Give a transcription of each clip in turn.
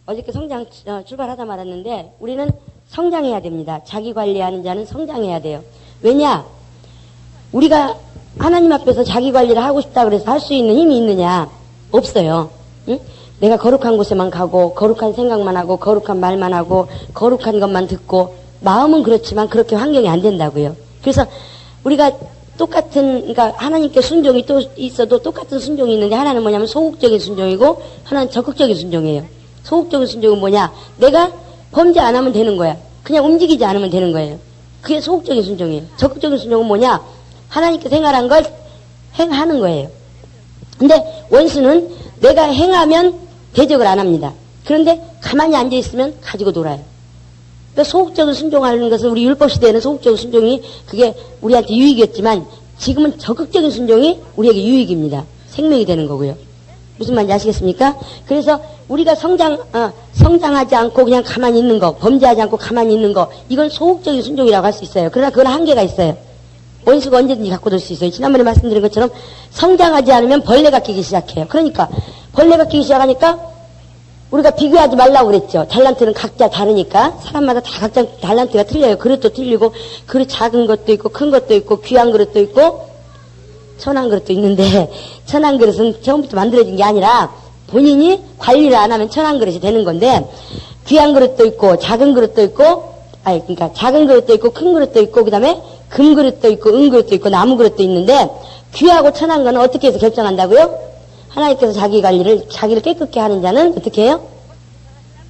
어저께 성장 출발하다 말았는데 우리는 성장해야 됩니다. 자기 관리하는 자는 성장해야 돼요. 왜냐? 우리가 하나님 앞에서 자기 관리를 하고 싶다 그래서 할 수 있는 힘이 있느냐? 없어요. 응? 내가 거룩한 곳에만 가고 거룩한 생각만 하고 거룩한 말만 하고 거룩한 것만 듣고 마음은 그렇지만 그렇게 환경이 안 된다고요. 그래서 우리가 똑같은, 그러니까 하나님께 순종이 또 있어도 똑같은 순종이 있는데 하나는 뭐냐면 소극적인 순종이고 하나는 적극적인 순종이에요. 소극적인 순종은 뭐냐? 내가 범죄 안 하면 되는 거야. 그냥 움직이지 않으면 되는 거예요. 그게 소극적인 순종이에요. 적극적인 순종은 뭐냐? 하나님께 생활한 걸 행하는 거예요. 근데 원수는 내가 행하면 대적을 안 합니다. 그런데 가만히 앉아 있으면 가지고 놀아요. 그러니까 소극적인 순종하는 것은 우리 율법시대에는 소극적인 순종이 그게 우리한테 유익이었지만 지금은 적극적인 순종이 우리에게 유익입니다. 생명이 되는 거고요. 무슨 말인지 아시겠습니까? 그래서 우리가 성장하지 않고 그냥 가만히 있는 거, 범죄하지 않고 가만히 있는 거, 이건 소극적인 순종이라고 할 수 있어요. 그러나 그건 한계가 있어요. 원수가 언제든지 갖고 놀 수 있어요. 지난번에 말씀드린 것처럼 성장하지 않으면 벌레가 끼기 시작해요. 그러니까 벌레가 끼기 시작하니까 우리가 비교하지 말라고 그랬죠. 달란트는 각자 다르니까 사람마다 다 각자 달란트가 틀려요. 그릇도 틀리고 그릇 작은 것도 있고 큰 것도 있고 귀한 그릇도 있고 천한 그릇도 있는데 천한 그릇은 처음부터 만들어진 게 아니라 본인이 관리를 안 하면 천한 그릇이 되는 건데 귀한 그릇도 있고 작은 그릇도 있고 그러니까 작은 그릇도 있고 큰 그릇도 있고 그다음에 금 그릇도 있고 은 그릇도 있고 나무 그릇도 있는데 귀하고 천한 거는 어떻게 해서 결정한다고요? 하나님께서 자기를 깨끗게 하는 자는 어떻게 해요?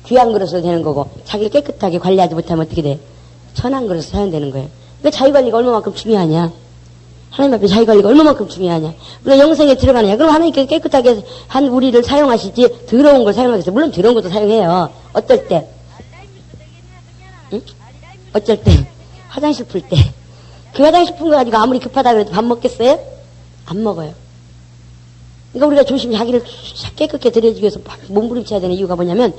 귀한 그릇으로 되는 거고 자기를 깨끗하게 관리하지 못하면 어떻게 돼? 천한 그릇으로 사용되는 거예요. 그러니까 자기 관리가 얼마만큼 중요하냐? 하나님 앞에 자기 관리가 얼마만큼 중요하냐? 우리가 영생에 들어가느냐? 그럼 하나님께서 깨끗하게 한 우리를 사용하시지 더러운 걸 사용하겠어요? 물론 더러운 것도 사용해요. 어떨 때? 응? 어쩔 때? 화장실 풀 때. 그 화장실 푼 거 가지고 아무리 급하다 그래도 밥 먹겠어요? 안 먹어요. 그러니까 우리가 조심히 자기를 깨끗게 드려주기 위해서 몸부림쳐야 되는 이유가 뭐냐면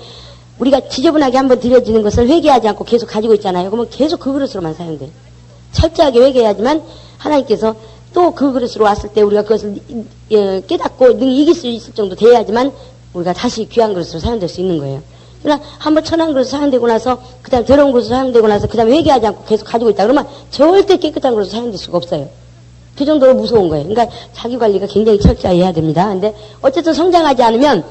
우리가 지저분하게 한번 드려지는 것을 회개하지 않고 계속 가지고 있잖아요. 그러면 계속 그 그릇으로만 사용돼요. 철저하게 회개해야지만 하나님께서 또 그 그릇으로 왔을 때 우리가 그것을 깨닫고 능히 이길 수 있을 정도 돼야지만 우리가 다시 귀한 그릇으로 사용될 수 있는 거예요. 그러나 한번 천한 그릇으로 사용되고 나서 그 다음에 더러운 그릇으로 사용되고 나서 그 다음에 회개하지 않고 계속 가지고 있다 그러면 절대 깨끗한 그릇으로 사용될 수가 없어요. 그 정도로 무서운 거예요. 그러니까 자기 관리가 굉장히 철저히 해야 됩니다. 근데 어쨌든 성장하지 않으면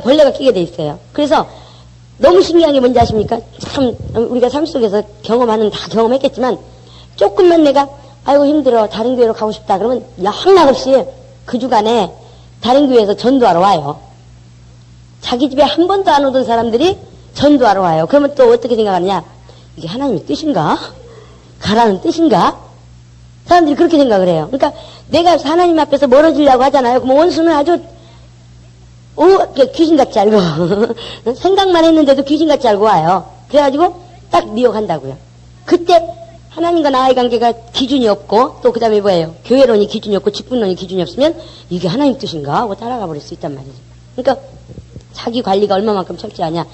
벌레가 끼게 돼 있어요. 그래서 너무 신기한 게 뭔지 아십니까? 참 우리가 삶 속에서 경험하는 다 경험했겠지만 조금만 내가 아이고 힘들어 다른 교회로 가고 싶다 그러면 양락없이 그 주간에 다른 교회에서 전도하러 와요. 자기 집에 한 번도 안 오던 사람들이 전도하러 와요. 그러면 또 어떻게 생각하느냐? 이게 하나님의 뜻인가? 가라는 뜻인가? 사람들이 그렇게 생각을 해요. 그러니까 내가 하나님 앞에서 멀어지려고 하잖아요. 그럼 원수는 아주 귀신같이 알고 생각만 했는데도 귀신같이 알고 와요. 그래가지고 딱 미혹한다고요. 그때 하나님과 나의 관계가 기준이 없고 또 그 다음에 뭐예요? 교회론이 기준이 없고 직분론이 기준이 없으면 이게 하나님 뜻인가 하고 따라가 버릴 수 있단 말이죠. 그러니까 자기 관리가 얼마만큼 철저하냐,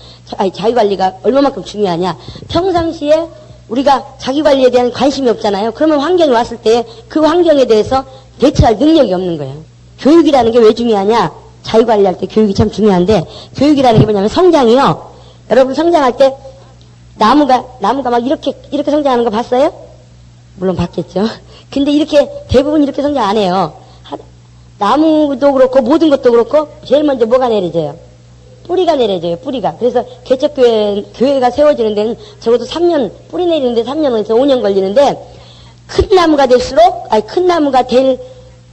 자기 관리가 얼마만큼 중요하냐. 평상시에 우리가 자기 관리에 대한 관심이 없잖아요. 그러면 환경이 왔을 때 그 환경에 대해서 대처할 능력이 없는 거예요. 교육이라는 게 왜 중요하냐? 자기 관리할 때 교육이 참 중요한데 교육이라는 게 뭐냐면 성장이요. 여러분 성장할 때 나무가 막 이렇게 성장하는 거 봤어요? 물론 봤겠죠. 근데 이렇게 대부분 이렇게 성장 안 해요. 나무도 그렇고 모든 것도 그렇고 제일 먼저 뭐가 내려져요? 뿌리가 내려져요. 뿌리가. 그래서 개척교회가 세워지는 데는 적어도 3년, 뿌리 내리는데 3년에서 5년 걸리는데 큰 나무가 될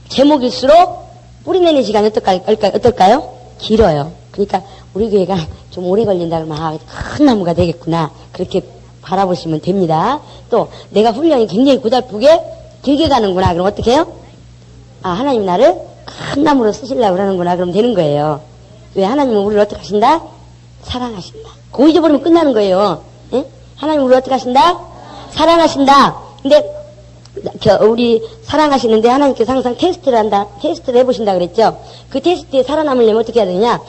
제목일수록 뿌리 내리는 시간이 어떨까요? 길어요. 그러니까 우리 교회가 좀 오래 걸린다 그러면 큰 나무가 되겠구나. 그렇게 바라보시면 됩니다. 또 내가 훈련이 굉장히 고달프게 길게 가는구나. 그럼 어떻게 해요? 하나님 나를 큰 나무로 쓰시려고 그러는구나. 그럼 되는 거예요. 왜? 하나님은 우리를 어떻게 하신다? 사랑하신다. 그거 잊어버리면 끝나는 거예요. 예? 하나님은 우리를 어떻게 하신다? 사랑하신다. 근데 우리 사랑하시는데 하나님께서 항상 테스트를 해보신다 그랬죠. 그 테스트에 살아남으려면 어떻게 해야 되냐?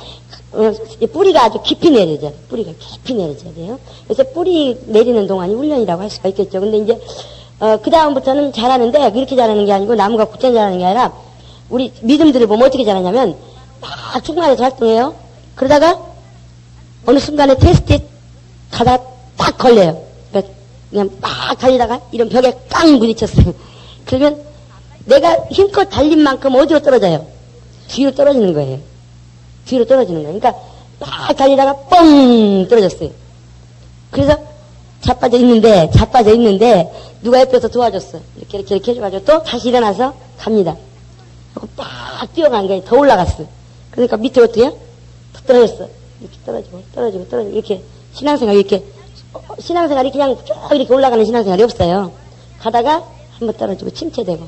뿌리가 아주 깊이 내려져요. 뿌리가 깊이 내려져야 돼요. 그래서 뿌리 내리는 동안이 훈련이라고 할 수가 있겠죠. 근데 이제 그 다음부터는 잘하는데 이렇게 잘하는 게 아니고 나무가 굳게 자라는 게 아니라 우리 믿음들을 보면 어떻게 자라냐면 막 충만해서 활동해요. 그러다가 어느 순간에 테스트에 가다가 딱 걸려요. 그러니까 그냥 막 달리다가 이런 벽에 깡 부딪혔어요. 그러면 내가 힘껏 달린 만큼 어디로 떨어져요? 뒤로 떨어지는 거예요. 뒤로 떨어지는 거예요. 그러니까 막 달리다가 뻥 떨어졌어요. 그래서 자빠져 있는데 누가 옆에서 도와줬어. 이렇게 해줘가지고 또 다시 일어나서 갑니다. 하고 딱 뛰어간 거예요. 더 올라갔어. 그러니까 밑에 어떻게 해요? 더 떨어졌어. 이렇게 떨어지고 이렇게 신앙생활이 그냥 쭉 이렇게 올라가는 신앙생활이 없어요. 가다가 한번 떨어지고 침체되고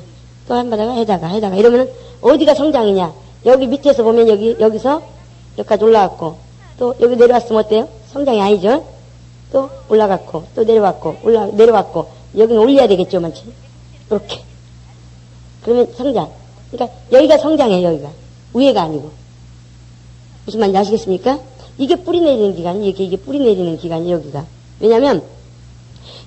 또 한 번 해다가 이러면은 어디가 성장이냐? 여기 밑에서 보면 여기서 여기까지 올라갔고 또 여기 내려왔으면 어때요? 성장이 아니죠? 또 올라갔고 또 내려왔고 여기는 올려야 되겠죠, 맞지? 이렇게 그러면 성장. 그러니까 여기가 성장이에요. 여기가 위에가 아니고. 무슨 말인지 아시겠습니까? 이게 뿌리 내리는 기간이 이게 뿌리 내리는 기간이 여기가. 왜냐하면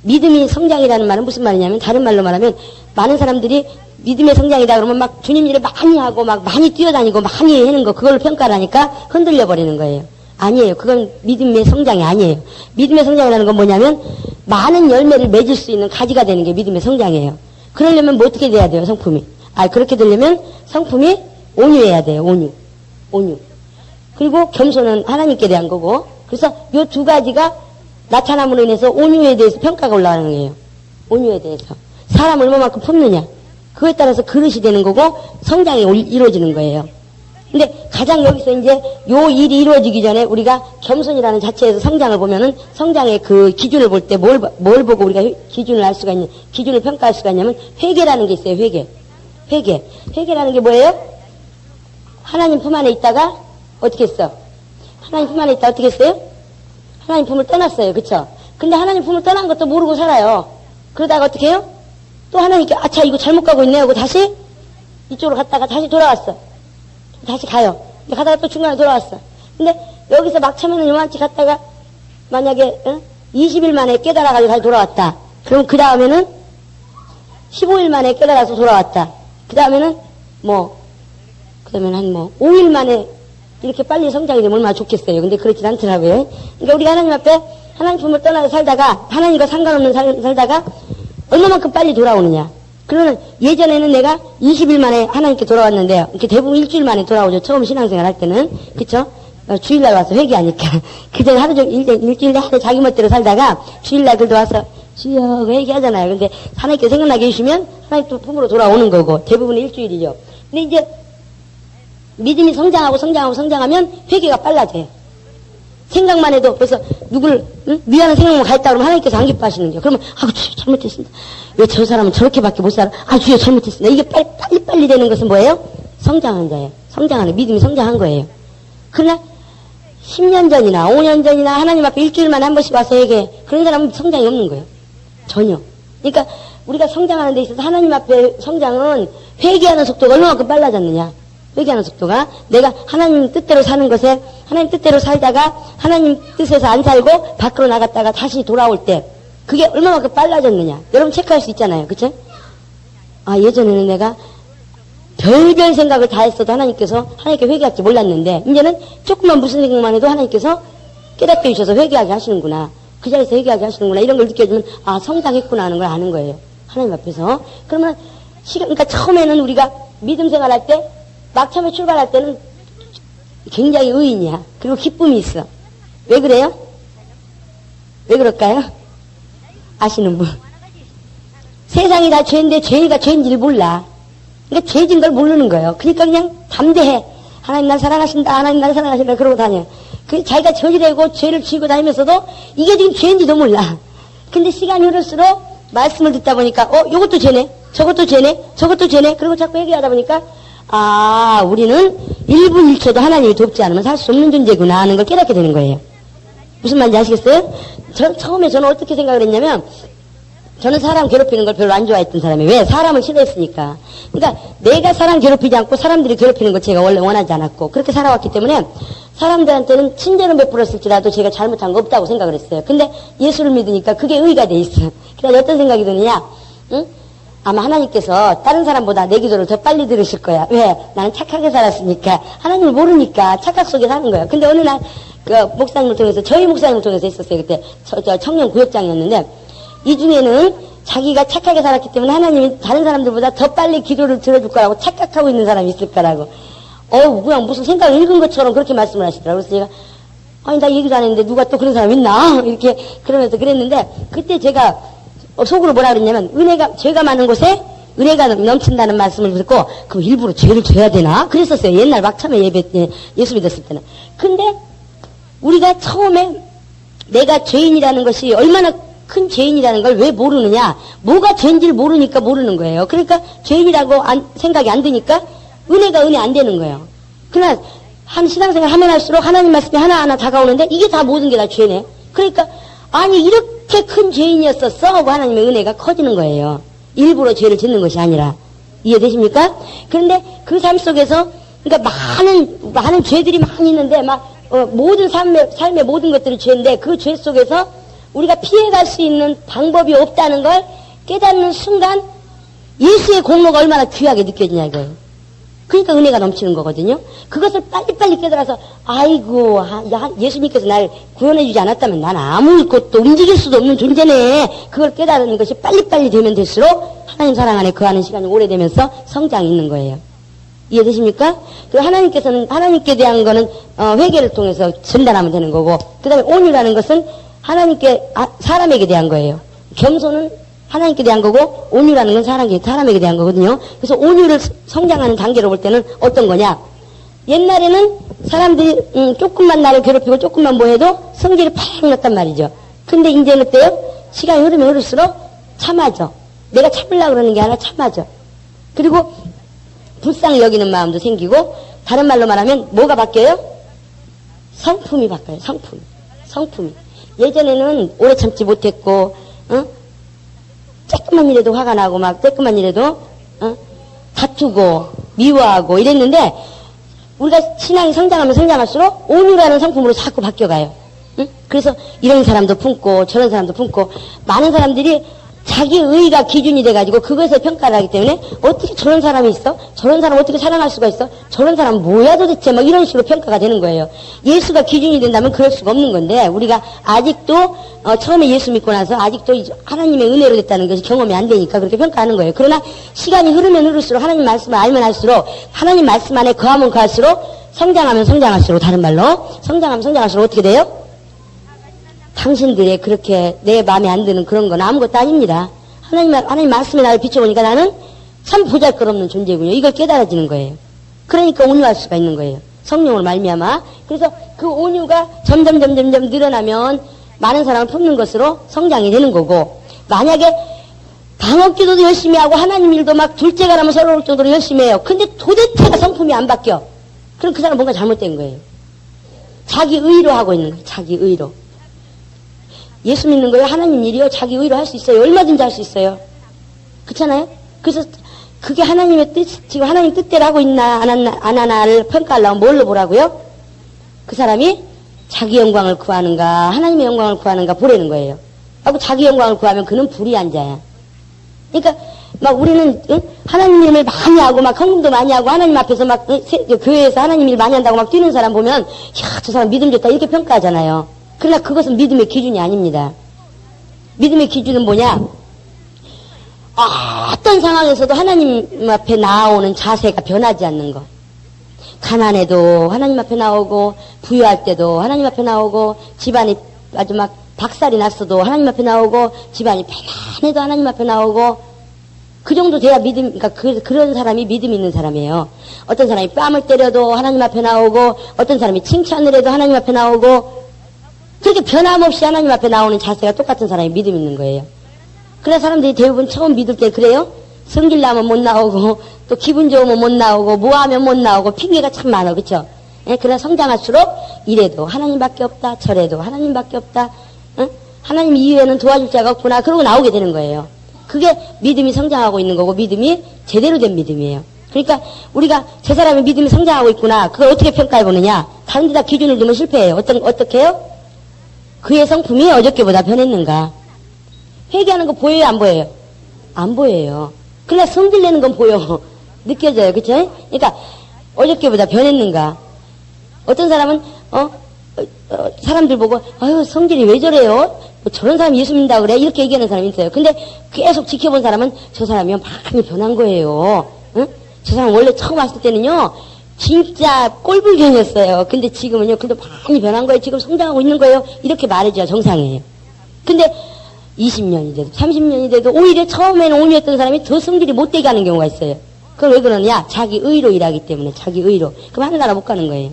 믿음이 성장이라는 말은 무슨 말이냐면 다른 말로 말하면 많은 사람들이 믿음의 성장이다 그러면 막 주님 일을 많이 하고 막 많이 뛰어다니고 많이 하는 거 그걸 평가를 하니까 흔들려 버리는 거예요. 아니에요. 그건 믿음의 성장이 아니에요. 믿음의 성장이라는 건 뭐냐면 많은 열매를 맺을 수 있는 가지가 되는 게 믿음의 성장이에요. 그러려면 뭐 어떻게 돼야 돼요? 성품이. 그렇게 되려면 성품이 온유해야 돼요. 온유. 그리고 겸손은 하나님께 대한 거고. 그래서 요 두 가지가 나타남으로 인해서 온유에 대해서 평가가 올라가는 거예요. 온유에 대해서. 사람을 얼마만큼 품느냐. 그거에 따라서 그릇이 되는 거고 성장이 이루어지는 거예요. 근데 가장 여기서 이제 요 일이 이루어지기 전에 우리가 겸손이라는 자체에서 성장을 보면은 성장의 그 기준을 볼 때 뭘 보고 우리가 기준을 알 수가 있냐, 기준을 평가할 수가 있냐면 회개라는 게 있어요. 회개라는 게 뭐예요? 하나님 품 안에 있다가 어떻게 했어? 하나님 품 안에 있다 어떻게 했어요? 하나님 품을 떠났어요. 그쵸? 근데 하나님 품을 떠난 것도 모르고 살아요. 그러다가 어떻게 해요? 또 하나님께 아차 이거 잘못 가고 있네 하고 다시 이쪽으로 갔다가 다시 돌아왔어. 다시 가요. 가다가 또 중간에 돌아왔어. 근데 여기서 막차면은 요만치 갔다가 만약에 20일 만에 깨달아가지고 다시 돌아왔다. 그럼 그 다음에는 15일 만에 깨달아서 돌아왔다. 그 다음에는 한 5일 만에 이렇게 빨리 성장이 되면 얼마나 좋겠어요. 근데 그렇진 않더라고요. 그러니까 우리가 하나님 앞에 하나님 품을 떠나서 살다가 하나님과 상관없는 살다가 얼마만큼 빨리 돌아오느냐. 그러면 예전에는 내가 20일 만에 하나님께 돌아왔는데요. 이렇게 대부분 일주일 만에 돌아오죠. 처음 신앙생활 할 때는. 그쵸? 주일날 와서 회개하니까. 그전에 하루 종일 일주일 내내 자기 멋대로 살다가 주일날 그래도 와서 주여 회개하잖아요. 근데 하나님께 생각나게 해주시면 하나님 또 품으로 돌아오는 거고 대부분 일주일이죠. 근데 이제 믿음이 성장하면 회개가 빨라져요. 생각만 해도 벌써 누구를 미안한 생각만 가 있다 그러면 하나님께서 안 기뻐하시는 거예요. 그러면 주여 잘못했습니다. 왜 저 사람은 저렇게밖에 못 살아? 주여 잘못했습니다. 이게 빨리 되는 것은 뭐예요? 성장한 자예요. 믿음이 성장한 거예요. 그러나 10년 전이나 5년 전이나 하나님 앞에 일주일만에 한 번씩 와서 회개해. 그런 사람은 성장이 없는 거예요. 전혀. 그러니까 우리가 성장하는 데 있어서 하나님 앞에 성장은 회개하는 속도가 얼마만큼 빨라졌느냐. 회개하는 속도가 내가 하나님 뜻대로 사는 것에 하나님 뜻대로 살다가 하나님 뜻에서 안 살고 밖으로 나갔다가 다시 돌아올 때 그게 얼마만큼 빨라졌느냐. 여러분 체크할 수 있잖아요. 그쵸? 예전에는 내가 별별 생각을 다 했어도 하나님께 회개할 줄 몰랐는데 이제는 조금만 무슨 생각만 해도 하나님께서 깨닫게 해주셔서 회개하게 하시는구나. 그 자리에서 회개하게 하시는구나. 이런 걸 느껴주면 성장했구나 하는 걸 아는 거예요. 하나님 앞에서. 그러면 그러니까 처음에는 우리가 믿음 생활할 때 막 처음에 출발할 때는 굉장히 의인이야. 그리고 기쁨이 있어. 왜 그래요? 왜 그럴까요? 아시는 분. 세상이 다 죄인데 죄가 죄인지를 몰라. 그러니까 죄진 걸 모르는 거예요. 그러니까 그냥 담대해. 하나님 날 사랑하신다. 그러고 다녀. 자기가 저지르고 죄를 지고 다니면서도 이게 지금 죄인지도 몰라. 근데 시간이 흐를수록 말씀을 듣다 보니까 요것도 죄네. 저것도 죄네. 그리고 자꾸 얘기하다 보니까 우리는 1분 1초도 하나님이 돕지 않으면 살 수 없는 존재구나 하는 걸 깨닫게 되는 거예요. 무슨 말인지 아시겠어요? 처음에 저는 어떻게 생각을 했냐면 저는 사람 괴롭히는 걸 별로 안 좋아했던 사람이에요. 왜? 사람을 싫어했으니까. 그러니까 내가 사람 괴롭히지 않고 사람들이 괴롭히는 걸 제가 원래 원하지 않았고 그렇게 살아왔기 때문에 사람들한테는 친절은 베풀었을지라도 제가 잘못한 거 없다고 생각을 했어요. 근데 예수를 믿으니까 그게 의가 돼 있어. 그래서 어떤 생각이 드느냐? 아마 하나님께서 다른 사람보다 내 기도를 더 빨리 들으실 거야. 왜? 나는 착하게 살았으니까. 하나님을 모르니까 착각 속에 사는 거야. 근데 어느 날 그 목사님을 통해서, 저희 목사님을 통해서 했었어요. 그때 저 청년 구역장이었는데, 이 중에는 자기가 착하게 살았기 때문에 하나님이 다른 사람들보다 더 빨리 기도를 들어줄 거라고 착각하고 있는 사람이 있을 거라고. 그냥 무슨 생각을 읽은 것처럼 그렇게 말씀을 하시더라고요. 그래서 제가, 아니, 나 얘기도 안 했는데 누가 또 그런 사람 있나? 이렇게 그러면서 그랬는데, 그때 제가 속으로 뭐라 그랬냐면, 죄가 많은 곳에 은혜가 넘친다는 말씀을 듣고, 그럼 일부러 죄를 져야 되나? 그랬었어요. 옛날 막참에 예수 믿었을 때는. 근데, 우리가 처음에 내가 죄인이라는 것이 얼마나 큰 죄인이라는 걸 왜 모르느냐? 뭐가 죄인지를 모르니까 모르는 거예요. 그러니까 죄인이라고 생각이 안 드니까 은혜가 은혜 안 되는 거예요. 그러나 한 신앙생활 하면 할수록 하나님 말씀이 하나하나 다가오는데 이게 다 모든 게 다 죄네. 그러니까 아니 이렇게 큰 죄인이었었어 하고 하나님의 은혜가 커지는 거예요. 일부러 죄를 짓는 것이 아니라. 이해되십니까? 그런데 그 삶 속에서 그러니까 많은 죄들이 많이 있는데 모든 삶의 모든 것들이 죄인데 그 죄 속에서 우리가 피해갈 수 있는 방법이 없다는 걸 깨닫는 순간 예수의 공로가 얼마나 귀하게 느껴지냐 이거예요. 그러니까 은혜가 넘치는 거거든요. 그것을 빨리빨리 깨달아서 아이고 예수님께서 날 구원해주지 않았다면 난 아무것도 움직일 수도 없는 존재네. 그걸 깨달는 것이 빨리빨리 되면 될수록 하나님 사랑 안에 거하는 시간이 오래되면서 성장이 있는 거예요. 이해되십니까? 그 하나님께 대한 거는 회개를 통해서 전달하면 되는 거고, 그 다음에 온유라는 것은 사람에게 대한 거예요. 겸손은 하나님께 대한 거고, 온유라는 건 사람에게 대한 거거든요. 그래서 온유를 성장하는 단계로 볼 때는 어떤 거냐? 옛날에는 사람들이 조금만 나를 괴롭히고 조금만 뭐 해도 성질이 팍 났단 말이죠. 근데 이제는 어때요? 시간이 흐르면 흐를수록 참아져. 내가 참으려고 그러는 게 아니라 참아져. 그리고 불쌍히 여기는 마음도 생기고, 다른 말로 말하면 뭐가 바뀌어요? 성품이 바뀌어요. 성품이. 예전에는 오래 참지 못했고, 조금만 일해도 화가 나고 조금만 일해도 다투고 미워하고 이랬는데, 우리가 신앙이 성장하면 성장할수록 온유라는 성품으로 자꾸 바뀌어가요. 그래서 이런 사람도 품고 저런 사람도 품고, 많은 사람들이 자기 의가 기준이 돼가지고 그것에 평가를 하기 때문에 어떻게 저런 사람이 있어? 저런 사람 어떻게 사랑할 수가 있어? 저런 사람 뭐야 도대체? 이런 식으로 평가가 되는 거예요. 예수가 기준이 된다면 그럴 수가 없는 건데, 우리가 아직도 처음에 예수 믿고 나서 아직도 하나님의 은혜로 됐다는 것이 경험이 안 되니까 그렇게 평가하는 거예요. 그러나 시간이 흐르면 흐를수록 하나님 말씀을 알면 할수록, 하나님 말씀 안에 거하면 거할수록, 성장하면 성장할수록, 다른 말로 성장하면 성장할수록 어떻게 돼요? 당신들의 그렇게 내 마음에 안 드는 그런 건 아무것도 아닙니다. 하나님 말씀에 나를 비춰보니까 나는 참 보잘것없는 존재군요. 이걸 깨달아지는 거예요. 그러니까 온유할 수가 있는 거예요. 성령으로 말미암아. 그래서 그 온유가 점점 늘어나면 많은 사람을 품는 것으로 성장이 되는 거고, 만약에 방언기도도 열심히 하고 하나님 일도 둘째가라면 서러울 정도로 열심히 해요. 근데 도대체가 성품이 안 바뀌어. 그럼 그 사람 뭔가 잘못된 거예요. 자기 의로 하고 있는 거예요. 자기 의로. 예수 믿는 거예요. 하나님 일이요. 자기 의로 할 수 있어요. 얼마든지 할 수 있어요. 그렇잖아요? 그래서 그게 하나님의 뜻, 지금 하나님 뜻대로 하고 있나 안 하나를 평가하려면 뭘로 보라고요? 그 사람이 자기 영광을 구하는가 하나님의 영광을 구하는가 보라는 거예요. 하고 자기 영광을 구하면 그는 불의한 자야. 그러니까 우리는 하나님 일을 많이 하고 헌금도 많이 하고 하나님 앞에서 교회에서 하나님 일 많이 한다고 뛰는 사람 보면, 야, 저 사람 믿음 좋다 이렇게 평가하잖아요. 그러나 그것은 믿음의 기준이 아닙니다. 믿음의 기준은 뭐냐? 어떤 상황에서도 하나님 앞에 나오는 자세가 변하지 않는 것. 가난해도 하나님 앞에 나오고, 부유할 때도 하나님 앞에 나오고, 집안이 아주 박살이 났어도 하나님 앞에 나오고, 집안이 편안해도 하나님 앞에 나오고, 그 정도 돼야 그러니까 그런 사람이 믿음 있는 사람이에요. 어떤 사람이 뺨을 때려도 하나님 앞에 나오고, 어떤 사람이 칭찬을 해도 하나님 앞에 나오고, 그렇게 변함없이 하나님 앞에 나오는 자세가 똑같은 사람이 믿음 있는 거예요. 그래서 사람들이 대부분 처음 믿을 때 그래요? 성질 나면 못 나오고, 또 기분 좋으면 못 나오고, 뭐 하면 못 나오고, 핑계가 참 많아. 그쵸? 그러나 성장할수록 이래도 하나님밖에 없다, 저래도 하나님밖에 없다, 하나님 이외에는 도와줄 자가 없구나, 그러고 나오게 되는 거예요. 그게 믿음이 성장하고 있는 거고, 믿음이 제대로 된 믿음이에요. 그러니까 우리가 제 사람의 믿음이 성장하고 있구나, 그걸 어떻게 평가해 보느냐? 다른 데다 기준을 두면 실패해요. 어떻게 해요? 그의 성품이 어저께보다 변했는가? 회개하는 거 보여요, 안 보여요? 안 보여요. 그러나 성질 내는 건 보여. 느껴져요. 그쵸? 그러니까 어저께보다 변했는가? 어떤 사람은 사람들 보고 아유 성질이 왜 저래요? 뭐 저런 사람이 예수 믿는다 그래? 이렇게 얘기하는 사람이 있어요. 근데 계속 지켜본 사람은 저 사람이 많이 변한 거예요. 응? 저 사람 원래 처음 왔을 때는요 진짜 꼴불견이었어요. 근데 지금은요 근데 많이 변한 거예요. 지금 성장하고 있는 거예요. 이렇게 말해줘야 정상이에요. 근데 20년이 돼도 30년이 돼도 오히려 처음에는 온유했던 사람이 더 성질이 못되게 하는 경우가 있어요. 그걸 왜 그러냐? 자기 의로 일하기 때문에 자기 의로. 그럼 하늘나라 못 가는 거예요.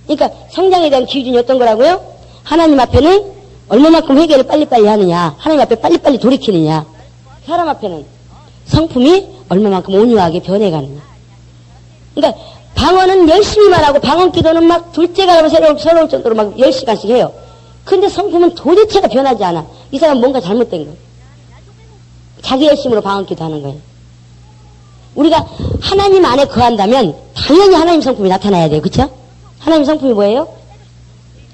그러니까 성장에 대한 기준이 어떤 거라고요? 하나님 앞에는 얼마만큼 회개를 빨리빨리 하느냐, 하나님 앞에 빨리빨리 돌이키느냐, 사람 앞에는 성품이 얼마만큼 온유하게 변해가느냐. 그러니까 방언은 열심히만 하고 방언 기도는 막 둘째가라고 서러울 정도로 막 10시간씩 해요. 근데 성품은 도대체가 변하지 않아. 이 사람은 뭔가 잘못된 거예요. 자기 열심으로 방언 기도하는 거예요. 우리가 하나님 안에 거한다면 당연히 하나님 성품이 나타나야 돼요. 그쵸? 하나님 성품이 뭐예요?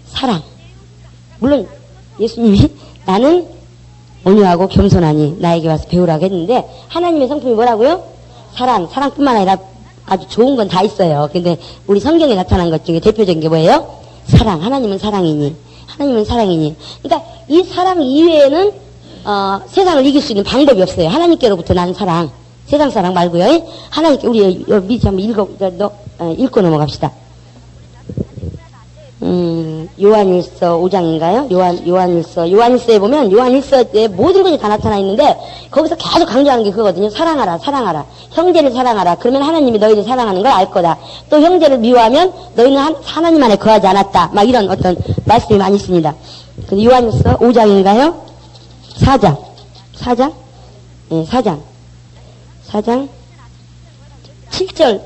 사랑. 물론 예수님이 나는 온유하고 겸손하니 나에게 와서 배우라고 했는데 하나님의 성품이 뭐라고요? 사랑. 사랑뿐만 아니라 아주 좋은 건 다 있어요. 근데 우리 성경에 나타난 것 중에 대표적인 게 뭐예요? 사랑. 하나님은 사랑이니. 하나님은 사랑이니. 그러니까 이 사랑 이외에는 세상을 이길 수 있는 방법이 없어요. 하나님께로부터 나는 사랑. 세상 사랑 말고요. 하나님께 우리 미리 한번 읽고 넘어갑시다. 요한일서 5장인가요? 요한일서에 보면 요한일서에 모든 것이 다 나타나 있는데 거기서 계속 강조하는 게 그거거든요. 사랑하라, 사랑하라. 형제를 사랑하라. 그러면 하나님이 너희를 사랑하는 걸 알 거다. 또 형제를 미워하면 너희는 하나님 안에 거하지 않았다. 막 이런 어떤 말씀이 많이 있습니다. 근데 요한일서 5장인가요? 4장. 4장? 네, 4장. 7절,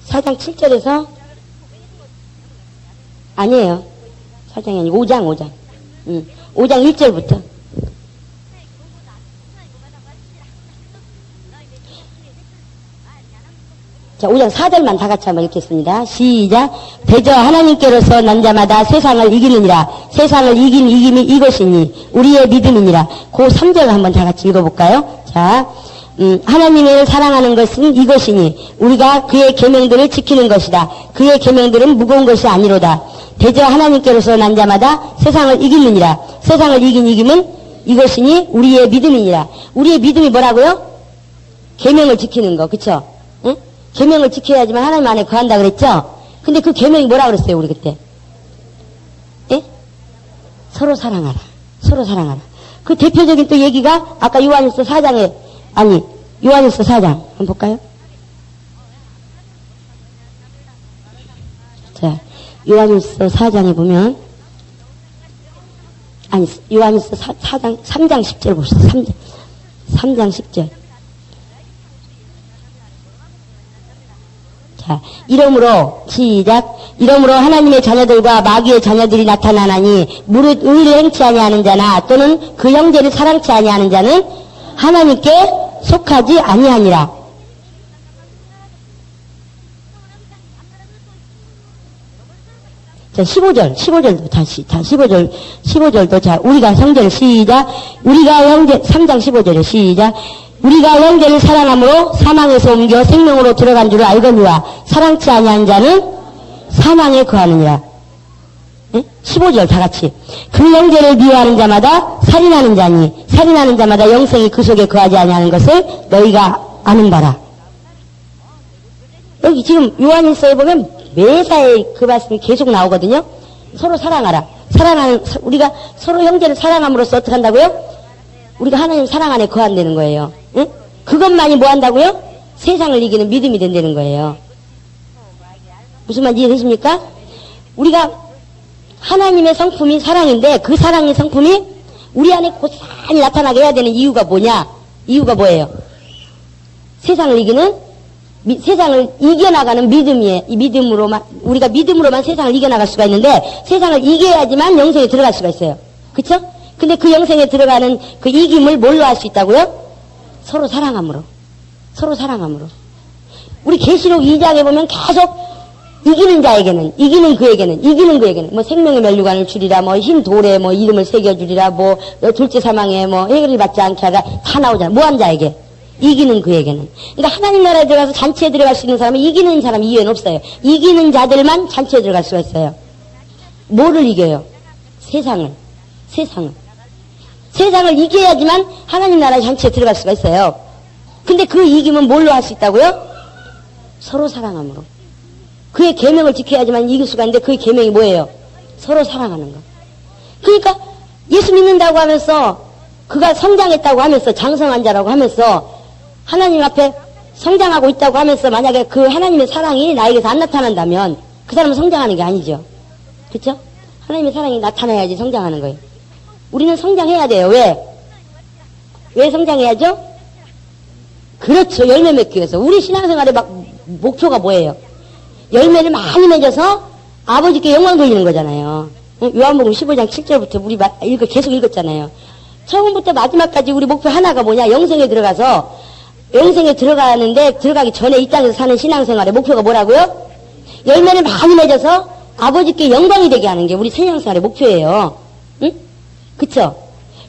4장 7절에서 아니에요. 4장이 아니고 5장. 5장 1절부터. 자, 5장 4절만 다 같이 한번 읽겠습니다. 시작. 대저 하나님께로서 난 자마다 세상을 이기느니라. 세상을 이긴 이김이 이것이니 우리의 믿음이니라. 그 3절 한번 다 같이 읽어볼까요? 자, 하나님을 사랑하는 것은 이것이니 우리가 그의 계명들을 지키는 것이다. 그의 계명들은 무거운 것이 아니로다. 대저 하나님께로서 난 자마다 세상을 이기느니라. 세상을 이긴 이김은 이것이니 우리의 믿음이니라. 우리의 믿음이 뭐라고요? 계명을 지키는 거. 그쵸? 응? 계명을 지켜야지만 하나님 안에 거한다 그랬죠? 근데 그 계명이 뭐라 그랬어요 우리 그때? 예? 서로 사랑하라. 서로 사랑하라. 그 대표적인 또 얘기가 아까 요한일서 4장에 요한일서 4장 한번 볼까요? 자, 요한일서 4장에 보면 요한일서 4장 3장 10절 봅시다. 3장 10절. 자, 이러므로 시작. 이러므로 하나님의 자녀들과 마귀의 자녀들이 나타나나니 무릇 의를 행치 아니하는 자나 또는 그 형제를 사랑치 아니하는 자는 하나님께 속하지 아니하니라. 자, 15절도 다시, 15절도 자, 우리가 형제를 시작. 우리가 형제, 3장 15절에 시작. 우리가 형제를 사랑함으로 사망에서 옮겨 생명으로 들어간 줄을 알거니와 사랑치 아니한 자는 사망에 거하느니라. 네? 15절 다 같이. 그 형제를 미워하는 자마다 살인하는 자니 살인하는 자마다 영생이 그 속에 거하지 아니하는 것을 너희가 아는 바라. 여기 지금 요한일서에 보면 매사에 그 말씀이 계속 나오거든요. 서로 사랑하라. 우리가 서로 형제를 사랑함으로써 어떻게 한다고요? 우리가 하나님 사랑 안에 거한다는 거예요. 응? 그것만이 뭐 한다고요? 세상을 이기는 믿음이 된다는 거예요. 무슨 말인지 이해되십니까? 우리가 하나님의 성품이 사랑인데 그 사랑의 성품이 우리 안에 고스란히 나타나게 해야 되는 이유가 뭐냐? 이유가 뭐예요? 세상을 이겨나가는 믿음이에요. 이 믿음으로만, 우리가 믿음으로만 세상을 이겨나갈 수가 있는데 세상을 이겨야지만 영생에 들어갈 수가 있어요. 그쵸? 근데 그 영생에 들어가는 그 이김을 뭘로 할 수 있다고요? 서로 사랑함으로. 서로 사랑함으로. 우리 계시록 2장에 보면 계속 이기는 자에게는, 이기는 그에게는, 뭐 생명의 면류관을 주리라, 뭐 흰 돌에 뭐 이름을 새겨주리라, 뭐 둘째 사망에 뭐 해결을 받지 않게 하라, 다 나오잖아. 뭐한 자에게? 이기는 그에게는. 그러니까 하나님 나라에 들어가서 잔치에 들어갈 수 있는 사람은 이기는 사람 이외에는 없어요. 이기는 자들만 잔치에 들어갈 수가 있어요. 뭐를 이겨요? 세상을. 세상을 이겨야지만 하나님 나라의 잔치에 들어갈 수가 있어요. 근데 그 이김은 뭘로 할 수 있다고요? 서로 사랑함으로. 그의 계명을 지켜야지만 이길 수가 있는데 그의 계명이 뭐예요? 서로 사랑하는 거. 그러니까 예수 믿는다고 하면서 그가 성장했다고 하면서 장성한 자라고 하면서 하나님 앞에 성장하고 있다고 하면서 만약에 그 하나님의 사랑이 나에게서 안 나타난다면 그 사람은 성장하는 게 아니죠. 그렇죠? 하나님의 사랑이 나타나야지 성장하는 거예요. 우리는 성장해야 돼요. 왜 성장해야죠? 그렇죠. 열매 맺기 위해서. 우리 신앙생활의 목표가 뭐예요? 열매를 많이 맺어서 아버지께 영광 돌리는 거잖아요. 요한복음 15장 7절부터 우리 계속 읽었잖아요. 처음부터 마지막까지 우리 목표 하나가 뭐냐? 영생에 들어가는데 들어가기 전에 이 땅에서 사는 신앙생활의 목표가 뭐라고요? 열매를 많이 맺어서 아버지께 영광이 되게 하는 게 우리 신앙생활의 목표예요. 응? 그쵸?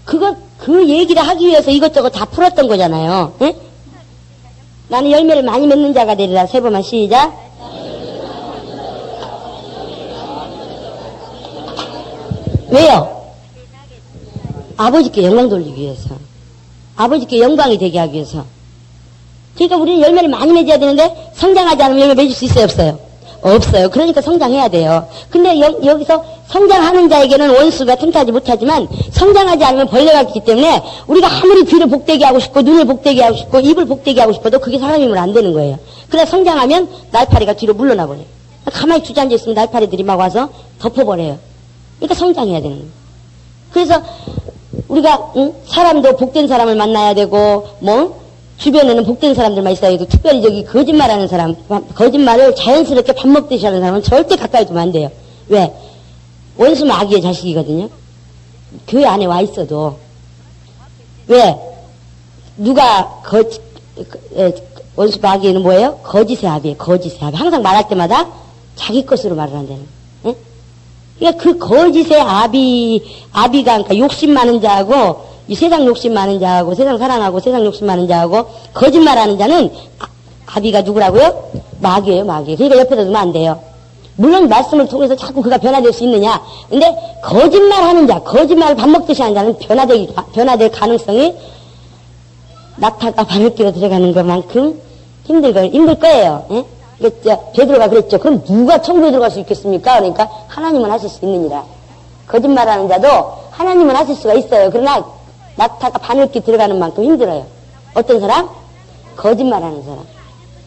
그 얘기를 하기 위해서 이것저것 다 풀었던 거잖아요. 응? 나는 열매를 많이 맺는 자가 되리라. 세 번만 시작. 왜요? 아버지께 영광 돌리기 위해서. 아버지께 영광이 되게 하기 위해서. 그러니까 우리는 열매를 많이 맺어야 되는데 성장하지 않으면 열매 맺을 수 있어요? 없어요? 없어요. 그러니까 성장해야 돼요. 근데 여기서 성장하는 자에게는 원수가 틈타지 못하지만 성장하지 않으면 벌레가 있기 때문에 우리가 아무리 귀를 복되게 하고 싶고 눈을 복되게 하고 싶고 입을 복되게 하고 싶어도 그게 사람이면 안 되는 거예요. 그래 성장하면 날파리가 뒤로 물러나 버려요. 가만히 주저앉아 있으면 날파리들이 막 와서 덮어버려요. 그러니까 성장해야 되는 거예요. 그래서 우리가 사람도 복된 사람을 만나야 되고 주변에는 복된 사람들만 있어야 되고 특별히 저기 거짓말하는 사람, 거짓말을 자연스럽게 밥 먹듯이 하는 사람은 절대 가까이 두면 안 돼요. 왜? 원수 마귀의 자식이거든요. 교회 안에 와 있어도. 왜? 누가 원수 마귀는 뭐예요? 거짓의 아비예요. 거짓의 아비. 항상 말할 때마다 자기 것으로 말을 한다는 거예요. 그러니까 그 거짓의 아비가 그러니까 욕심 많은 자하고 이 세상 욕심 많은 자하고 세상 사랑하고 세상 욕심 많은 자하고 거짓말하는 자는 아비가 누구라고요? 마귀예요, 마귀. 그러니까 옆에서 두면 안 돼요. 물론 말씀을 통해서 자꾸 그가 변화될 수 있느냐? 근데 거짓말하는 자, 거짓말을 밥 먹듯이 하는 자는 변화될 가능성이 낙타가 바늘길로 들어가는 것만큼 힘들 거예요. 예? 베드로가 그랬죠. 그럼 누가 천국에 들어갈 수 있겠습니까? 그러니까 하나님은 하실 수 있느니라. 거짓말하는 자도 하나님은 하실 수가 있어요. 그러나 낙타가 바늘길 들어가는 만큼 힘들어요. 어떤 사람? 거짓말하는 사람.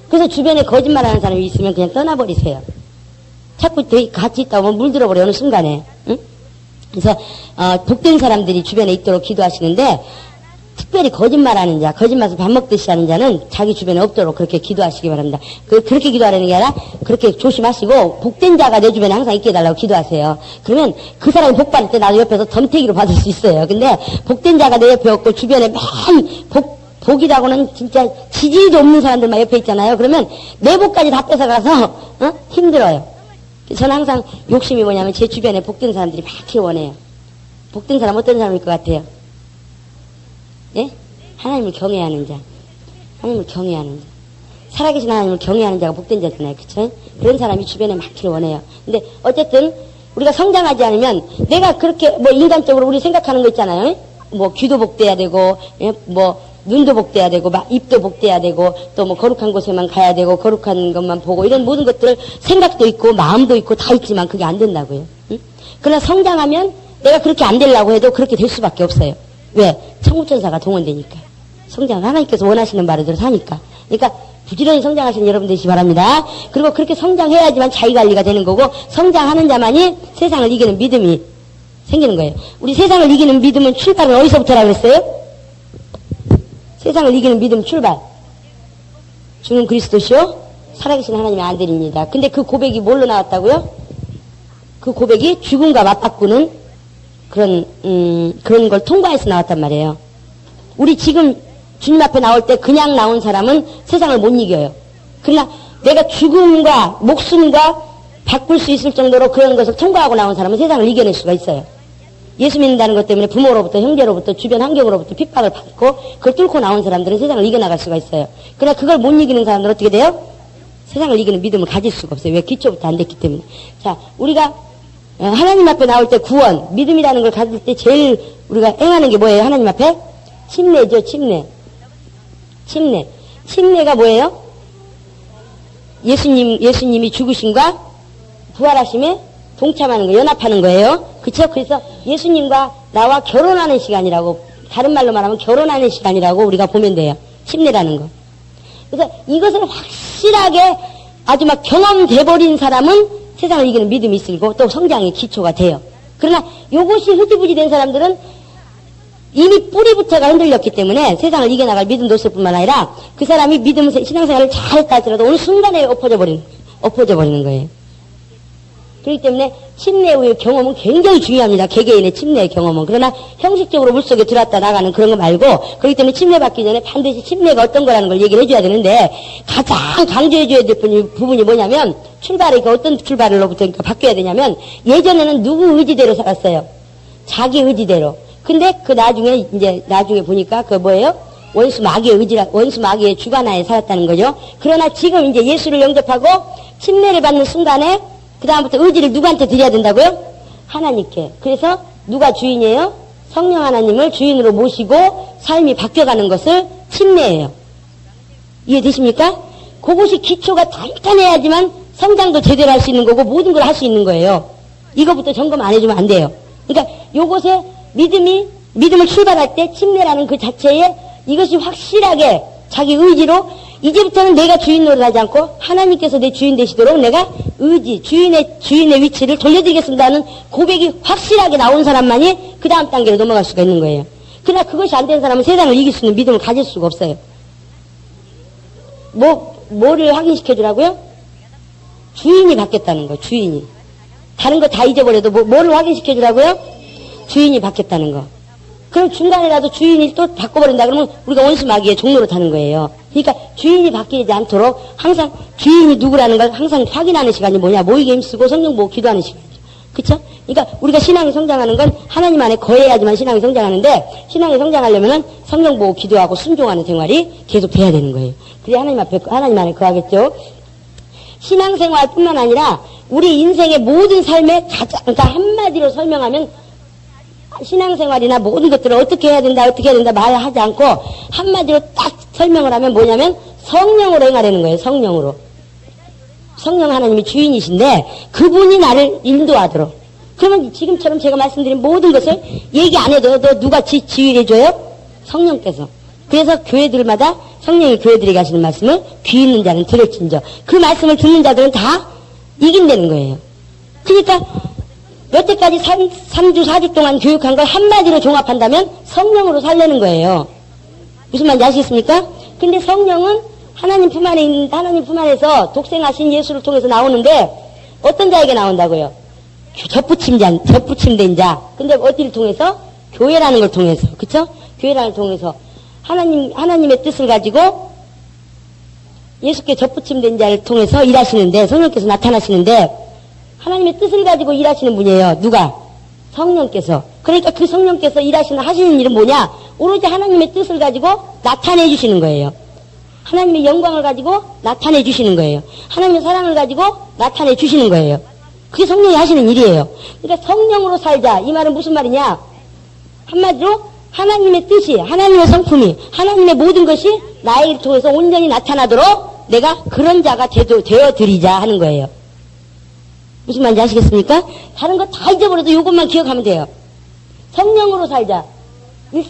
그래서 주변에 거짓말하는 사람이 있으면 그냥 떠나버리세요. 자꾸 같이 있다 보면 물들어버려 어느 순간에. 응? 그래서 복된 사람들이 주변에 있도록 기도하시는데 특별히 거짓말하는 자, 거짓말에서 밥 먹듯이 하는 자는 자기 주변에 없도록 그렇게 기도하시기 바랍니다. 그렇게 기도하라는 게 아니라 그렇게 조심하시고 복된 자가 내 주변에 항상 있게 해달라고 기도하세요. 그러면 그 사람이 복 받을 때 나도 옆에서 덤태기로 받을 수 있어요. 근데 복된 자가 내 옆에 없고 주변에 맨 복이라고는 진짜 지지도 없는 사람들만 옆에 있잖아요. 그러면 내 복까지 다 뺏어가서 힘들어요. 저는 항상 욕심이 뭐냐면 제 주변에 복된 사람들이 많기를 원해요. 복된 사람 어떤 사람일 것 같아요? 예? 하나님을 경외하는 자. 하나님을 경외하는 자. 살아계신 하나님을 경외하는 자가 복된 자잖아요. 그쵸? 그런 사람이 주변에 많기를 원해요. 근데 어쨌든 우리가 성장하지 않으면 내가 그렇게 인간적으로 우리 생각하는 거 있잖아요. 귀도 복돼야 되고, 예? 눈도 복돼야 되고, 입도 복돼야 되고, 또 거룩한 곳에만 가야 되고, 거룩한 것만 보고, 이런 모든 것들을 생각도 있고, 마음도 있고, 다 있지만 그게 안 된다고요. 응? 그러나 성장하면 내가 그렇게 안 되려고 해도 그렇게 될 수밖에 없어요. 왜? 천국천사가 동원되니까. 성장, 하나님께서 원하시는 바를 사니까. 그러니까 부지런히 성장하시는 여러분 되시기 바랍니다. 그리고 그렇게 성장해야지만 자기관리가 되는 거고 성장하는 자만이 세상을 이기는 믿음이 생기는 거예요. 우리 세상을 이기는 믿음은 출발은 어디서부터라 그랬어요? 세상을 이기는 믿음 출발. 주는 그리스도시요 살아계신 하나님의 아들입니다. 근데 그 고백이 뭘로 나왔다고요? 그 고백이 죽음과 맞바꾸는 그런 걸 통과해서 나왔단 말이에요. 우리 지금 주님 앞에 나올 때 그냥 나온 사람은 세상을 못 이겨요. 그러나 내가 죽음과 목숨과 바꿀 수 있을 정도로 그런 것을 통과하고 나온 사람은 세상을 이겨낼 수가 있어요. 예수 믿는다는 것 때문에 부모로부터 형제로부터 주변 환경으로부터 핍박을 받고 그걸 뚫고 나온 사람들은 세상을 이겨나갈 수가 있어요. 그러나 그걸 못 이기는 사람들은 어떻게 돼요? 세상을 이기는 믿음을 가질 수가 없어요. 왜? 기초부터 안 됐기 때문에. 자, 우리가 하나님 앞에 나올 때 구원, 믿음이라는 걸 가질 때 제일 우리가 행하는 게 뭐예요? 하나님 앞에? 침례죠, 침례. 침례가 뭐예요? 예수님이 죽으심과 부활하심에 동참하는 거, 연합하는 거예요. 그쵸? 그래서 예수님과 나와 결혼하는 시간이라고, 다른 말로 말하면 결혼하는 시간이라고 우리가 보면 돼요. 침례라는 거. 그래서 이것을 확실하게 아주 막 경험돼버린 사람은 세상을 이기는 믿음이 있고 또 성장의 기초가 돼요. 그러나 요것이 흐지부지 된 사람들은 이미 뿌리부터가 흔들렸기 때문에 세상을 이겨나갈 믿음도 없을 뿐만 아니라 그 사람이 믿음 신앙생활을 잘했다 할지라도 어느 순간에 엎어져 버리는 거예요. 그렇기 때문에 침례의 경험은 굉장히 중요합니다. 개개인의 침례의 경험은. 그러나 형식적으로 물속에 들어왔다 나가는 그런 거 말고, 그렇기 때문에 침례받기 전에 반드시 침례가 어떤 거라는 걸 얘기를 해줘야 되는데, 가장 강조해줘야 될 부분이 뭐냐면, 출발이 어떤 출발로부터 바뀌어야 되냐면, 예전에는 누구 의지대로 살았어요. 자기 의지대로. 근데 그 나중에 보니까 그 뭐예요? 원수 마귀의 주관하에 살았다는 거죠. 그러나 지금 이제 예수를 영접하고 침례를 받는 순간에 그 다음부터 의지를 누구한테 드려야 된다고요? 하나님께. 그래서 누가 주인이에요? 성령 하나님을 주인으로 모시고 삶이 바뀌어가는 것을 침례예요. 이해되십니까? 그것이 기초가 단단해야지만 성장도 제대로 할 수 있는 거고 모든 걸 할 수 있는 거예요. 이거부터 점검 안 해주면 안 돼요. 그러니까 요것에 믿음을 출발할 때 침례라는 그 자체에 이것이 확실하게 자기 의지로 이제부터는 내가 주인 노릇하지 않고 하나님께서 내 주인 되시도록 내가 주인의 위치를 돌려드리겠습니다 하는 고백이 확실하게 나온 사람만이 그 다음 단계로 넘어갈 수가 있는 거예요. 그러나 그것이 안 된 사람은 세상을 이길 수 있는 믿음을 가질 수가 없어요. 뭐를 확인시켜주라고요? 주인이 바뀌었다는 거, 주인이. 다른 거 다 잊어버려도 뭐를 확인시켜주라고요? 주인이 바뀌었다는 거. 그럼 중간에라도 주인이 또 바꿔버린다 그러면 우리가 원수 마귀의 종로로 타는 거예요. 그러니까 주인이 바뀌지 않도록 항상 주인이 누구라는 걸 항상 확인하는 시간이 뭐냐? 모이게 힘쓰고 성경 보고 기도하는 시간이죠. 그쵸? 그러니까 우리가 신앙이 성장하는 건 하나님 안에 거해야지만 신앙이 성장하는데 신앙이 성장하려면은 성경 보고 기도하고 순종하는 생활이 계속 돼야 되는 거예요. 그래야 하나님 안에 거하겠죠. 신앙생활뿐만 아니라 우리 인생의 모든 삶의 그러니까 한마디로 설명하면 신앙생활이나 모든 것들을 어떻게 해야 된다 말하지 않고 한마디로 딱 설명을 하면 뭐냐면 성령으로 행하려는 거예요. 성령으로. 성령 하나님이 주인이신데 그분이 나를 인도하도록. 그러면 지금처럼 제가 말씀드린 모든 것을 얘기 안 해도 누가 지휘해줘요? 성령께서. 그래서 교회들마다 성령이 교회들에게 하시는 말씀을 귀 있는 자는 들을진저. 그 말씀을 듣는 자들은 다 이긴다는 거예요. 그러니까 여태까지 3주 4주 동안 교육한 걸 한마디로 종합한다면 성령으로 살려는 거예요. 무슨 말인지 아시겠습니까? 근데 성령은 하나님 품 안에서 독생하신 예수를 통해서 나오는데 어떤 자에게 나온다고요? 접붙임된 자. 근데 어디를 통해서? 교회라는 걸 통해서. 그쵸? 교회라는 걸 통해서 하나님의 뜻을 가지고 예수께 접붙임된 자를 통해서 일하시는데 성령께서 나타나시는데 하나님의 뜻을 가지고 일하시는 분이에요. 누가? 성령께서. 그러니까 그 성령께서 하시는 일은 뭐냐? 오로지 하나님의 뜻을 가지고 나타내 주시는 거예요. 하나님의 영광을 가지고 나타내 주시는 거예요. 하나님의 사랑을 가지고 나타내 주시는 거예요. 그게 성령이 하시는 일이에요. 그러니까 성령으로 살자. 이 말은 무슨 말이냐? 한마디로 하나님의 뜻이, 하나님의 성품이, 하나님의 모든 것이 나를 통해서 온전히 나타나도록 내가 그런 자가 되어드리자 하는 거예요. 무슨 말인지 아시겠습니까? 다른 거 다 잊어버려도 이것만 기억하면 돼요. 성령으로 살자.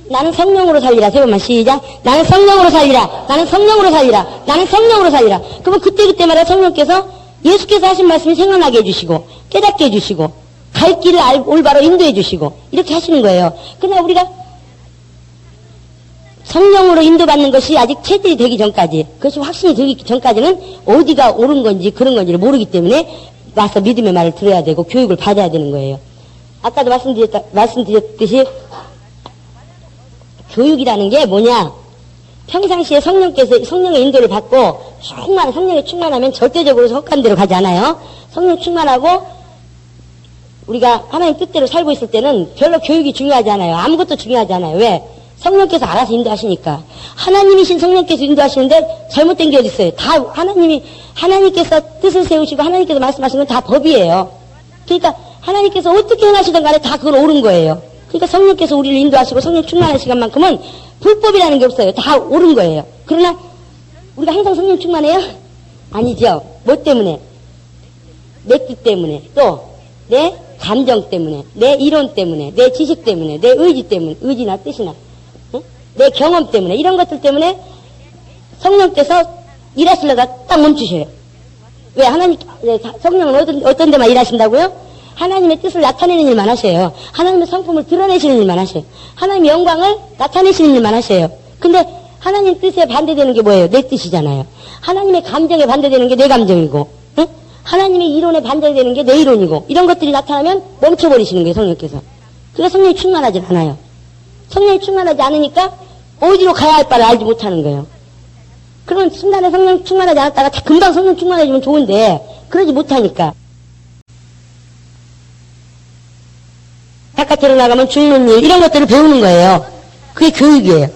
나는 성령으로 살리라. 세 번만 시작. 나는 성령으로 살리라. 나는 성령으로 살리라. 나는 성령으로 살리라. 그러면 그때마다 성령께서 예수께서 하신 말씀이 생각나게 해주시고 깨닫게 해주시고 갈 길을 올바로 인도해 주시고 이렇게 하시는 거예요. 그러나 우리가 성령으로 인도받는 것이 아직 체질이 되기 전까지, 그것이 확신이 들기 전까지는 어디가 옳은 건지 그런 건지를 모르기 때문에 와서 믿음의 말을 들어야 되고 교육을 받아야 되는 거예요. 아까도 말씀드렸듯이 교육이라는 게 뭐냐? 평상시에 성령의 인도를 받고 성령에 충만하면 절대적으로 헛간 대로 가지 않아요. 성령 충만하고 우리가 하나님 뜻대로 살고 있을 때는 별로 교육이 중요하지 않아요. 아무것도 중요하지 않아요. 왜? 성령께서 알아서 인도하시니까. 하나님이신 성령께서 인도하시는데 잘못된 게 어디 있어요? 다 하나님께서 뜻을 세우시고 하나님께서 말씀하신 건 다 법이에요. 그러니까 하나님께서 어떻게 행하시든 간에 다 그건 옳은 거예요. 그러니까 성령께서 우리를 인도하시고 성령 충만한 시간만큼은 불법이라는 게 없어요. 다 옳은 거예요. 그러나 우리가 항상 성령 충만해요? 아니죠. 뭐 때문에? 내 뜻 때문에, 또 내 감정 때문에, 내 이론 때문에, 내 지식 때문에, 내 의지 때문에, 의지나 뜻이나, 응? 내 경험 때문에, 이런 것들 때문에 성령께서 일하시려다 딱 멈추셔요. 왜? 성령은 어떤 데만 일하신다고요? 하나님의 뜻을 나타내는 일만 하셔요. 하나님의 성품을 드러내시는 일만 하셔요. 하나님의 영광을 나타내시는 일만 하셔요. 근데 하나님 뜻에 반대되는 게 뭐예요? 내 뜻이잖아요. 하나님의 감정에 반대되는 게 내 감정이고, 응? 하나님의 이론에 반대되는 게 내 이론이고, 이런 것들이 나타나면 멈춰버리시는 거예요, 성령께서. 그래서 성령이 충만하지 않아요. 성령이 충만하지 않으니까 어디로 가야 할 바를 알지 못하는 거예요. 그러면 순간에 성령 충만하지 않았다가 금방 성령 충만해지면 좋은데 그러지 못하니까 바깥으로 나가면 죽는 일 이런 것들을 배우는 거예요. 그게 교육이에요.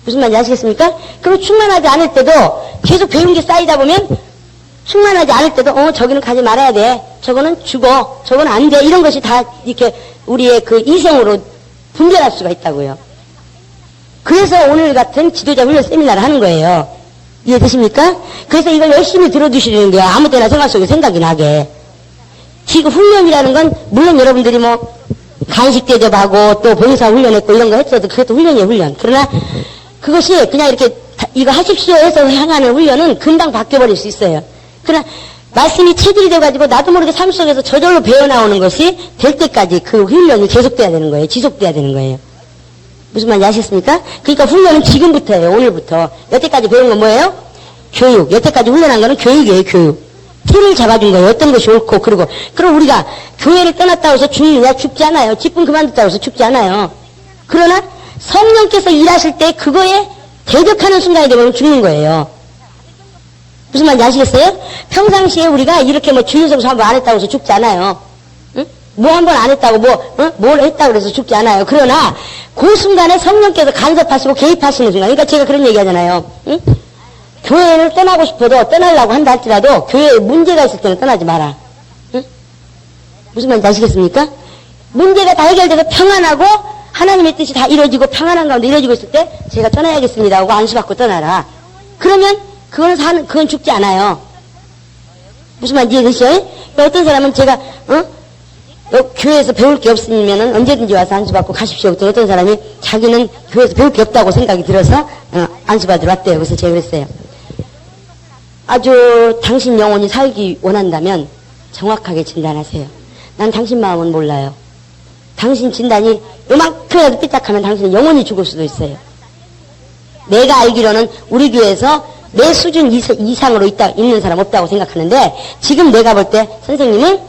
무슨 말인지 아시겠습니까? 그럼 충만하지 않을 때도 계속 배운 게 쌓이다 보면 충만하지 않을 때도 저기는 가지 말아야 돼. 저거는 죽어. 저거는 안 돼. 이런 것이 다 이렇게 우리의 그 이성으로 분별할 수가 있다고요. 그래서 오늘 같은 지도자 훈련 세미나를 하는 거예요. 이해되십니까? 그래서 이걸 열심히 들어두시는 거예요. 아무 때나 생활 속에 생각이 나게. 지금 훈련이라는 건 물론 여러분들이 뭐 간식 대접하고 또 봉사 훈련했고 이런 거 했어도 그것도 훈련이에요, 훈련. 그러나 그것이 그냥 이렇게 이거 하십시오 해서 향하는 훈련은 금방 바뀌어버릴 수 있어요. 그러나 말씀이 체질이 돼가지고 나도 모르게 삶 속에서 저절로 배어나오는 것이 될 때까지 그 훈련이 계속돼야 되는 거예요. 지속돼야 되는 거예요. 무슨 말인지 아시겠습니까? 그러니까 훈련은 지금부터예요. 오늘부터. 여태까지 배운 건 뭐예요? 교육. 여태까지 훈련한 거는 교육이에요. 교육. 틀을 잡아준 거예요. 어떤 것이 옳고 그러고. 그럼 우리가 교회를 떠났다고 해서 죽느냐? 죽지 않아요. 직분 그만뒀다고 해서 죽지 않아요. 그러나 성령께서 일하실 때 그거에 대적하는 순간이 되면 죽는 거예요. 무슨 말인지 아시겠어요? 평상시에 우리가 이렇게 뭐 주유성수 한번 안 했다고 해서 죽지 않아요. 응? 뭐 한 번 안 했다고 뭘 했다고 해서 죽지 않아요. 그러나 그 순간에 성령께서 간섭하시고 개입하시는 순간. 그러니까 제가 그런 얘기 하잖아요. 응? 교회를 떠나고 싶어도 떠나려고 한다 할지라도 교회에 문제가 있을 때는 떠나지 마라. 응? 무슨 말인지 아시겠습니까? 문제가 다 해결돼서 평안하고 하나님의 뜻이 다 이루어지고 평안한 가운데 이루어지고 있을 때 제가 떠나야겠습니다 하고 안수받고 떠나라. 그러면 그건 죽지 않아요. 무슨 말인지 이해되시죠? 어떤 사람은 제가 교회에서 배울 게 없으면은 언제든지 와서 안수받고 가십시오. 또 어떤 사람이 자기는 교회에서 배울 게 없다고 생각이 들어서 안수받으러 왔대요. 그래서 제가 그랬어요. 아주 당신 영혼이 살기 원한다면 정확하게 진단하세요. 난 당신 마음은 몰라요. 당신 진단이 요만큼이라도 삐딱하면 당신은 영원히 죽을 수도 있어요. 내가 알기로는 우리 교회에서 내 수준 이상으로 있는 사람 없다고 생각하는데 지금 내가 볼 때 선생님은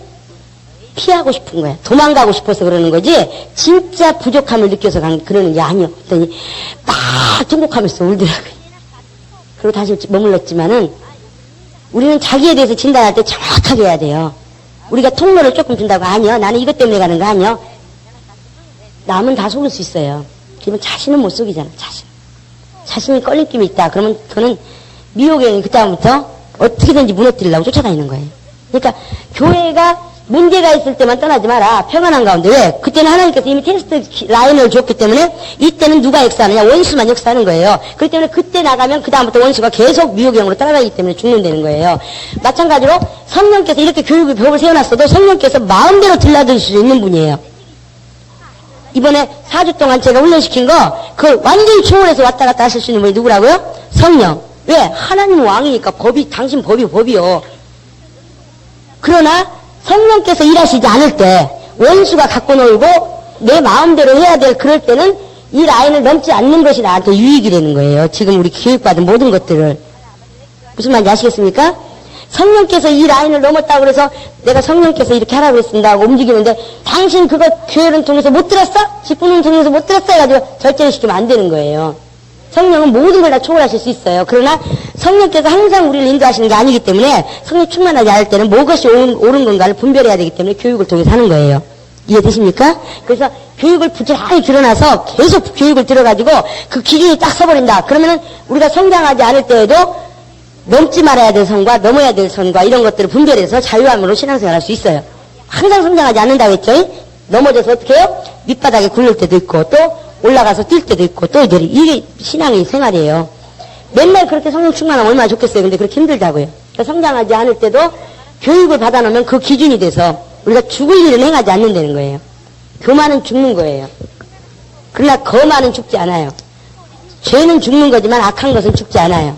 피하고 싶은 거야. 도망가고 싶어서 그러는 거지 진짜 부족함을 느껴서 그러는 게 아니요. 그랬더니 막 통곡하면서 울더라고요. 그리고 다시 머물렀지만은 우리는 자기에 대해서 진단할 때 정확하게 해야 돼요. 우리가 통로를 조금 준다고 아니요. 나는 이것 때문에 가는 거 아니요. 남은 다 속을 수 있어요. 그러면 자신은 못 속이잖아. 자신이 걸림낌이 있다. 그러면 그는 미혹에 그다음부터 어떻게든지 무너뜨리려고 쫓아다니는 거예요. 그러니까 교회가 문제가 있을 때만 떠나지 마라. 평안한 가운데. 왜? 그때는 하나님께서 이미 테스트 라인을 줬기 때문에 이때는 누가 역사하느냐? 원수만 역사하는 거예요. 그렇기 때문에 그때 나가면 그다음부터 원수가 계속 미혹형으로 따라가기 때문에 죽는다는 거예요. 마찬가지로 성령께서 이렇게 교육의 법을 세워놨어도 성령께서 마음대로 들라드릴 수 있는 분이에요. 이번에 4주 동안 제가 훈련시킨 거 그걸 완전히 초월해서 왔다 갔다 하실 수 있는 분이 누구라고요? 성령. 왜? 하나님 왕이니까 당신 법이요. 그러나 성령께서 일하시지 않을 때 원수가 갖고 놀고 내 마음대로 해야 될 그럴 때는 이 라인을 넘지 않는 것이 나한테 유익이 되는 거예요. 지금 우리 교육받은 모든 것들을. 무슨 말인지 아시겠습니까? 성령께서 이 라인을 넘었다고 그래서 내가 성령께서 이렇게 하라고 했습니다 하고 움직이는데 당신 그거 교회를 통해서 못 들었어? 직분을 통해서 못 들었어? 해가지고 절제를 시키면 안 되는 거예요. 성령은 모든 걸 다 초월하실 수 있어요. 그러나 성령께서 항상 우리를 인도하시는 게 아니기 때문에 성령 충만하지 않을 때는 무엇이 옳은 건가를 분별해야 되기 때문에 교육을 통해서 하는 거예요. 이해되십니까? 그래서 교육을 부지런히 들어놔서 계속 교육을 들어가지고 그 기준이 딱 서버린다. 그러면은 우리가 성장하지 않을 때에도 넘지 말아야 될 선과 넘어야 될 선과 이런 것들을 분별해서 자유함으로 신앙생활 할 수 있어요. 항상 성장하지 않는다고 했죠. 넘어져서 어떻게 해요? 밑바닥에 굴릴 때도 있고 또 올라가서 뛸 때도 있고 또 이게 신앙의 생활이에요. 맨날 그렇게 성령 충만하면 얼마나 좋겠어요. 근데 그렇게 힘들다고요. 그러니까 성장하지 않을 때도 교육을 받아놓으면 그 기준이 돼서 우리가 죽을 일은 행하지 않는다는 거예요. 교만은 죽는 거예요. 그러나 거만은 죽지 않아요. 죄는 죽는 거지만 악한 것은 죽지 않아요.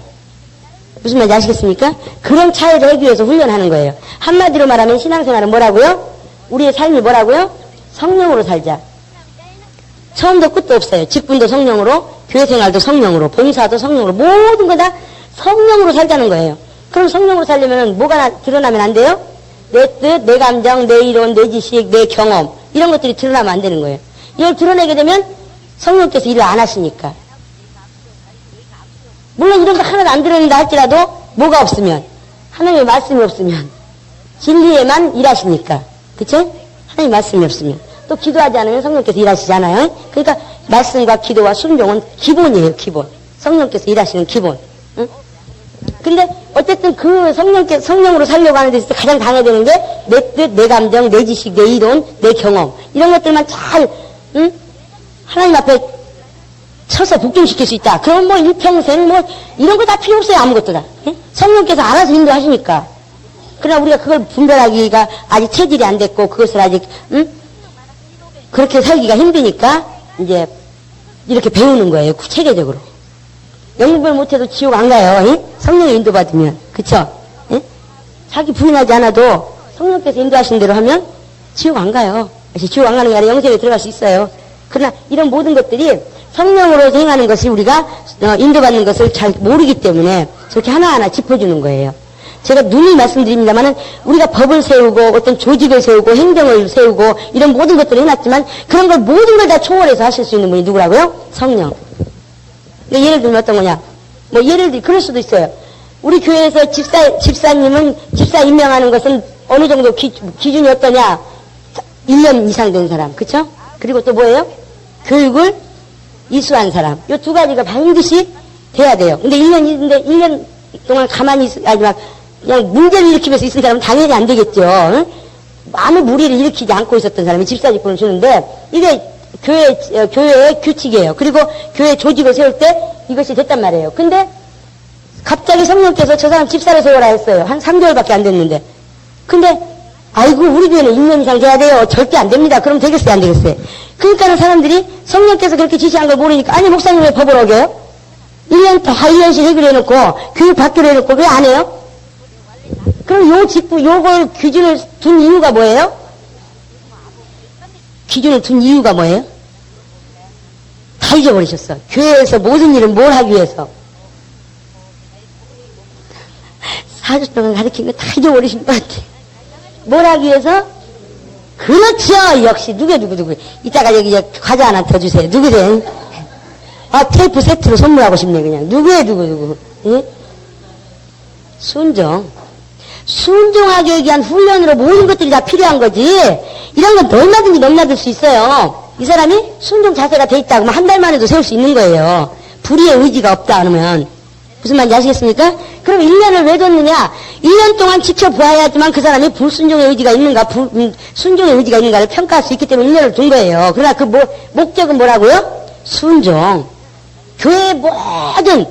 무슨 말인지 아시겠습니까? 그런 차이를 하기 위해서 훈련하는 거예요. 한마디로 말하면 신앙생활은 뭐라고요? 우리의 삶이 뭐라고요? 성령으로 살자. 처음도 끝도 없어요. 직분도 성령으로, 교회생활도 성령으로, 봉사도 성령으로, 모든 거 다 성령으로 살자는 거예요. 그럼 성령으로 살려면 뭐가 드러나면 안 돼요? 내 뜻, 내 감정, 내 이론, 내 지식, 내 경험 이런 것들이 드러나면 안 되는 거예요. 이걸 드러내게 되면 성령께서 일을 안 하시니까. 물론 이런 거 하나도 안 드러낸다 할지라도 뭐가 없으면, 하나님의 말씀이 없으면, 진리에만 일하시니까. 그쵸? 하나님의 말씀이 없으면. 또 기도하지 않으면 성령께서 일하시잖아요. 그러니까 말씀과 기도와 순종은 기본이에요, 기본. 성령께서 일하시는 기본. 응? 근데 어쨌든 그 성령으로 살려고 하는 데 있어서 가장 당해되는 게 내 뜻, 내 감정, 내 지식, 내 이론, 내 경험. 이런 것들만 잘, 응? 하나님 앞에 쳐서 복종시킬 수 있다. 그럼 뭐 일평생 뭐 이런 거 다 필요 없어요. 아무것도 다. 응? 성령께서 알아서 인도하시니까. 그러나 우리가 그걸 분별하기가 아직 체질이 안 됐고 그것을 아직 그렇게 살기가 힘드니까 이제 이렇게 배우는 거예요. 체계적으로. 영분별 못해도 지옥 안 가요. 응? 성령의 인도받으면. 그쵸? 응? 자기 부인하지 않아도 성령께서 인도하신 대로 하면 지옥 안 가요. 지옥 안 가는 게 아니라 영생에 들어갈 수 있어요. 그러나 이런 모든 것들이 성령으로 행하는 것이 우리가 인도받는 것을 잘 모르기 때문에 저렇게 하나하나 짚어주는 거예요. 제가 누누이 말씀드립니다만은 우리가 법을 세우고 어떤 조직을 세우고 행정을 세우고 이런 모든 것들을 해놨지만 그런 걸 모든 걸 다 초월해서 하실 수 있는 분이 누구라고요? 성령. 근데 예를 들면 어떤 거냐? 뭐 예를 들면 그럴 수도 있어요. 우리 교회에서 집사님은 집사 임명하는 것은 어느 정도 기준이 어떠냐? 1년 이상 된 사람. 그쵸? 그리고 또 뭐예요? 교육을 이수한 사람. 요 두 가지가 반드시 돼야 돼요. 근데 1년 동안 가만히 그냥 문제를 일으키면서 있은 사람은 당연히 안 되겠죠. 응? 아무 무리를 일으키지 않고 있었던 사람이 집사직분을 주는데 이게 교회의 규칙이에요. 그리고 교회 조직을 세울 때 이것이 됐단 말이에요. 근데 갑자기 성령께서 저 사람 집사를 세워라 했어요. 한 3개월밖에 안 됐는데. 근데 아이고 우리 교회는 2년 이상 돼야 돼요. 절대 안 됩니다. 그럼 되겠어요? 안 되겠어요? 그러니까는 사람들이 성령께서 그렇게 지시한 걸 모르니까 아니 목사님 왜 법을 어겨요? 1년씩 해결해놓고 교육 받기로 해놓고 왜 안 해요? 그럼 요걸 기준을 둔 이유가 뭐예요? 기준을 둔 이유가 뭐예요? 다 잊어버리셨어. 교회에서 모든 일은 뭘 하기 위해서? 4주 동안 가르친 거 다 잊어버리신 것 같아. 뭘 하기 위해서? 그렇죠. 역시 누구. 이따가 여기 과자 하나 더 주세요. 누구세요? 아, 테이프 세트로 선물하고 싶네, 그냥. 누구. 예? 순종하기 위한 훈련으로 모든 것들이 다 필요한 거지. 이런 건 얼마든지 넘나들 수 있어요. 이 사람이 순종 자세가 돼 있다고 하면 한 달 만에도 세울 수 있는 거예요. 불의의 의지가 없다 그러면. 무슨 말인지 아시겠습니까? 그럼 1년을 왜 뒀느냐? 1년 동안 지켜보아야지만 그 사람이 불순종의 의지가 있는가, 순종의 의지가 있는가를 평가할 수 있기 때문에 1년을 둔 거예요. 그러나 그 목적은 뭐라고요? 순종. 교회의 모든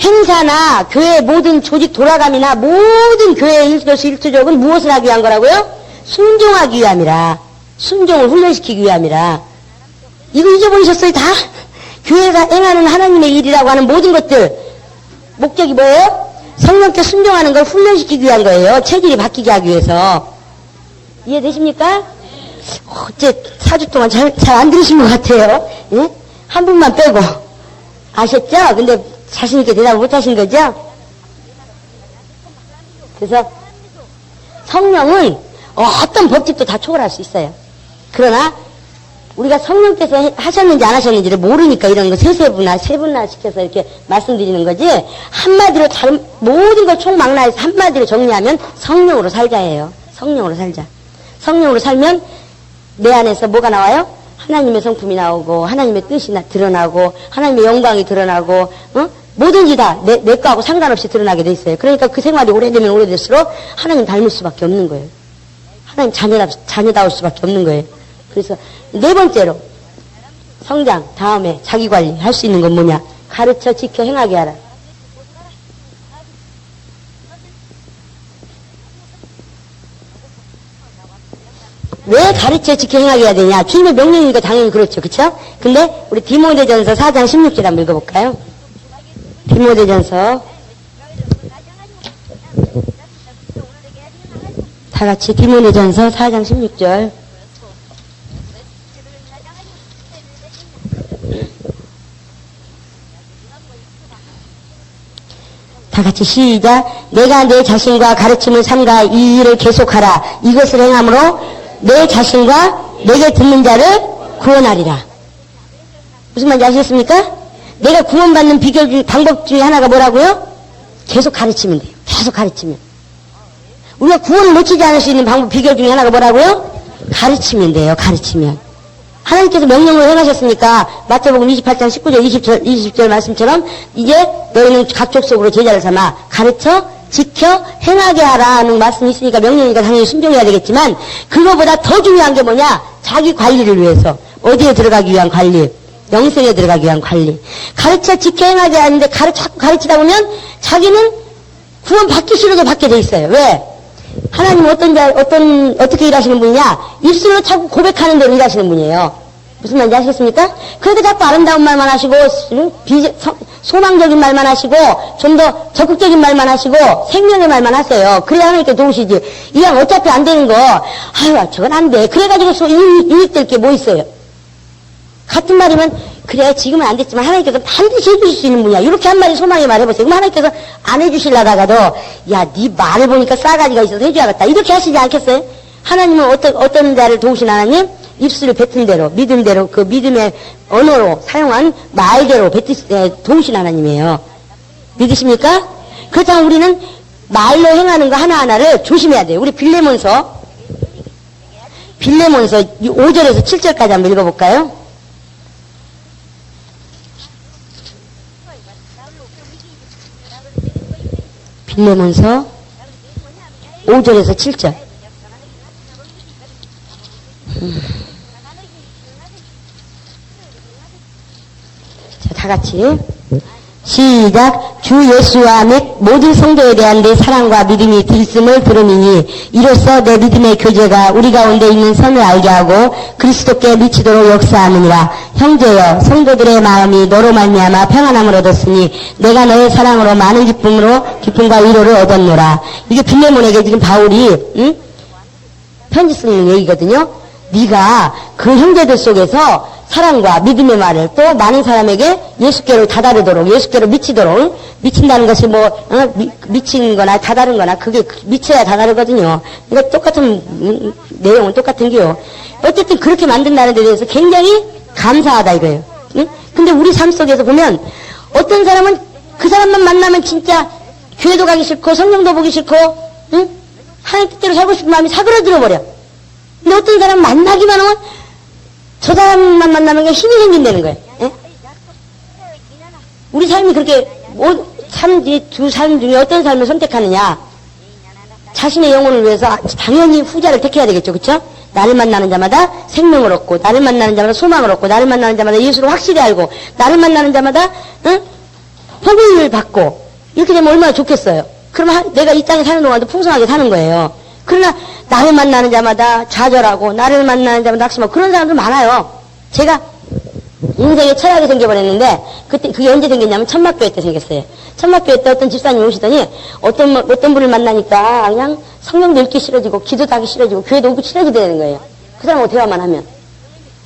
행사나 교회의 모든 조직 돌아감이나 모든 교회의 일조적은 무엇을 하기 위한 거라고요? 순종하기 위함이라. 순종을 훈련시키기 위함이라. 이거 잊어버리셨어요, 다? 교회가 행하는 하나님의 일이라고 하는 모든 것들. 목적이 뭐예요? 성령께 순종하는 걸 훈련시키기 위한 거예요. 체질이 바뀌게 하기 위해서. 이해되십니까? 어째 4주 동안 잘 안 들으신 것 같아요. 예? 한 분만 빼고. 아셨죠? 근데 자신있게 대답을 못 하신 거죠? 그래서 성령은 어떤 법칙도 다 초월할 수 있어요. 그러나 우리가 성령께서 하셨는지 안 하셨는지를 모르니까 이런 거 세분화 시켜서 이렇게 말씀드리는 거지. 한마디로 모든 걸 총망라해서 한마디로 정리하면 성령으로 살자예요. 성령으로 살자. 성령으로 살면 내 안에서 뭐가 나와요? 하나님의 성품이 나오고 하나님의 뜻이 드러나고 하나님의 영광이 드러나고 뭐든지 다 내 거하고 상관없이 드러나게 돼 있어요. 그러니까 그 생활이 오래되면 오래될수록 하나님 닮을 수밖에 없는 거예요. 하나님 자녀다울 수밖에 없는 거예요. 그래서 네 번째로 성장 다음에 자기관리 할 수 있는 건 뭐냐? 가르쳐 지켜 행하게 하라. 왜 가르쳐 지켜 행하게 해야 되냐? 주님의 명령이니까 당연히 그렇죠. 그쵸? 근데 우리 디모데전서 4장 16절 한번 읽어볼까요? 디모데전서 다 같이 디모데전서 4장 16절 다 같이 시작. 내가 내 자신과 가르침을 삼가 이 일을 계속하라. 이것을 행함으로 내 자신과 내게 듣는 자를 구원하리라. 무슨 말인지 아시겠습니까? 내가 구원받는 방법 중에 하나가 뭐라고요? 계속 가르치면 돼요. 계속 가르치면. 우리가 구원을 놓치지 않을 수 있는 방법 비결 중에 하나가 뭐라고요? 가르치면 돼요. 가르치면. 하나님께서 명령을 행하셨으니까 마태복음 28장 19절 20절 말씀처럼 이제 너희는 각 족속으로 제자를 삼아 가르쳐 지켜 행하게 하라는 말씀이 있으니까 명령이니까 당연히 순종해야 되겠지만 그거보다 더 중요한 게 뭐냐? 자기 관리를 위해서. 어디에 들어가기 위한 관리? 영생에 들어가기 위한 관리. 가르쳐 지켜 행하게 하는데 자꾸 가르치다 보면 자기는 구원 받기 싫어도 받게 돼 있어요. 왜? 하나님은 어떻게 일하시는 분이냐? 입술로 자꾸 고백하는 대로 일하시는 분이에요. 무슨 말인지 아시겠습니까? 그래도 자꾸 아름다운 말만 하시고, 소망적인 말만 하시고, 좀 더 적극적인 말만 하시고, 생명의 말만 하세요. 그래야 하나님께 도우시지. 이왕 어차피 안 되는 거, 아유, 저건 안 돼. 그래가지고 유익될 게 뭐 있어요? 같은 말이면, 그래, 지금은 안 됐지만 하나님께서 반드시 해주실 수 있는 분이야. 이렇게 한 마리 소망의 말 해보세요. 그럼 하나님께서 안 해주시려다가도, 야, 네 말을 보니까 싸가지가 있어서 해줘야겠다. 이렇게 하시지 않겠어요? 하나님은 어떤 자를 도우신 하나님? 입술을 뱉은 대로, 믿음대로, 그 믿음의 언어로 사용한 말대로 도우신 하나님이에요. 믿으십니까? 그렇다면 우리는 말로 행하는 거 하나하나를 조심해야 돼요. 우리 빌레몬서 5절에서 7절까지 한번 읽어볼까요? 빌레몬서 5절에서 7절. 자, 다 같이 시작. 주 예수와 및 모든 성도에 대한 내 사랑과 믿음이 있음을 들음이니 이로써 내 믿음의 교제가 우리 가운데 있는 선을 알게 하고 그리스도께 미치도록 역사하느니라. 형제여, 성도들의 마음이 너로 말미암아 평안함을 얻었으니 내가 너의 사랑으로 많은 기쁨과 위로를 얻었노라. 이게 빌레몬에게 지금 바울이 편지 쓰는 얘기거든요. 네가 그 형제들 속에서 사랑과 믿음의 말을 또 많은 사람에게 예수께로 다다르도록, 예수께로 미치도록, 미친다는 것이 미친 거나 다다른 거나 그게 미쳐야 다다르거든요. 그러니까 똑같은, 내용은 똑같은 게요. 어쨌든 그렇게 만든다는 데 대해서 굉장히 감사하다 이거예요. 응? 근데 우리 삶 속에서 보면 어떤 사람은 그 사람만 만나면 진짜 교회도 가기 싫고 성경도 보기 싫고, 응? 하나님 뜻대로 살고 싶은 마음이 사그러들어 버려. 근데 어떤 사람 만나기만 하면 저 사람만 만나면 그냥 힘이 생긴다는 거예요. 예? 우리 삶이 그렇게 두 삶 중에 어떤 삶을 선택하느냐? 자신의 영혼을 위해서 당연히 후자를 택해야 되겠죠. 그렇죠? 나를 만나는 자마다 생명을 얻고 나를 만나는 자마다 소망을 얻고 나를 만나는 자마다 예수를 확실히 알고 나를 만나는 자마다 복을 받고 이렇게 되면 얼마나 좋겠어요. 그러면 내가 이 땅에 사는 동안도 풍성하게 사는 거예요. 그러나 나를 만나는 자마다 좌절하고 나를 만나는 자마다 낙심하고 그런 사람들 많아요. 제가 인생에 철학이 생겨버렸는데 그때 그게 언제 생겼냐면 천막교회 때 생겼어요. 천막교회 때 어떤 집사님이 오시더니 어떤 분을 만나니까 그냥 성경도 읽기 싫어지고 기도도 하기 싫어지고 교회도 오기 싫어지되는 거예요. 그 사람하고 대화만 하면.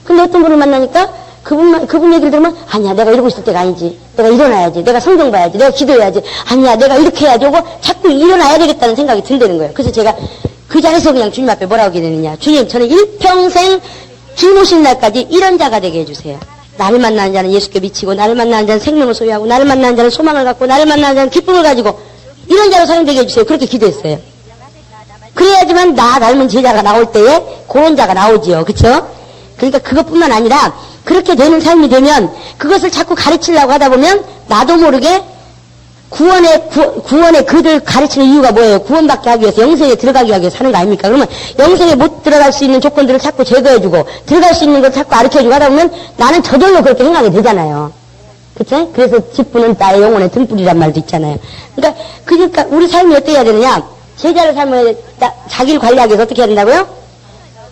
근데 어떤 분을 만나니까 그분 얘기를 들으면 아니야 내가 이러고 있을 때가 아니지. 내가 일어나야지. 내가 성경 봐야지. 내가 기도해야지. 아니야 내가 이렇게 해야지 하고 자꾸 일어나야 되겠다는 생각이 든다는 거예요. 그래서 제가 그 자리에서 그냥 주님 앞에 뭐라고 하게 되느냐. 주님 저는 일평생 주님 오신 날까지 이런 자가 되게 해주세요. 나를 만나는 자는 예수께 미치고 나를 만나는 자는 생명을 소유하고 나를 만나는 자는 소망을 갖고 나를 만나는 자는 기쁨을 가지고 이런 자로 사용되게 해주세요. 그렇게 기도했어요. 그래야지만 나 닮은 제자가 나올 때에 그런 자가 나오지요. 그쵸? 그러니까 그것뿐만 아니라 그렇게 되는 삶이 되면 그것을 자꾸 가르치려고 하다 보면 나도 모르게 구원에 그들 가르치는 이유가 뭐예요? 구원받게 하기 위해서, 영생에 들어가기 위해서 하는 거 아닙니까? 그러면 영생에 못 들어갈 수 있는 조건들을 자꾸 제거해주고, 들어갈 수 있는 걸 자꾸 가르쳐주고 하다 보면 나는 저절로 그렇게 행하게 되잖아요. 그쵸? 그래서 직분은 나의 영혼의 등불이란 말도 있잖아요. 그러니까 우리 삶이 어떻게 해야 되느냐? 제자를 삼아야, 자기를 관리하기 위해서 어떻게 해야 된다고요?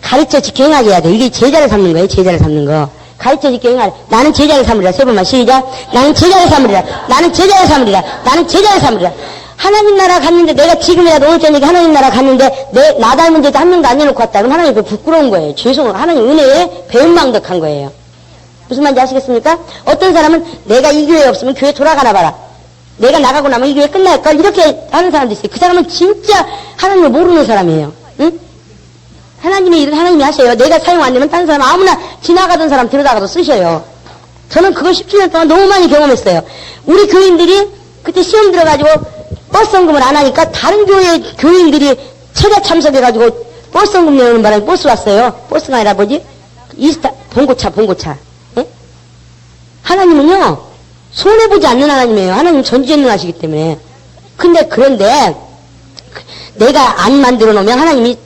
가르쳐 지켜 행하게 해야 돼. 이게 제자를 삼는 거예요, 제자를 삼는 거. 가르쳐 지켜 행하래. 나는 제자를 삼으리라. 세 번만 시작. 나는 제자를 삼으리라. 나는 제자를 삼으리라. 나는 제자를 삼으리라. 하나님 나라 갔는데, 내가 지금이라도 오늘 저녁에 하나님 나라 갔는데, 나 닮은 데도 한 명도 안 내놓고 왔다. 그럼 하나님 그 부끄러운 거예요. 죄송해요. 하나님 은혜에 배은망덕한 거예요. 무슨 말인지 아시겠습니까? 어떤 사람은 내가 이 교회에 없으면 교회 돌아가나 봐라. 내가 나가고 나면 이 교회 끝날걸? 이렇게 하는 사람도 있어요. 그 사람은 진짜 하나님을 모르는 사람이에요. 응? 하나님의 일은 하나님이 하셔요. 내가 사용 안 되면 다른 사람 아무나 지나가던 사람 들여다가도 쓰셔요. 저는 그걸 17년 동안 너무 많이 경험했어요. 우리 교인들이 그때 시험 들어가지고 버스 헌금을 안 하니까 다른 교회 교인들이 최대 참석해가지고 버스 헌금 내오는 바람에 버스 왔어요. 버스가 아니라 뭐지? 봉고차. 예? 하나님은요, 손해보지 않는 하나님이에요. 하나님 전지전능하시기 때문에. 그런데 내가 안 만들어 놓으면 하나님이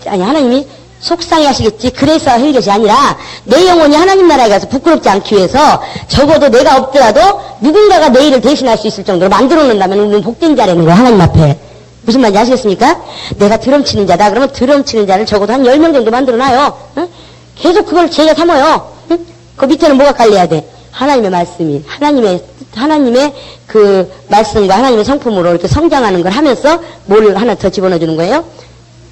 하나님이 속상해 하시겠지. 그래서 한 것이 아니라 내 영혼이 하나님 나라에 가서 부끄럽지 않기 위해서 적어도 내가 없더라도 누군가가 내 일을 대신할 수 있을 정도로 만들어 놓는다면 우리는 복된 자라는 거야, 하나님 앞에. 무슨 말인지 아시겠습니까? 내가 드럼 치는 자다. 그러면 드럼 치는 자를 적어도 한 10명 정도 만들어 놔요. 응? 계속 그걸 제가 삼아요. 응? 그 밑에는 뭐가 깔려야 돼? 하나님의 말씀이, 하나님의 그 말씀과 하나님의 성품으로 이렇게 성장하는 걸 하면서 뭘 하나 더 집어넣어 주는 거예요?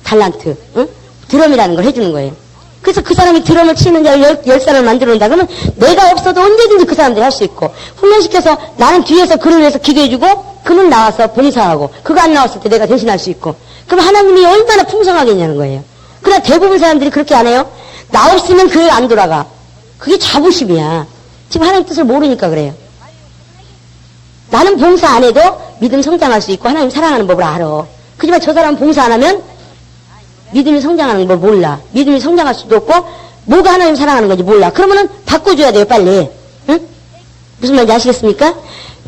달란트, 응? 드럼이라는 걸 해주는 거예요. 그래서 그 사람이 드럼을 치는 자를 10사람을 만들어 놓는다. 그러면 내가 없어도 언제든지 그 사람들이 할 수 있고, 훈련시켜서 나는 뒤에서 그를 위해서 기도해주고, 그는 나와서 봉사하고, 그가 안 나왔을 때 내가 대신할 수 있고, 그럼 하나님이 얼마나 풍성하겠냐는 거예요. 그러나 대부분 사람들이 그렇게 안 해요. 나 없으면 교회 안 돌아가. 그게 자부심이야. 지금 하나님 뜻을 모르니까 그래요. 나는 봉사 안 해도 믿음 성장할 수 있고 하나님 사랑하는 법을 알아. 그지만 저 사람 봉사 안 하면 믿음이 성장하는 걸 몰라. 믿음이 성장할 수도 없고 뭐가 하나님 사랑하는 건지 몰라. 그러면은 바꿔줘야 돼요, 빨리. 응? 무슨 말인지 아시겠습니까?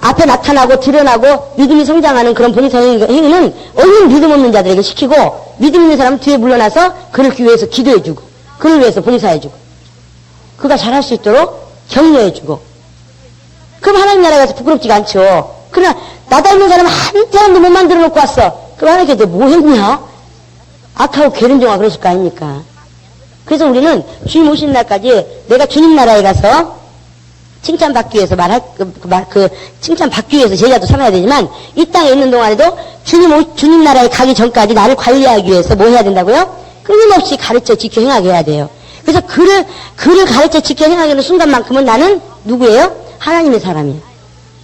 앞에 나타나고 드러나고 믿음이 성장하는 그런 봉사 행위는 얼른 믿음 없는 자들에게 시키고, 믿음 있는 사람은 뒤에 물러나서 그를 위해서 기도해주고, 그를 위해서 봉사해주고, 그가 잘할 수 있도록 격려해주고. 그럼 하나님 나라에 가서 부끄럽지가 않죠. 그러나 나 닮은 사람 한 사람도 못 만들어 놓고 왔어. 그럼 하나님께 너 뭐 했냐? 악하고 게으른종아 그러실 거 아닙니까? 그래서 우리는 주님 오시는 날까지 내가 주님 나라에 가서 칭찬받기 위해서 칭찬받기 위해서 제자도 삼아야 되지만, 이 땅에 있는 동안에도 주님 나라에 가기 전까지 나를 관리하기 위해서 뭐 해야 된다고요? 끊임없이 가르쳐 지켜 행하게 해야 돼요. 그래서 그를 가르쳐 지켜 행하게 하는 순간만큼은 나는 누구예요? 하나님의 사람이에요.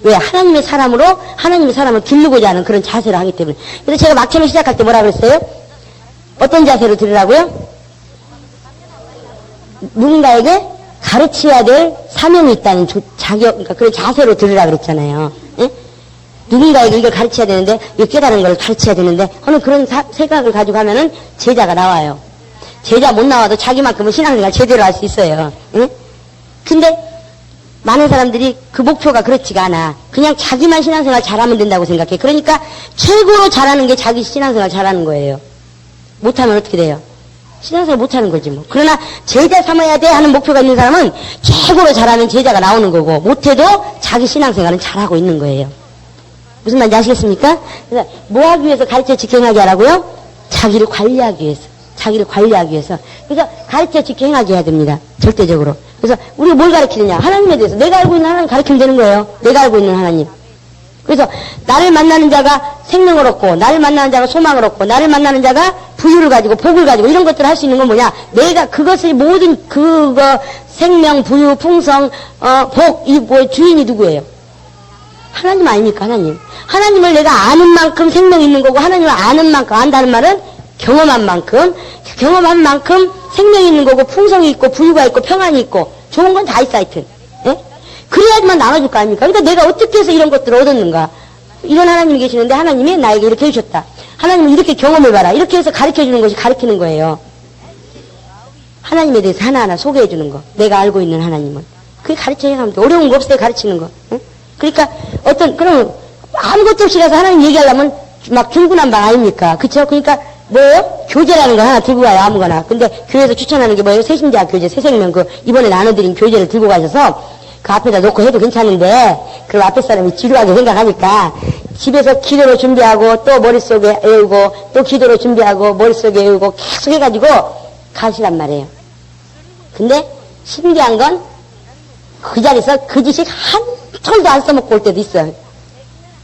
왜? 하나님의 사람으로 하나님의 사람을 기르고자 하는 그런 자세를 하기 때문에. 그래서 제가 막혀면 시작할 때 뭐라 그랬어요? 어떤 자세로 들으라고요? 누군가에게 가르쳐야 될 사명이 있다는 그러니까 그런 자세로 들으라 그랬잖아요. 예? 누군가에게 이걸 가르쳐야 되는데, 이 깨달은 걸 가르쳐야 되는데 하는 그런 생각을 가지고 하면은 제자가 나와요. 제자 못 나와도 자기만큼은 신앙생활 제대로 할 수 있어요. 예? 근데 많은 사람들이 그 목표가 그렇지가 않아. 그냥 자기만 신앙생활 잘하면 된다고 생각해. 그러니까 최고로 잘하는 게 자기 신앙생활 잘하는 거예요. 못하면 어떻게 돼요? 신앙생활 못하는 거지 뭐. 그러나 제자 삼아야 돼 하는 목표가 있는 사람은 최고로 잘하는 제자가 나오는 거고, 못해도 자기 신앙생활은 잘하고 있는 거예요. 무슨 말인지 아시겠습니까? 그래서 뭐 하기 위해서 가르쳐 지켜행하게 하라고요? 자기를 관리하기 위해서. 자기를 관리하기 위해서. 그래서 가르쳐 지켜행하게 해야 됩니다. 절대적으로. 그래서 우리가 뭘 가르치느냐? 하나님에 대해서. 내가 알고 있는 하나님 가르치면 되는 거예요. 내가 알고 있는 하나님. 그래서 나를 만나는 자가 생명을 얻고, 나를 만나는 자가 소망을 얻고, 나를 만나는 자가 부유를 가지고 복을 가지고 이런 것들을 할 수 있는 건 뭐냐? 내가 그것을 모든 생명, 부유, 풍성, 복, 주인이 누구예요? 하나님 아닙니까? 하나님. 하나님을 내가 아는 만큼 생명이 있는 거고, 하나님을 아는 만큼, 안다는 말은 경험한 만큼 생명이 있는 거고, 풍성이 있고, 부유가 있고, 평안이 있고, 좋은 건 다 있어, 하여튼. 예? 그래야지만 나눠줄 거 아닙니까? 그러니까 내가 어떻게 해서 이런 것들을 얻었는가? 이런 하나님이 계시는데 하나님이 나에게 이렇게 해주셨다. 하나님은 이렇게 경험해봐라. 이렇게 해서 가르쳐주는 것이 가르치는 거예요. 하나님에 대해서 하나하나 소개해주는 거. 내가 알고 있는 하나님은. 그게 가르쳐야 합니다. 어려운 거 없어요, 가르치는 거. 응? 그러니까 그럼 아무것도 없이 가서 하나님 얘기하려면 막 중구난방 아닙니까? 그쵸? 그러니까 뭐예요? 교재라는 거 하나 들고 가요, 아무거나. 근데 교회에서 추천하는 게 뭐예요? 새신자 교재, 새생명 이번에 나눠드린 교재를 들고 가셔서 그 앞에다 놓고 해도 괜찮은데, 그 앞에 사람이 지루하게 생각하니까 집에서 기도로 준비하고 또 머릿속에 외우고 또 기도로 준비하고 머릿속에 외우고 계속 해가지고 가시란 말이에요. 근데 신기한 건 그 자리에서 그 지식 한 톨도 안 써먹고 올 때도 있어요.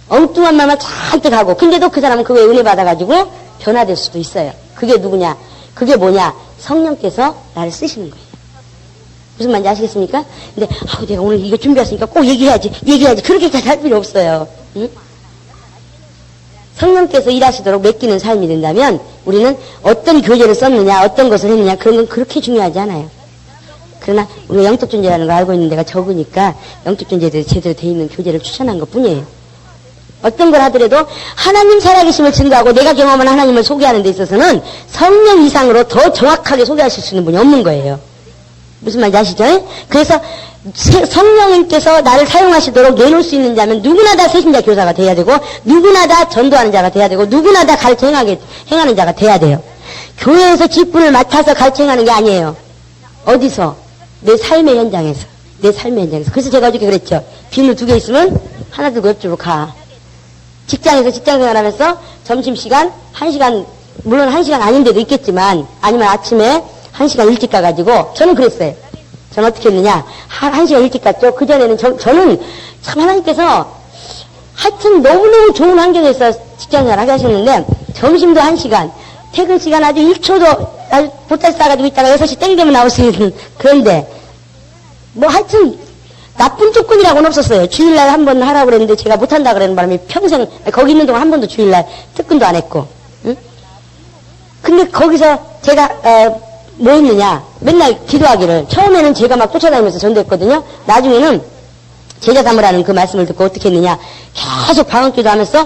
엉뚱한 말만 잔뜩 하고, 근데도 그 사람은 그 외에 은혜 받아가지고 변화될 수도 있어요. 그게 누구냐? 그게 뭐냐? 성령께서 나를 쓰시는 거예요. 무슨 말인지 아시겠습니까? 근데 내가 오늘 이거 준비했으니까 꼭 얘기해야지 그렇게까지 할 필요 없어요. 응? 성령께서 일하시도록 맡기는 삶이 된다면 우리는 어떤 교재를 썼느냐, 어떤 것을 했느냐, 그런 건 그렇게 중요하지 않아요. 그러나 우리가 영적 존재라는 걸 알고 있는 데가 적으니까 영적 존재들이 제대로 되어 있는 교재를 추천한 것 뿐이에요. 어떤 걸 하더라도 하나님 살아계심을 증거하고 내가 경험한 하나님을 소개하는 데 있어서는 성령 이상으로 더 정확하게 소개하실 수 있는 분이 없는 거예요. 무슨 말인지 아시죠? 그래서 성령님께서 나를 사용하시도록 내놓을 수 있는 자면 누구나 다 새신자 교사가 돼야 되고, 누구나 다 전도하는 자가 돼야 되고, 누구나 다 가르쳐 행하는 자가 돼야 돼요. 교회에서 직분을 맡아서 가르쳐 행하는 게 아니에요. 어디서? 내 삶의 현장에서. 내 삶의 현장에서. 그래서 제가 어저께 그랬죠. 비누 2개 있으면 하나 들고 옆쪽으로 가. 직장에서 직장생활하면서 점심시간 1시간, 물론 1시간 아닌데도 있겠지만, 아니면 아침에 1시간 일찍 가가지고, 저는 그랬어요. 저는 어떻게 했느냐. 1시간 일찍 갔죠. 그전에는 저는 참 하나님께서 하여튼 너무너무 좋은 환경에서 직장생활 하게 하셨는데, 점심도 1시간, 퇴근 시간 아주 1초도 아주 보따리 싸가지고 있다가 6시 땡 되면 나올 수 있는, 그런데, 뭐 하여튼, 나쁜 조건이라고는 없었어요. 주일날 한 번 하라고 그랬는데 제가 못한다 그러는 바람에 평생, 거기 있는 동안 한 번도 주일날 특근도 안 했고, 응? 근데 거기서 제가, 뭐 했느냐. 맨날 기도하기를. 처음에는 제가 막 쫓아다니면서 전도했거든요. 나중에는 제자 삼으라는 그 말씀을 듣고 어떻게 했느냐. 계속 방언기도 하면서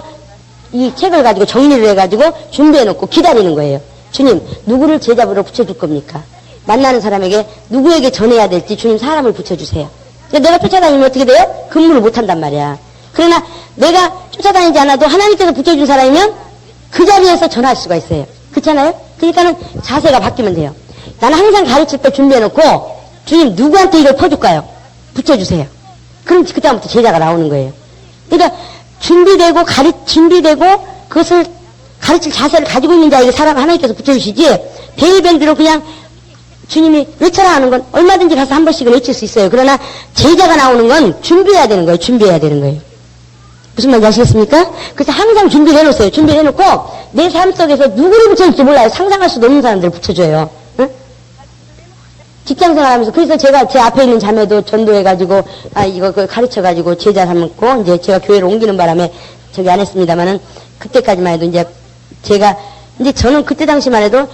이 책을 가지고 정리를 해가지고 준비해놓고 기다리는 거예요. 주님, 누구를 제자로 붙여줄 겁니까? 만나는 사람에게 누구에게 전해야 될지 주님 사람을 붙여주세요. 내가 쫓아다니면 어떻게 돼요? 근무를 못한단 말이야. 그러나 내가 쫓아다니지 않아도 하나님께서 붙여준 사람이면 그 자리에서 전할 수가 있어요. 그렇잖아요? 그러니까는 자세가 바뀌면 돼요. 나는 항상 가르칠 때 준비해놓고, 주님 누구한테 이걸 퍼줄까요? 붙여주세요. 그럼 그다음부터 제자가 나오는 거예요. 그러니까 준비되고 그것을 가르칠 자세를 가지고 있는 자에게 사람 하나님께서 붙여주시지, 베이밴드로 그냥 주님이 외쳐라 하는 건 얼마든지 가서 한 번씩은 외칠 수 있어요. 그러나 제자가 나오는 건 준비해야 되는 거예요. 준비해야 되는 거예요. 무슨 말인지 아시겠습니까? 그래서 항상 준비를 해놓으세요. 준비를 해놓고 내 삶 속에서 누구를 붙여줄지 몰라요. 상상할 수도 없는 사람들을 붙여줘요. 응? 직장생활 하면서, 그래서 제가 제 앞에 있는 자매도 전도해가지고, 이거 가르쳐가지고 제자 삼고, 이제 제가 교회를 옮기는 바람에 저기 안 했습니다만은, 그때까지만 해도 이제 저는 그때 당시만 해도,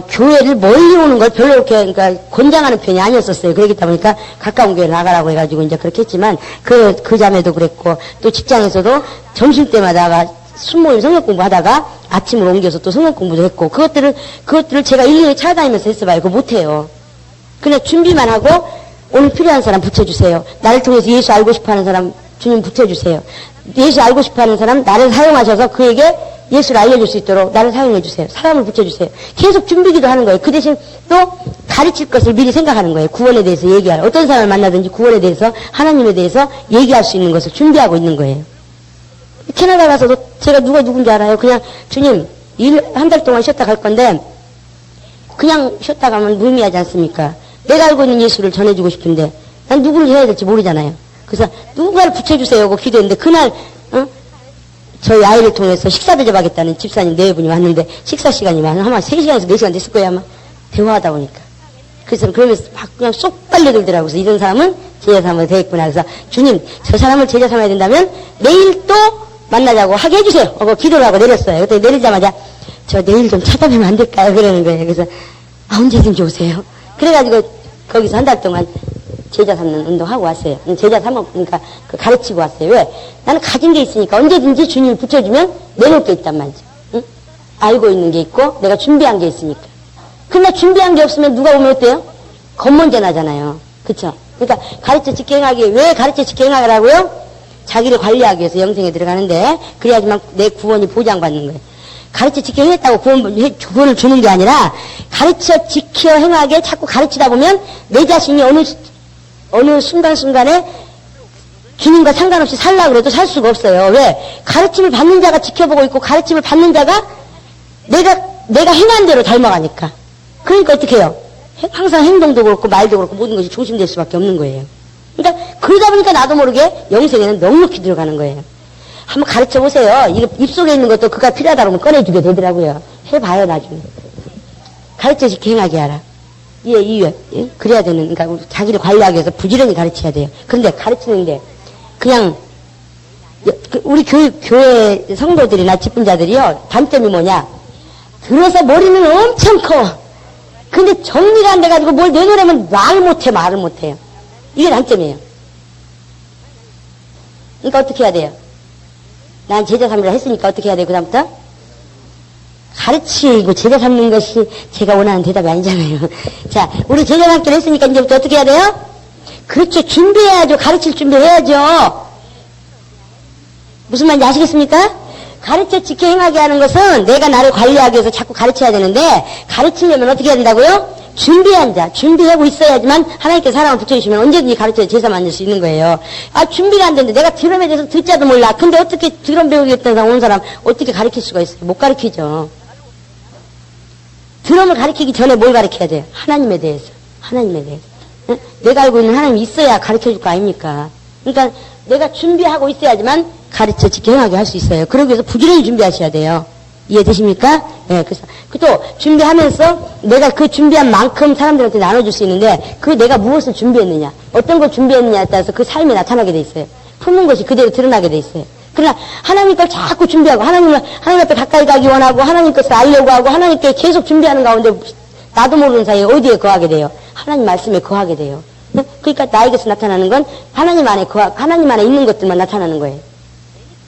교회를 멀리 오는 걸 별로 이렇게, 그러니까, 권장하는 편이 아니었었어요. 그러기 때문에 가까운 교회 나가라고 해가지고 이제 그렇게 했지만, 그 자매도 그랬고, 또 직장에서도 점심때마다 순모임 성경 공부하다가 아침으로 옮겨서 또 성경 공부도 했고, 그것들을 제가 일일이 찾아다니면서 했어봐요. 그거 못해요. 그냥 준비만 하고, 오늘 필요한 사람 붙여주세요. 나를 통해서 예수 알고 싶어 하는 사람 주님 붙여주세요. 예수 알고 싶어 하는 사람 나를 사용하셔서 그에게 예수를 알려줄 수 있도록 나를 사용해주세요. 사람을 붙여주세요. 계속 준비기도 하는 거예요. 그 대신 또 가르칠 것을 미리 생각하는 거예요. 구원에 대해서 얘기할, 어떤 사람을 만나든지 구원에 대해서, 하나님에 대해서 얘기할 수 있는 것을 준비하고 있는 거예요. 캐나다 가서도 제가 누가 누군지 알아요? 그냥 주님, 한 달 동안 쉬었다 갈 건데, 그냥 쉬었다 가면 무의미하지 않습니까? 내가 알고 있는 예수를 전해주고 싶은데, 난 누구를 해야 될지 모르잖아요. 그래서 누군가를 붙여주세요 하고 기도했는데, 그날, 저희 아이를 통해서 식사 대접하겠다는 집사님 4분이 왔는데, 식사 시간이 아마 3시간에서 4시간 됐을 거예요, 아마. 대화하다 보니까. 그래서 그러면서 막 그냥 쏙 빨려들더라고요. 그래서 이런 사람은 제자 삼아야 되겠구나. 그래서 주님, 저 사람을 제자 삼아야 된다면 내일 또 만나자고 하게 해주세요. 기도를 하고 내렸어요. 그때 내리자마자 저 내일 좀 찾아뵈면 안 될까요? 그러는 거예요. 그래서 언제든지 오세요. 그래가지고 거기서 한 달 동안 제자 삼는 운동하고 왔어요. 제자 삼아, 그러니까 가르치고 왔어요. 왜? 나는 가진 게 있으니까 언제든지 주님이 붙여주면 내놓을 게 있단 말이죠. 응? 알고 있는 게 있고 내가 준비한 게 있으니까. 근데 준비한 게 없으면 누가 오면 어때요? 겉먼저 나잖아요. 그쵸? 그러니까 가르쳐 직행하기, 왜 가르쳐 직행하라고요? 자기를 관리하기 위해서 영생에 들어가는데 그래야지만 내 구원이 보장받는 거예요. 가르쳐 지켜 행했다고 구원을 주는 게 아니라 가르쳐 지켜 행하게 자꾸 가르치다 보면 내 자신이 어느 순간순간에 기능과 상관없이 살라고 그래도 살 수가 없어요. 왜? 가르침을 받는 자가 지켜보고 있고 가르침을 받는 자가 내가 행한 대로 닮아가니까. 그러니까 어떻게 해요? 항상 행동도 그렇고 말도 그렇고 모든 것이 조심될 수밖에 없는 거예요. 그러니까 그러다 보니까 나도 모르게 영생에는 넉넉히 들어가는 거예요. 한번 가르쳐 보세요. 이게 입속에 있는 것도 그가 필요하다 그러면 꺼내주게 되더라고요. 해봐요 나중에. 가르쳐 지켜 행하게 하라. 예. 그래야 되는, 그러니까 자기를 관리하기 위해서 부지런히 가르쳐야 돼요. 그런데 가르치는데 그냥 우리 교회 성도들이나 직분자들이요 단점이 뭐냐? 들어서 머리는 엄청 커. 근데 정리가 안 돼가지고 뭘 내놓으려면 말을 못해요. 이게 단점이에요. 그러니까 어떻게 해야 돼요? 난 제자 삼으라 했으니까 어떻게 해야 돼요? 그 다음부터? 가르치고 제자 삼는 것이 제가 원하는 대답이 아니잖아요. 자, 우리 제자 삼기를 했으니까 이제부터 어떻게 해야 돼요? 그렇죠. 준비해야죠. 가르칠 준비해야죠. 무슨 말인지 아시겠습니까? 가르쳐 지켜 행하게 하는 것은 내가 나를 관리하기 위해서 자꾸 가르쳐야 되는데 가르치려면 어떻게 해야 된다고요? 준비한 자, 준비하고 있어야지만 하나님께 사랑을 붙여주시면 언제든지 가르쳐 제사 만들 수 있는 거예요. 아, 준비가 안 되는데 내가 드럼에 대해서 듣자도 몰라. 근데 어떻게 드럼 배우겠다는 온 사람 어떻게 가르칠 수가 있어요? 못 가르치죠. 드럼을 가르치기 전에 뭘 가르쳐야 돼요? 하나님에 대해서. 응? 내가 알고 있는 하나님이 있어야 가르쳐줄 거 아닙니까? 그러니까 내가 준비하고 있어야지만 가르쳐 지켜 행하게 할 수 있어요. 그러기 위해서 부지런히 준비하셔야 돼요. 이해되십니까? 예, 그래서 또 준비하면서 내가 그 준비한 만큼 사람들한테 나눠줄 수 있는데 그 내가 무엇을 준비했느냐, 어떤 걸 준비했느냐에 따라서 그 삶이 나타나게 돼 있어요. 품은 것이 그대로 드러나게 돼 있어요. 그러나 하나님 걸 자꾸 준비하고 하나님 앞에 가까이 가기 원하고 하나님 것을 알려고 하고 하나님께 계속 준비하는 가운데 나도 모르는 사이에 어디에 거하게 돼요? 하나님 말씀에 거하게 돼요. 그러니까 나에게서 나타나는 건 하나님 안에 있는 것들만 나타나는 거예요.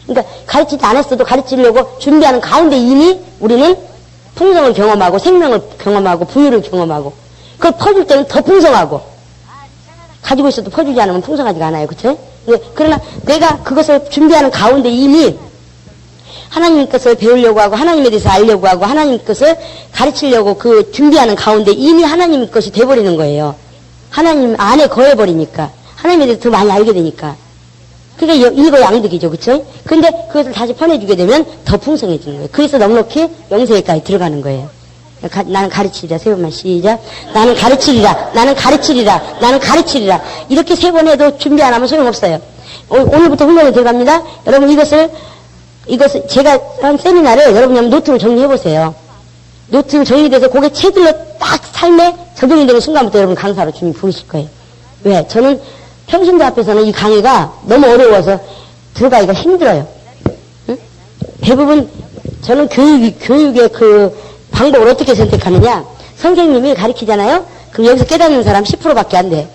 그러니까 가르치지 않았어도 가르치려고 준비하는 가운데 이미 우리는 풍성을 경험하고 생명을 경험하고 부유를 경험하고 그걸 퍼줄 때는 더 풍성하고 가지고 있어도 퍼주지 않으면 풍성하지가 않아요. 그쵸? 그러나 내가 그것을 준비하는 가운데 이미 하나님 것을 배우려고 하고 하나님에 대해서 알려고 하고 하나님 것을 가르치려고 그 준비하는 가운데 이미 하나님 것이 돼버리는 거예요. 하나님 안에 거해버리니까 하나님에 대해서 더 많이 알게 되니까 그게 일거양득이죠. 그쵸? 근데 그것을 다시 퍼내주게 되면 더 풍성해지는 거예요. 그래서 넉넉히 영생에까지 들어가는 거예요. 나는 가르치리라. 세 번만 시작. 나는 가르치리라. 나는 가르치리라. 나는 가르치리라. 이렇게 세 번 해도 준비 안 하면 소용없어요. 오늘부터 훈련에 들어갑니다. 여러분 이것을 제가 한 세미나를 여러분이 한번 노트로 정리해보세요. 노트로 정리돼서 그게 체들로 딱 삶에 적용이 되는 순간부터 여러분 강사로 주님 부르실 거예요. 왜? 저는 평신도 앞에서는 이 강의가 너무 어려워서 들어가기가 힘들어요. 응? 대부분 저는 교육의 그 방법을 어떻게 선택하느냐. 선생님이 가르치잖아요. 그럼 여기서 깨닫는 사람 10%밖에 안 돼.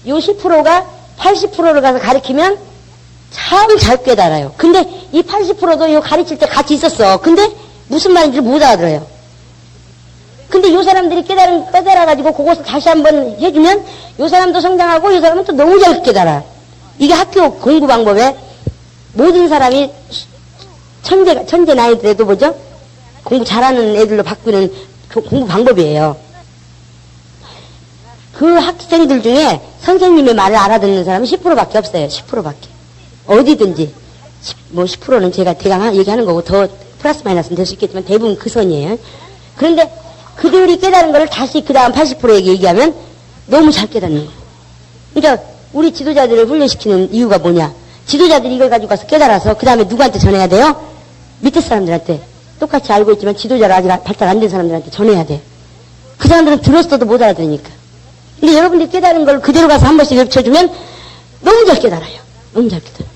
요 10%가 80%를 가서 가르치면 참 잘 깨달아요. 근데 이 80%도 요 가르칠 때 같이 있었어. 근데 무슨 말인지 못 알아들어요. 근데 요 사람들이 깨달아가지고 그것을 다시 한번 해주면 요 사람도 성장하고 요 사람은 또 너무 잘 깨달아. 이게 학교 공부 방법에 모든 사람이 천재 나이들에도 뭐죠? 공부 잘하는 애들로 바꾸는 공부 방법이에요. 그 학생들 중에 선생님의 말을 알아듣는 사람은 10%밖에 없어요. 10%밖에. 어디든지. 10%는 제가 대강 얘기하는 거고 더 플러스 마이너스는 될 수 있겠지만 대부분 그 선이에요. 그런데 그들이 깨달은 걸 다시 그 다음 80%에게 얘기하면 너무 잘 깨닫는 거예요. 그러니까 우리 지도자들을 훈련시키는 이유가 뭐냐. 지도자들이 이걸 가지고 가서 깨달아서 그 다음에 누구한테 전해야 돼요? 밑에 사람들한테. 똑같이 알고 있지만 지도자를 아직 발달 안 된 사람들한테 전해야 돼. 그 사람들은 들었어도 못 알아들으니까. 근데 여러분들이 깨달은 걸 그대로 가서 한 번씩 외쳐주면 너무 잘 깨달아요. 너무 잘 깨달아요.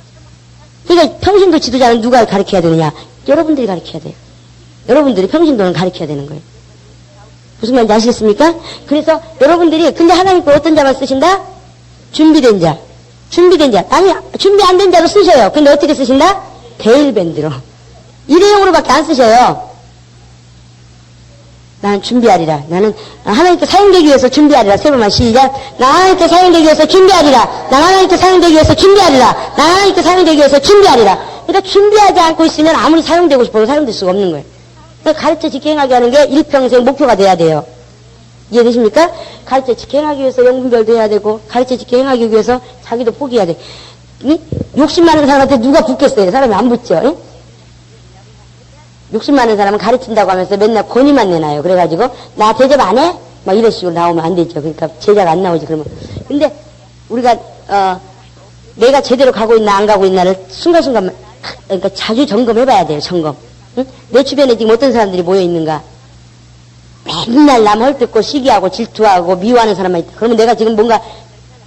그러니까 평신도 지도자는 누가 가르쳐야 되느냐? 여러분들이 가르쳐야 돼요. 여러분들이 평신도는 가르쳐야 되는 거예요. 무슨 말인지 아시겠습니까? 그래서 여러분들이 근데 하나님 거 어떤 자만 쓰신다? 준비된 자. 아니 준비 안 된 자도 쓰셔요. 근데 어떻게 쓰신다? 데일밴드로. 일회용으로밖에 안 쓰셔요. 나는 준비하리라. 나는 하나님께 사용되기 위해서 준비하리라. 세 번만 시작. 나 하나님께 사용되기 위해서 준비하리라. 나 하나님께 사용되기 위해서 준비하리라. 나 하나님께 사용되기 위해서 준비하리라. 그러니까 준비하지 않고 있으면 아무리 사용되고 싶어도 사용될 수가 없는 거예요. 그러니까 가르쳐 지켜행하게 하는 게 일평생 목표가 돼야 돼요. 이해되십니까? 가르쳐 지켜행하기 위해서 영분별도 해야 되고, 가르쳐 지켜행하기 위해서 자기도 포기해야 돼. 욕심 많은 사람한테 누가 붙겠어요? 사람이 안 붙죠. 응? 욕심 많은 사람은 가르친다고 하면서 맨날 권위만 내놔요. 그래가지고 나 대접 안 해? 막 이런 식으로 나오면 안 되죠. 그러니까 제자가 안 나오지. 그러면 근데 우리가 내가 제대로 가고 있나 안 가고 있나를 순간순간 그러니까 자주 점검해봐야 돼요. 점검. 응? 내 주변에 지금 어떤 사람들이 모여 있는가? 맨날 남 헐뜯고 시기하고 질투하고 미워하는 사람만 있다. 그러면 내가 지금 뭔가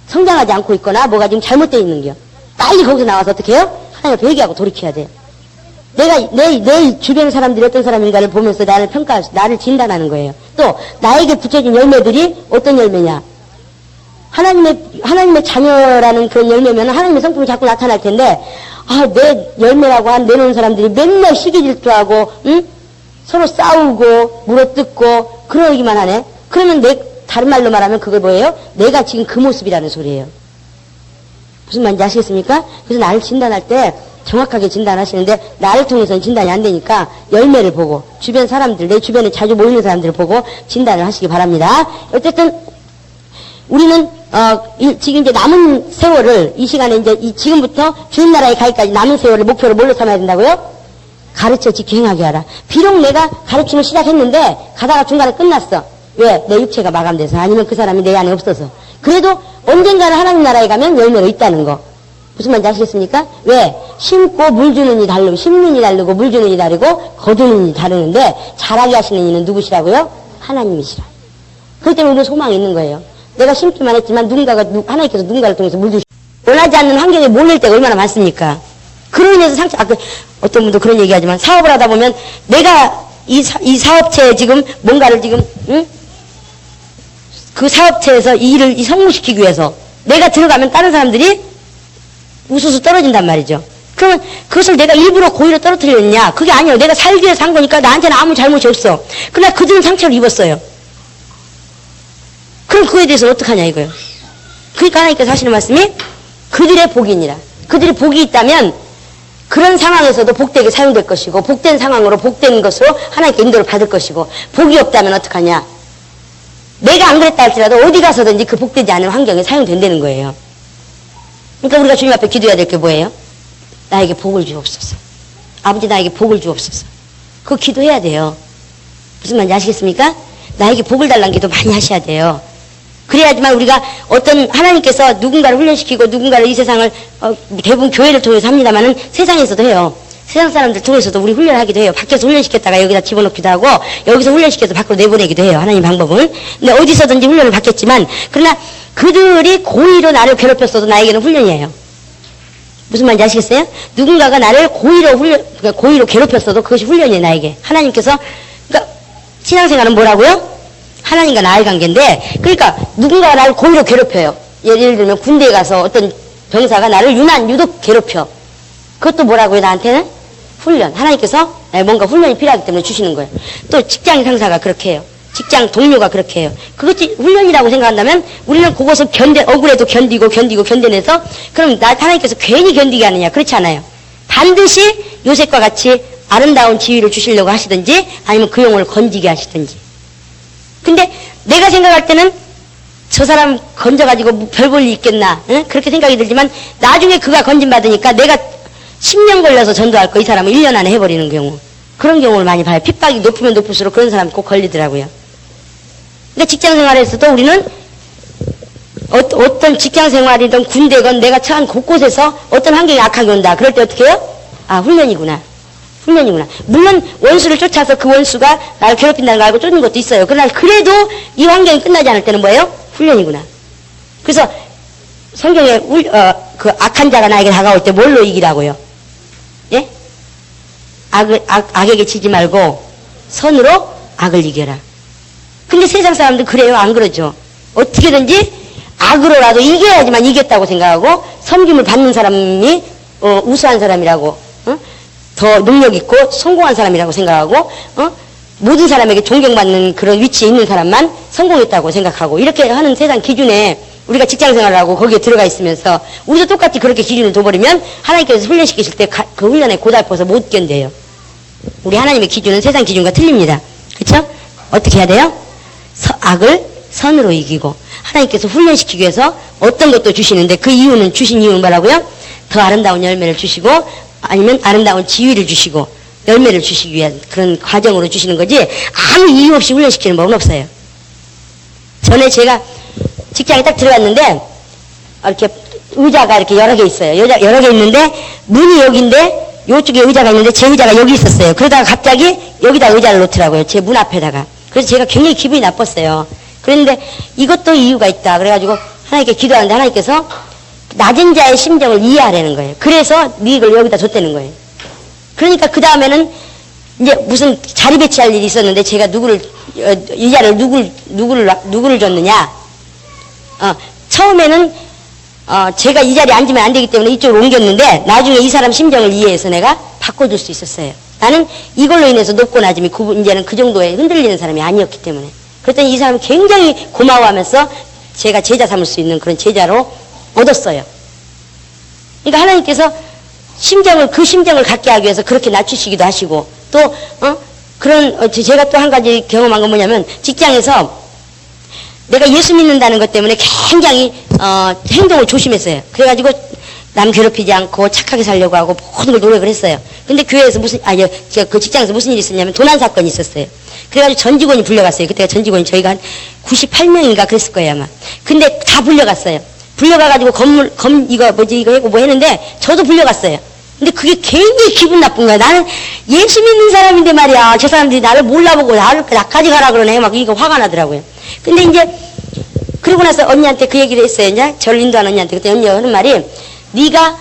성장하지 않고 있거나 뭐가 지금 잘못되어 있는겨. 빨리 거기서 나와서 어떻게 해요? 하나님을 회개하고 돌이켜야 돼요. 내가 내 주변 사람들이 어떤 사람인가를 보면서 나를 나를 진단하는 거예요. 또 나에게 붙여진 열매들이 어떤 열매냐? 하나님의 자녀라는 그런 열매면 하나님의 성품이 자꾸 나타날 텐데, 내 열매라고 내놓은 사람들이 맨날 시기 질투하고, 응? 서로 싸우고 물어뜯고 그러기만 하네. 그러면 다른 말로 말하면 그걸 뭐예요? 내가 지금 그 모습이라는 소리예요. 무슨 말인지 아시겠습니까? 그래서 나를 진단할 때 정확하게 진단하시는데, 나를 통해서는 진단이 안 되니까 열매를 보고 주변 사람들, 내 주변에 자주 모이는 사람들을 보고 진단을 하시기 바랍니다. 어쨌든 우리는 지금 이제 남은 세월을 이 시간에 이제 지금부터 주님 나라에 가기까지 남은 세월을 목표로 뭘로 삼아야 된다고요? 가르쳐 지켜행하게 하라. 비록 내가 가르침을 시작했는데 가다가 중간에 끝났어. 왜? 내 육체가 마감돼서, 아니면 그 사람이 내 안에 없어서. 그래도 언젠가는 하나님 나라에 가면 열매로 있다는 거. 무슨 말인지 아시겠습니까? 왜? 심고 물 주는 이 다르고, 심는 이 다르고, 물 주는 이 다르고, 거두는 이 다르는데, 자라게 하시는 이는 누구시라고요? 하나님이시라. 그렇기 때문에 우리는 소망이 있는 거예요. 내가 심기만 했지만 하나님께서 누군가를 통해서 물 주시고, 원하지 않는 환경에 몰릴 때가 얼마나 많습니까? 그로 인해서 어떤 분도 그런 얘기 하지만, 사업을 하다 보면, 내가 이 사업체에 지금 뭔가를 지금, 응? 그 사업체에서 이 일을 성공시키기 위해서, 내가 들어가면 다른 사람들이 우수수 떨어진단 말이죠. 그러면 그것을 내가 일부러 고의로 떨어뜨렸냐? 그게 아니에요. 내가 살기 위해서 한 거니까 나한테는 아무 잘못이 없어. 그러나 그들은 상처를 입었어요. 그럼 그에 대해서 어떡하냐 이거예요. 그러니까 하나님께서 하시는 말씀이 그들의 복이니라. 그들이 복이 있다면 그런 상황에서도 복되게 사용될 것이고, 복된 상황으로 복된 것으로 하나님께 인도를 받을 것이고, 복이 없다면 어떡하냐? 내가 안 그랬다 할지라도 어디 가서든지 그 복되지 않은 환경에 사용된다는 거예요. 그러니까 우리가 주님 앞에 기도해야 될 게 뭐예요? 나에게 복을 주옵소서. 아버지 나에게 복을 주옵소서. 그거 기도해야 돼요. 무슨 말인지 아시겠습니까? 나에게 복을 달라는 기도 많이 하셔야 돼요. 그래야지만 우리가 하나님께서 누군가를 훈련시키고 누군가를 이 세상을 대부분 교회를 통해서 합니다만은 세상에서도 해요. 세상 사람들 통해서도 우리 훈련하기도 해요. 밖에서 훈련시켰다가 여기다 집어넣기도 하고, 여기서 훈련시켜서 밖으로 내보내기도 해요. 하나님 방법은. 근데 어디서든지 훈련을 받겠지만, 그러나 그들이 고의로 나를 괴롭혔어도 나에게는 훈련이에요. 무슨 말인지 아시겠어요? 누군가가 나를 고의로 괴롭혔어도 그것이 훈련이에요, 나에게. 하나님께서, 그러니까 신앙생활은 뭐라고요? 하나님과 나의 관계인데, 그러니까 누군가가 나를 고의로 괴롭혀요. 예를 들면 군대에 가서 어떤 병사가 나를 유독 괴롭혀. 그것도 뭐라고요, 나한테는? 훈련. 하나님께서 뭔가 훈련이 필요하기 때문에 주시는 거예요. 또 직장 상사가 그렇게 해요. 직장 동료가 그렇게 해요. 그것이 훈련이라고 생각한다면 우리는 그것을 억울해도 견뎌내서, 그럼 하나님께서 괜히 견디게 하느냐? 그렇지 않아요. 반드시 요셉과 같이 아름다운 지위를 주시려고 하시든지, 아니면 그 영혼을 건지게 하시든지. 근데 내가 생각할 때는 저 사람 건져가지고 별 볼 일 있겠나, 응? 그렇게 생각이 들지만, 나중에 그가 건진받으니까 내가 10년 걸려서 전도할 거 이 사람은 1년 안에 해버리는 경우, 그런 경우를 많이 봐요. 핍박이 높으면 높을수록 그런 사람이 꼭 걸리더라고요. 그러니까 직장생활에서도 우리는 어떤 직장생활이든 군대건 내가 처한 곳곳에서 어떤 환경이 악하게 온다. 그럴 때 어떻게 해요? 훈련이구나. 물론 원수를 쫓아서 그 원수가 나를 괴롭힌다는 걸 알고 쫓는 것도 있어요. 그러나 그래도 이 환경이 끝나지 않을 때는 뭐예요? 훈련이구나. 그래서 성경에 그 악한 자가 나에게 다가올 때 뭘로 이기라고요? 예? 악에게 지지 말고 선으로 악을 이겨라. 근데 세상 사람들 그래요? 안 그러죠? 어떻게든지 악으로라도 이겨야지만 이겼다고 생각하고, 섬김을 받는 사람이 우수한 사람이라고, 더 능력 있고 성공한 사람이라고 생각하고, 모든 사람에게 존경받는 그런 위치에 있는 사람만 성공했다고 생각하고 이렇게 하는 세상 기준에 우리가 직장 생활을 하고 거기에 들어가 있으면서 우리도 똑같이 그렇게 기준을 둬버리면 하나님께서 훈련시키실 때 그 훈련에 고달퍼서 못 견뎌요. 우리 하나님의 기준은 세상 기준과 틀립니다. 그렇죠? 어떻게 해야 돼요? 악을 선으로 이기고 하나님께서 훈련시키기 위해서 어떤 것도 주시는데 그 이유는 주신 이유는 뭐라고요? 더 아름다운 열매를 주시고 아니면 아름다운 지위를 주시고 열매를 주시기 위한 그런 과정으로 주시는 거지 아무 이유 없이 훈련시키는 법은 없어요. 전에 제가 직장에 딱 들어갔는데 이렇게 의자가 이렇게 여러 개 있어요. 여러 개 있는데 문이 여기인데 요쪽에 의자가 있는데 제 의자가 여기 있었어요. 그러다가 갑자기 여기다 의자를 놓더라고요. 제 문 앞에다가. 그래서 제가 굉장히 기분이 나빴어요. 그런데 이것도 이유가 있다. 그래가지고 하나님께 기도하는데 하나님께서 낮은 자의 심정을 이해하라는 거예요. 그래서 네 이걸 여기다 줬다는 거예요. 그러니까 그 다음에는 이제 무슨 자리 배치할 일이 있었는데 제가 의자를 누구를 줬느냐. 처음에는 제가 이 자리에 앉으면 안 되기 때문에 이쪽으로 옮겼는데 나중에 이 사람 심정을 이해해서 내가 바꿔줄 수 있었어요. 나는 이걸로 인해서 높고 낮음이 이제는 그 정도에 흔들리는 사람이 아니었기 때문에. 그랬더니 이 사람은 굉장히 고마워하면서 제가 제자 삼을 수 있는 그런 제자로 얻었어요. 그러니까 하나님께서 그 심정을 갖게 하기 위해서 그렇게 낮추시기도 하시고 또 제가 또 한 가지 경험한 건 뭐냐면 직장에서 내가 예수 믿는다는 것 때문에 굉장히 행동을 조심했어요. 그래가지고 남 괴롭히지 않고 착하게 살려고 하고 모든 걸 노력을 했어요. 근데 교회에서 그 직장에서 무슨 일이 있었냐면 도난 사건이 있었어요. 그래가지고 전 직원이 불려갔어요. 그때가 전 직원이 저희가 한 98명인가 그랬을 거예요 아마. 근데 다 불려갔어요. 불려가가지고 이거 했고 뭐 했는데 저도 불려갔어요. 근데 그게 굉장히 기분 나쁜 거야. 나는 예수 믿는 사람인데 말이야. 저 사람들이 나를 몰라보고 나까지 가라 그러네. 막 이거 화가 나더라고요. 근데 이제 그러고 나서 언니한테 그 얘기를 했어요. 이제 저를 인도하는 언니한테. 그때 언니가 하는 말이 네가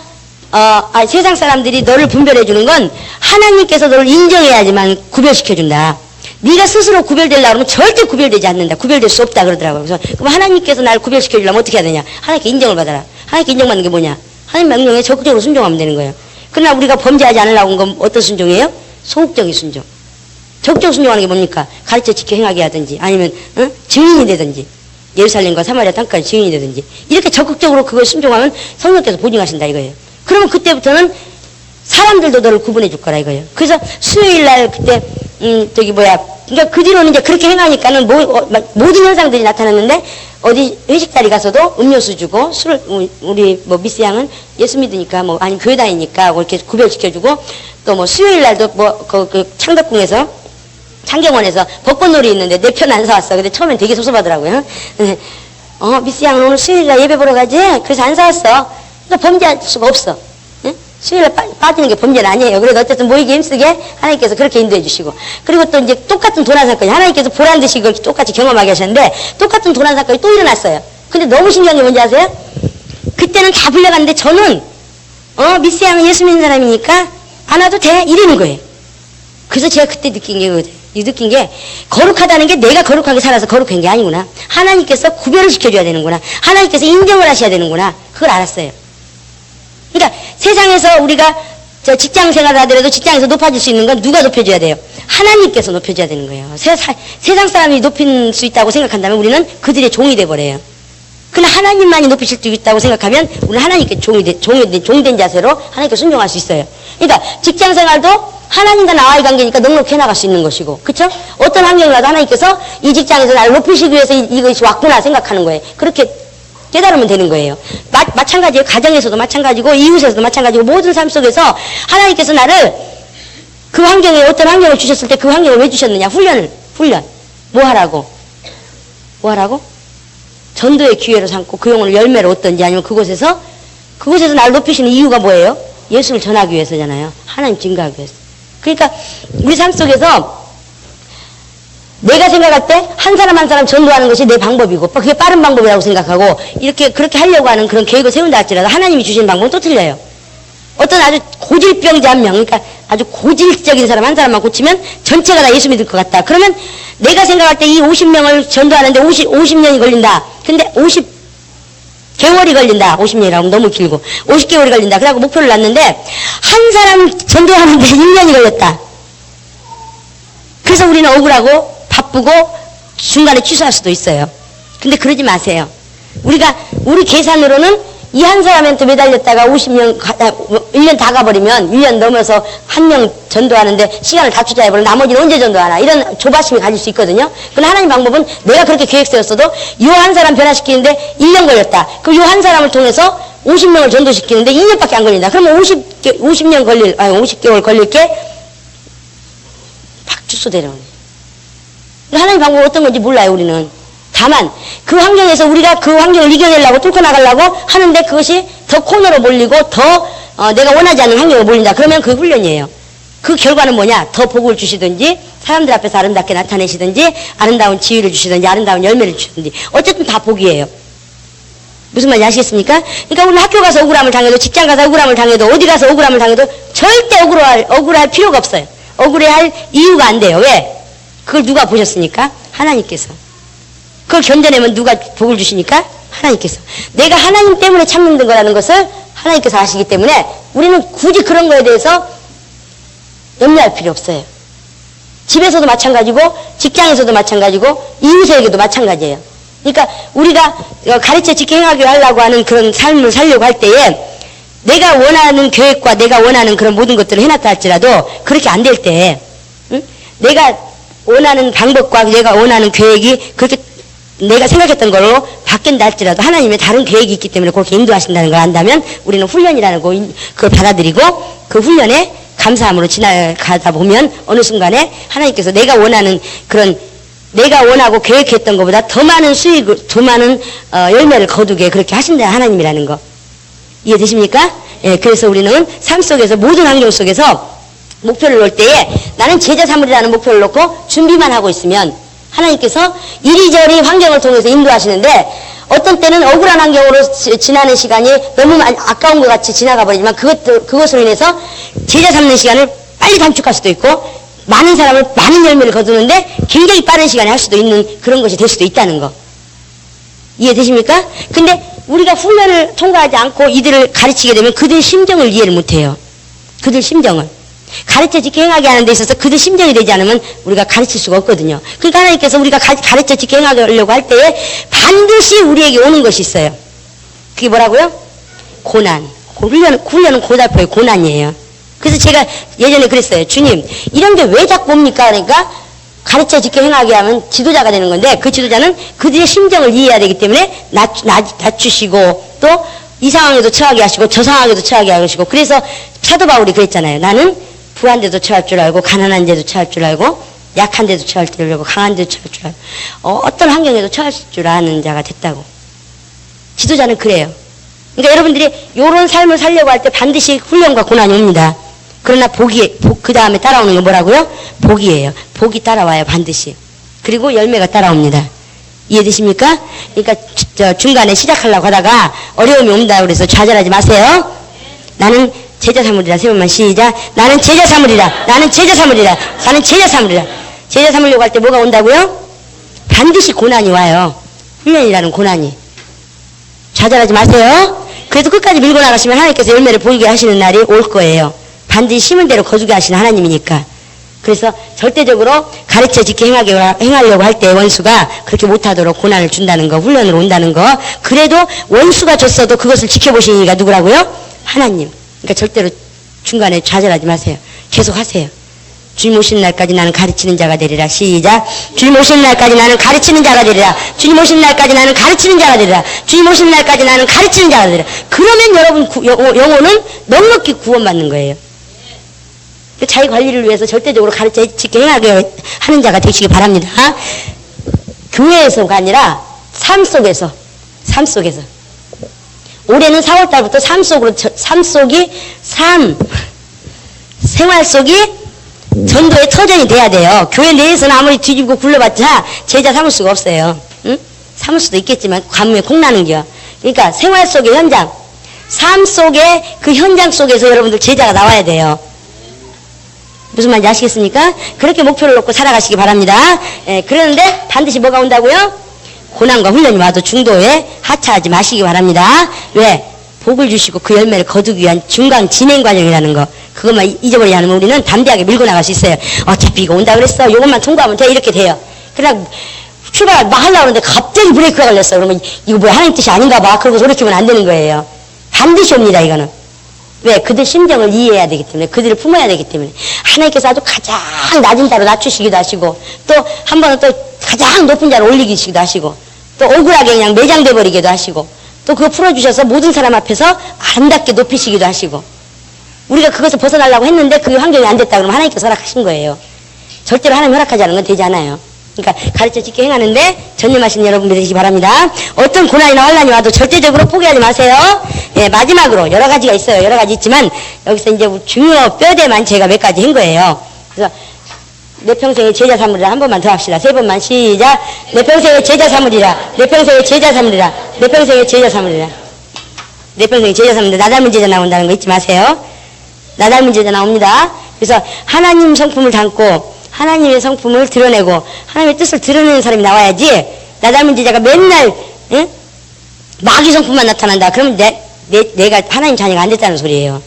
세상 사람들이 너를 분별해 주는 건 하나님께서 너를 인정해야지만 구별시켜준다. 네가 스스로 구별되려고 하면 절대 구별되지 않는다. 구별될 수 없다 그러더라고요. 그래서 그럼 하나님께서 나를 구별시켜주려면 어떻게 해야 되냐. 하나님께 인정을 받아라. 하나님께 인정받는 게 뭐냐. 하나님 명령에 적극적으로 순종하면 되는 거예요. 그러나 우리가 범죄하지 않으려고 한 건 어떤 순종이에요? 소극적인 순종. 적극적으로 순종하는 게 뭡니까? 가르쳐 지켜 행하게 하든지 아니면 증인이 되든지 예루살렘과 사마리아 땅까지 증인이 되든지 이렇게 적극적으로 그걸 순종하면 성령께서 보증하신다 이거예요. 그러면 그때부터는 사람들도 너를 구분해 줄 거라 이거예요. 그래서 수요일날 그때 그러니까 그 뒤로는 이제 그렇게 행하니까는 모든 현상들이 나타났는데 어디 회식 자리 가서도 음료수 주고 술을 우리 미스 양은 예수 믿으니까 아니면 교회 다니니까 이렇게 구별시켜주고 또 수요일 날도 그 창덕궁에서 창경원에서 벚꽃놀이 있는데 내 편 안 사왔어. 근데 처음엔 되게 섭섭하더라고요. 미스 양은 오늘 수요일 날 예배 보러 가지? 그래서 안 사왔어. 그러니까 범죄할 수가 없어. 수요일에 빠지는 게 범죄는 아니에요. 그래도 어쨌든 모이기 힘쓰게 하나님께서 그렇게 인도해 주시고. 그리고 또 이제 똑같은 도난 사건이 하나님께서 보란 듯이 그걸 똑같이 경험하게 하셨는데 똑같은 도난 사건이 또 일어났어요. 근데 너무 신기한 게 뭔지 아세요? 그때는 다 불려갔는데 저는 미스 양은 예수 믿는 사람이니까 안 와도 돼 이러는 거예요. 그래서 제가 그때 느낀 게 거룩하다는 게 내가 거룩하게 살아서 거룩한 게 아니구나. 하나님께서 구별을 시켜줘야 되는구나. 하나님께서 인정을 하셔야 되는구나. 그걸 알았어요. 그러니까 세상에서 우리가 직장 생활을 하더라도 직장에서 높아질 수 있는 건 누가 높여줘야 돼요? 하나님께서 높여줘야 되는 거예요. 세상 사람이 높일 수 있다고 생각한다면 우리는 그들의 종이 돼버려요. 그러나 하나님만이 높이실 수 있다고 생각하면 우리는 하나님께 종된 자세로 하나님께 순종할 수 있어요. 그러니까 직장 생활도 하나님과 나와의 관계니까 넉넉해 나갈 수 있는 것이고, 그쵸? 어떤 환경이라도 하나님께서 이 직장에서 나를 높이시기 위해서 이것이 왔구나 생각하는 거예요. 그렇게 깨달으면 되는 거예요. 마찬가지예요. 가정에서도 마찬가지고 이웃에서도 마찬가지고 모든 삶 속에서 하나님께서 나를 그 환경에 어떤 환경을 주셨을 때 그 환경을 왜 주셨느냐. 훈련. 뭐 하라고? 전도의 기회로 삼고 그 영혼을 열매로 얻든지 아니면 그곳에서 나를 높이시는 이유가 뭐예요? 예수를 전하기 위해서잖아요. 하나님 증거하기 위해서. 그러니까 우리 삶 속에서 내가 생각할 때 한 사람 한 사람 전도하는 것이 내 방법이고 그게 빠른 방법이라고 생각하고 그렇게 하려고 하는 그런 계획을 세운다 할지라도 하나님이 주신 방법은 또 틀려요. 어떤 아주 고질병자 한 명, 그러니까 아주 고질적인 사람 한 사람만 고치면 전체가 다 예수 믿을 것 같다. 그러면 내가 생각할 때 이 50명을 전도하는데 50년이 걸린다. 근데 50개월이 걸린다. 50년이라고 너무 길고 50개월이 걸린다. 그래갖고 목표를 놨는데 한 사람 전도하는데 1년이 걸렸다. 그 그래서 우리는 억울하고 바쁘고 중간에 취소할 수도 있어요. 근데 그러지 마세요. 우리 계산으로는 이 한 사람한테 매달렸다가 50년, 1년 다 가버리면 1년 넘어서 한 명 전도하는데 시간을 다 투자해버리면 나머지는 언제 전도하나 이런 조바심이 가질 수 있거든요. 그러나 하나님 방법은 내가 그렇게 계획 세웠어도 요 한 사람 변화시키는데 1년 걸렸다. 그럼 요 한 사람을 통해서 50명을 전도시키는데 2년밖에 안 걸린다. 그러면 50개월 걸릴 게 팍 주소되려오네. 하나님 방법은 어떤 건지 몰라요, 우리는. 다만 그 환경에서 우리가 그 환경을 이겨내려고 뚫고 나가려고 하는데 그것이 더 코너로 몰리고 더 내가 원하지 않는 환경으로 몰린다. 그러면 그 훈련이에요. 그 결과는 뭐냐? 더 복을 주시든지 사람들 앞에서 아름답게 나타내시든지 아름다운 지위를 주시든지 아름다운 열매를 주시든지 어쨌든 다 복이에요. 무슨 말인지 아시겠습니까? 그러니까 우리는 학교 가서 억울함을 당해도 직장 가서 억울함을 당해도 어디 가서 억울함을 당해도 절대 억울할 필요가 없어요. 억울해할 이유가 안 돼요. 왜? 그걸 누가 보셨습니까? 하나님께서. 그걸 견뎌내면 누가 복을 주시니까? 하나님께서. 내가 하나님 때문에 참는 거라는 것을 하나님께서 아시기 때문에 우리는 굳이 그런 거에 대해서 염려할 필요 없어요. 집에서도 마찬가지고 직장에서도 마찬가지고 이웃에게도 마찬가지예요. 그러니까 우리가 가르쳐 지켜 행하기로 하려고 하는 그런 삶을 살려고 할 때에 내가 원하는 계획과 내가 원하는 그런 모든 것들을 해놨다 할지라도 그렇게 안 될 때, 응? 내가 원하는 방법과 내가 원하는 계획이 그렇게 내가 생각했던 걸로 바뀐다 할지라도 하나님의 다른 계획이 있기 때문에 그렇게 인도하신다는 걸 안다면 우리는 훈련이라는 그걸 받아들이고 그 훈련에 감사함으로 지나가다 보면 어느 순간에 하나님께서 내가 원하는 그런 내가 원하고 계획했던 것보다 더 많은 수익을, 더 많은 열매를 거두게 그렇게 하신다 하나님이라는 거. 이해되십니까? 예, 그래서 우리는 삶 속에서 모든 환경 속에서 목표를 놓을 때에 나는 제자 삼으리라는 목표를 놓고 준비만 하고 있으면 하나님께서 이리저리 환경을 통해서 인도하시는데 어떤 때는 억울한 환경으로 지나는 시간이 너무 아까운 것 같이 지나가 버리지만 그것으로 인해서 제자 삼는 시간을 빨리 단축할 수도 있고 많은 사람을 많은 열매를 거두는데 굉장히 빠른 시간에 할 수도 있는 그런 것이 될 수도 있다는 거. 이해되십니까? 근데 우리가 훈련을 통과하지 않고 이들을 가르치게 되면 그들 심정을 이해를 못해요. 그들 심정을. 가르쳐 지켜 행하게 하는 데 있어서 그들 심정이 되지 않으면 우리가 가르칠 수가 없거든요. 그러니까 하나님께서 우리가 가르쳐 지켜 행하려고 할 때에 반드시 우리에게 오는 것이 있어요. 그게 뭐라고요? 고난. 훈련은 고달퍼요. 고난이에요. 그래서 제가 예전에 그랬어요. 주님, 이런 게 왜 자꾸 옵니까? 그러니까 가르쳐 지켜 행하게 하면 지도자가 되는 건데 그 지도자는 그들의 심정을 이해해야 되기 때문에 낮추시고 또 이 상황에도 처하게 하시고 저 상황에도 처하게 하시고 그래서 사도 바울이 그랬잖아요. 나는 부한 데도 처할 줄 알고 가난한 데도 처할 줄 알고 약한 데도 처할 줄 알고 강한 데도 처할 줄 알고 어떤 환경에도 처할 줄 아는 자가 됐다고. 지도자는 그래요. 그러니까 여러분들이 이런 삶을 살려고 할 때 반드시 훈련과 고난이 옵니다. 그러나 그 다음에 따라오는 게 뭐라고요? 복이에요. 복이 따라와요, 반드시. 그리고 열매가 따라옵니다. 이해되십니까? 그러니까 중간에 시작하려고 하다가 어려움이 온다 그래서 좌절하지 마세요. 나는 제자 삼으리라. 세 번만 시작. 나는 제자 삼으리라. 나는 제자 삼으리라. 나는 제자 삼으리라. 제자 삼으려고 할 때 뭐가 온다고요? 반드시 고난이 와요. 훈련이라는 고난이. 좌절하지 마세요. 그래도 끝까지 밀고 나가시면 하나님께서 열매를 보이게 하시는 날이 올 거예요. 반드시 심은 대로 거두게 하시는 하나님이니까. 그래서 절대적으로 가르쳐 지켜 행하려고 할 때 원수가 그렇게 못하도록 고난을 준다는 거, 훈련으로 온다는 거. 그래도 원수가 줬어도 그것을 지켜보시는 이가 누구라고요? 하나님. 그러니까 절대로 중간에 좌절하지 마세요. 계속 하세요. 주님 오시는 날까지 나는 가르치는 자가 되리라. 시작. 주님 오시는 날까지 나는 가르치는 자가 되리라. 주님 오시는 날까지 나는 가르치는 자가 되리라. 주님 오시는 날까지 나는 가르치는 자가 되리라. 그러면 여러분 영혼은 넉넉히 구원받는 거예요. 자기 관리를 위해서 절대적으로 가르쳐 지켜 행하게 하는 자가 되시기 바랍니다. 교회에서가 아니라 삶 속에서. 올해는 4월달부터 생활 속이 전도의 터전이 돼야 돼요. 교회 내에서는 아무리 뒤집고 굴러봤자 제자 삼을 수가 없어요. 응? 삼을 수도 있겠지만 관문에 콩 나는겨. 그러니까 생활 속의 현장, 삶 속의 그 현장 속에서 여러분들 제자가 나와야 돼요. 무슨 말인지 아시겠습니까? 그렇게 목표를 놓고 살아가시기 바랍니다. 그러는데 반드시 뭐가 온다고요? 고난과 훈련이 와도 중도에 하차하지 마시기 바랍니다. 왜? 복을 주시고 그 열매를 거두기 위한 중간 진행 과정이라는 거. 그것만 잊어버리지 않으면 우리는 담대하게 밀고 나갈 수 있어요. 어차피 이거 온다 그랬어. 이것만 통과하면 돼. 이렇게 돼요. 그냥 출발 막 하려고 하는데 갑자기 브레이크가 걸렸어. 그러면 이거 뭐야 하나님 뜻이 아닌가 봐. 그러고 돌이키면 안 되는 거예요. 반드시 옵니다. 이거는. 왜? 그들 심정을 이해해야 되기 때문에, 그들을 품어야 되기 때문에. 하나님께서 아주 가장 낮은 자로 낮추시기도 하시고, 또 한 번은 또 가장 높은 자로 올리시기도 하시고, 또 억울하게 그냥 매장돼 버리기도 하시고, 또 그거 풀어주셔서 모든 사람 앞에서 아름답게 높이시기도 하시고, 우리가 그것을 벗어나려고 했는데 그 환경이 안 됐다 그러면 하나님께서 허락하신 거예요. 절대로 하나님 허락하지 않은 건 되지 않아요. 그러니까 가르쳐 짓게 행하는데 전념하시는 여러분 되시기 바랍니다. 어떤 고난이나 환난이 와도 절대적으로 포기하지 마세요. 예, 마지막으로 여러 가지가 있어요. 여러 가지 있지만 여기서 이제 중요 뼈대만 제가 몇 가지 한 거예요. 그래서 내 평생의 제자 삼으리라 한 번만 더 합시다. 세 번만 시작. 내 평생의 제자 삼으리라. 내 평생의 제자 삼으리라. 내 평생의 제자 삼으리라. 내 평생의 제자 삼으리라. 나 닮은 제자 나온다는 거 잊지 마세요. 나 닮은 제자 나옵니다. 그래서 하나님 성품을 담고 하나님의 성품을 드러내고 하나님의 뜻을 드러내는 사람이 나와야지 나 닮은 제자가 맨날 응? 마귀 성품만 나타난다. 그러면 내가 하나님 자녀가 안 됐다는 소리예요.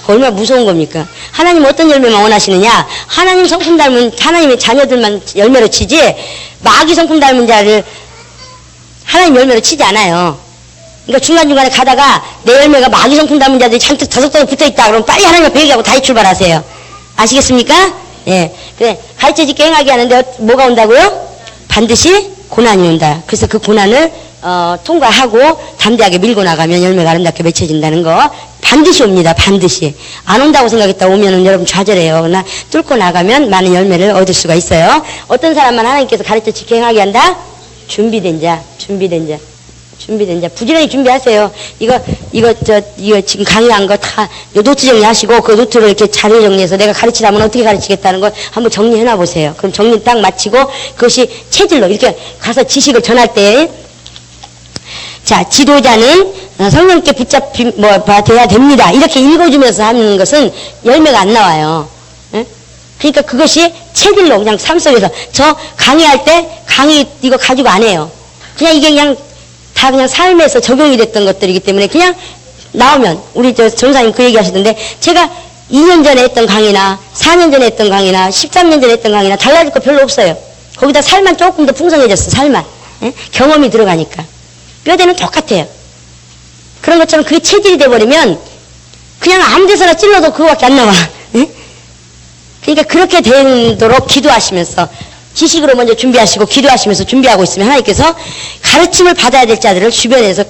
얼마나 무서운 겁니까? 하나님 어떤 열매만 원하시느냐? 하나님 성품 닮은 하나님의 자녀들만 열매로 치지 마귀 성품 닮은 자를 하나님 열매로 치지 않아요. 그러니까 중간중간에 가다가 내 열매가 마귀 성품 닮은 자들이 잔뜩 더석더석 붙어있다 그러면 빨리 하나님 앞에 얘기하고 다시 출발하세요. 아시겠습니까? 예. 그래, 가르쳐짓게 행하게 하는데 뭐가 온다고요? 반드시 고난이 온다. 그래서 그 고난을 통과하고 담대하게 밀고 나가면 열매가 아름답게 맺혀진다는 거 반드시 옵니다. 반드시. 안 온다고 생각했다 오면은 여러분 좌절해요. 그러나 뚫고 나가면 많은 열매를 얻을 수가 있어요. 어떤 사람만 하나님께서 가르쳐짓게 행하게 한다? 준비된 자. 부지런히 준비하세요. 이거 지금 강의한 거 다 노트 정리하시고 그 노트를 이렇게 자료 정리해서 내가 가르치라면 어떻게 가르치겠다는 걸 한번 정리해놔 보세요. 그럼 정리 딱 마치고 그것이 체질로 이렇게 가서 지식을 전할 때 자, 지도자는 성령께 돼야 됩니다. 이렇게 읽어주면서 하는 것은 열매가 안 나와요. 예? 그러니까 그것이 체질로 그냥 삶 속에서 저 강의할 때 강의 이거 가지고 안 해요. 그냥 이게 다 그냥 삶에서 적용이 됐던 것들이기 때문에 그냥 나오면 우리 전사님 그 얘기 하시던데 제가 2년 전에 했던 강의나 4년 전에 했던 강의나 13년 전에 했던 강의나 달라질 거 별로 없어요. 거기다 살만 조금 더 풍성해졌어. 살만. 예? 경험이 들어가니까. 뼈대는 똑같아요. 그런 것처럼 그게 체질이 돼버리면 그냥 아무 데서나 찔러도 그거밖에 안 나와. 예? 그러니까 그렇게 되도록 기도하시면서 지식으로 먼저 준비하시고 기도하시면서 준비하고 있으면 하나님께서 가르침을 받아야 될 자들을 주변에서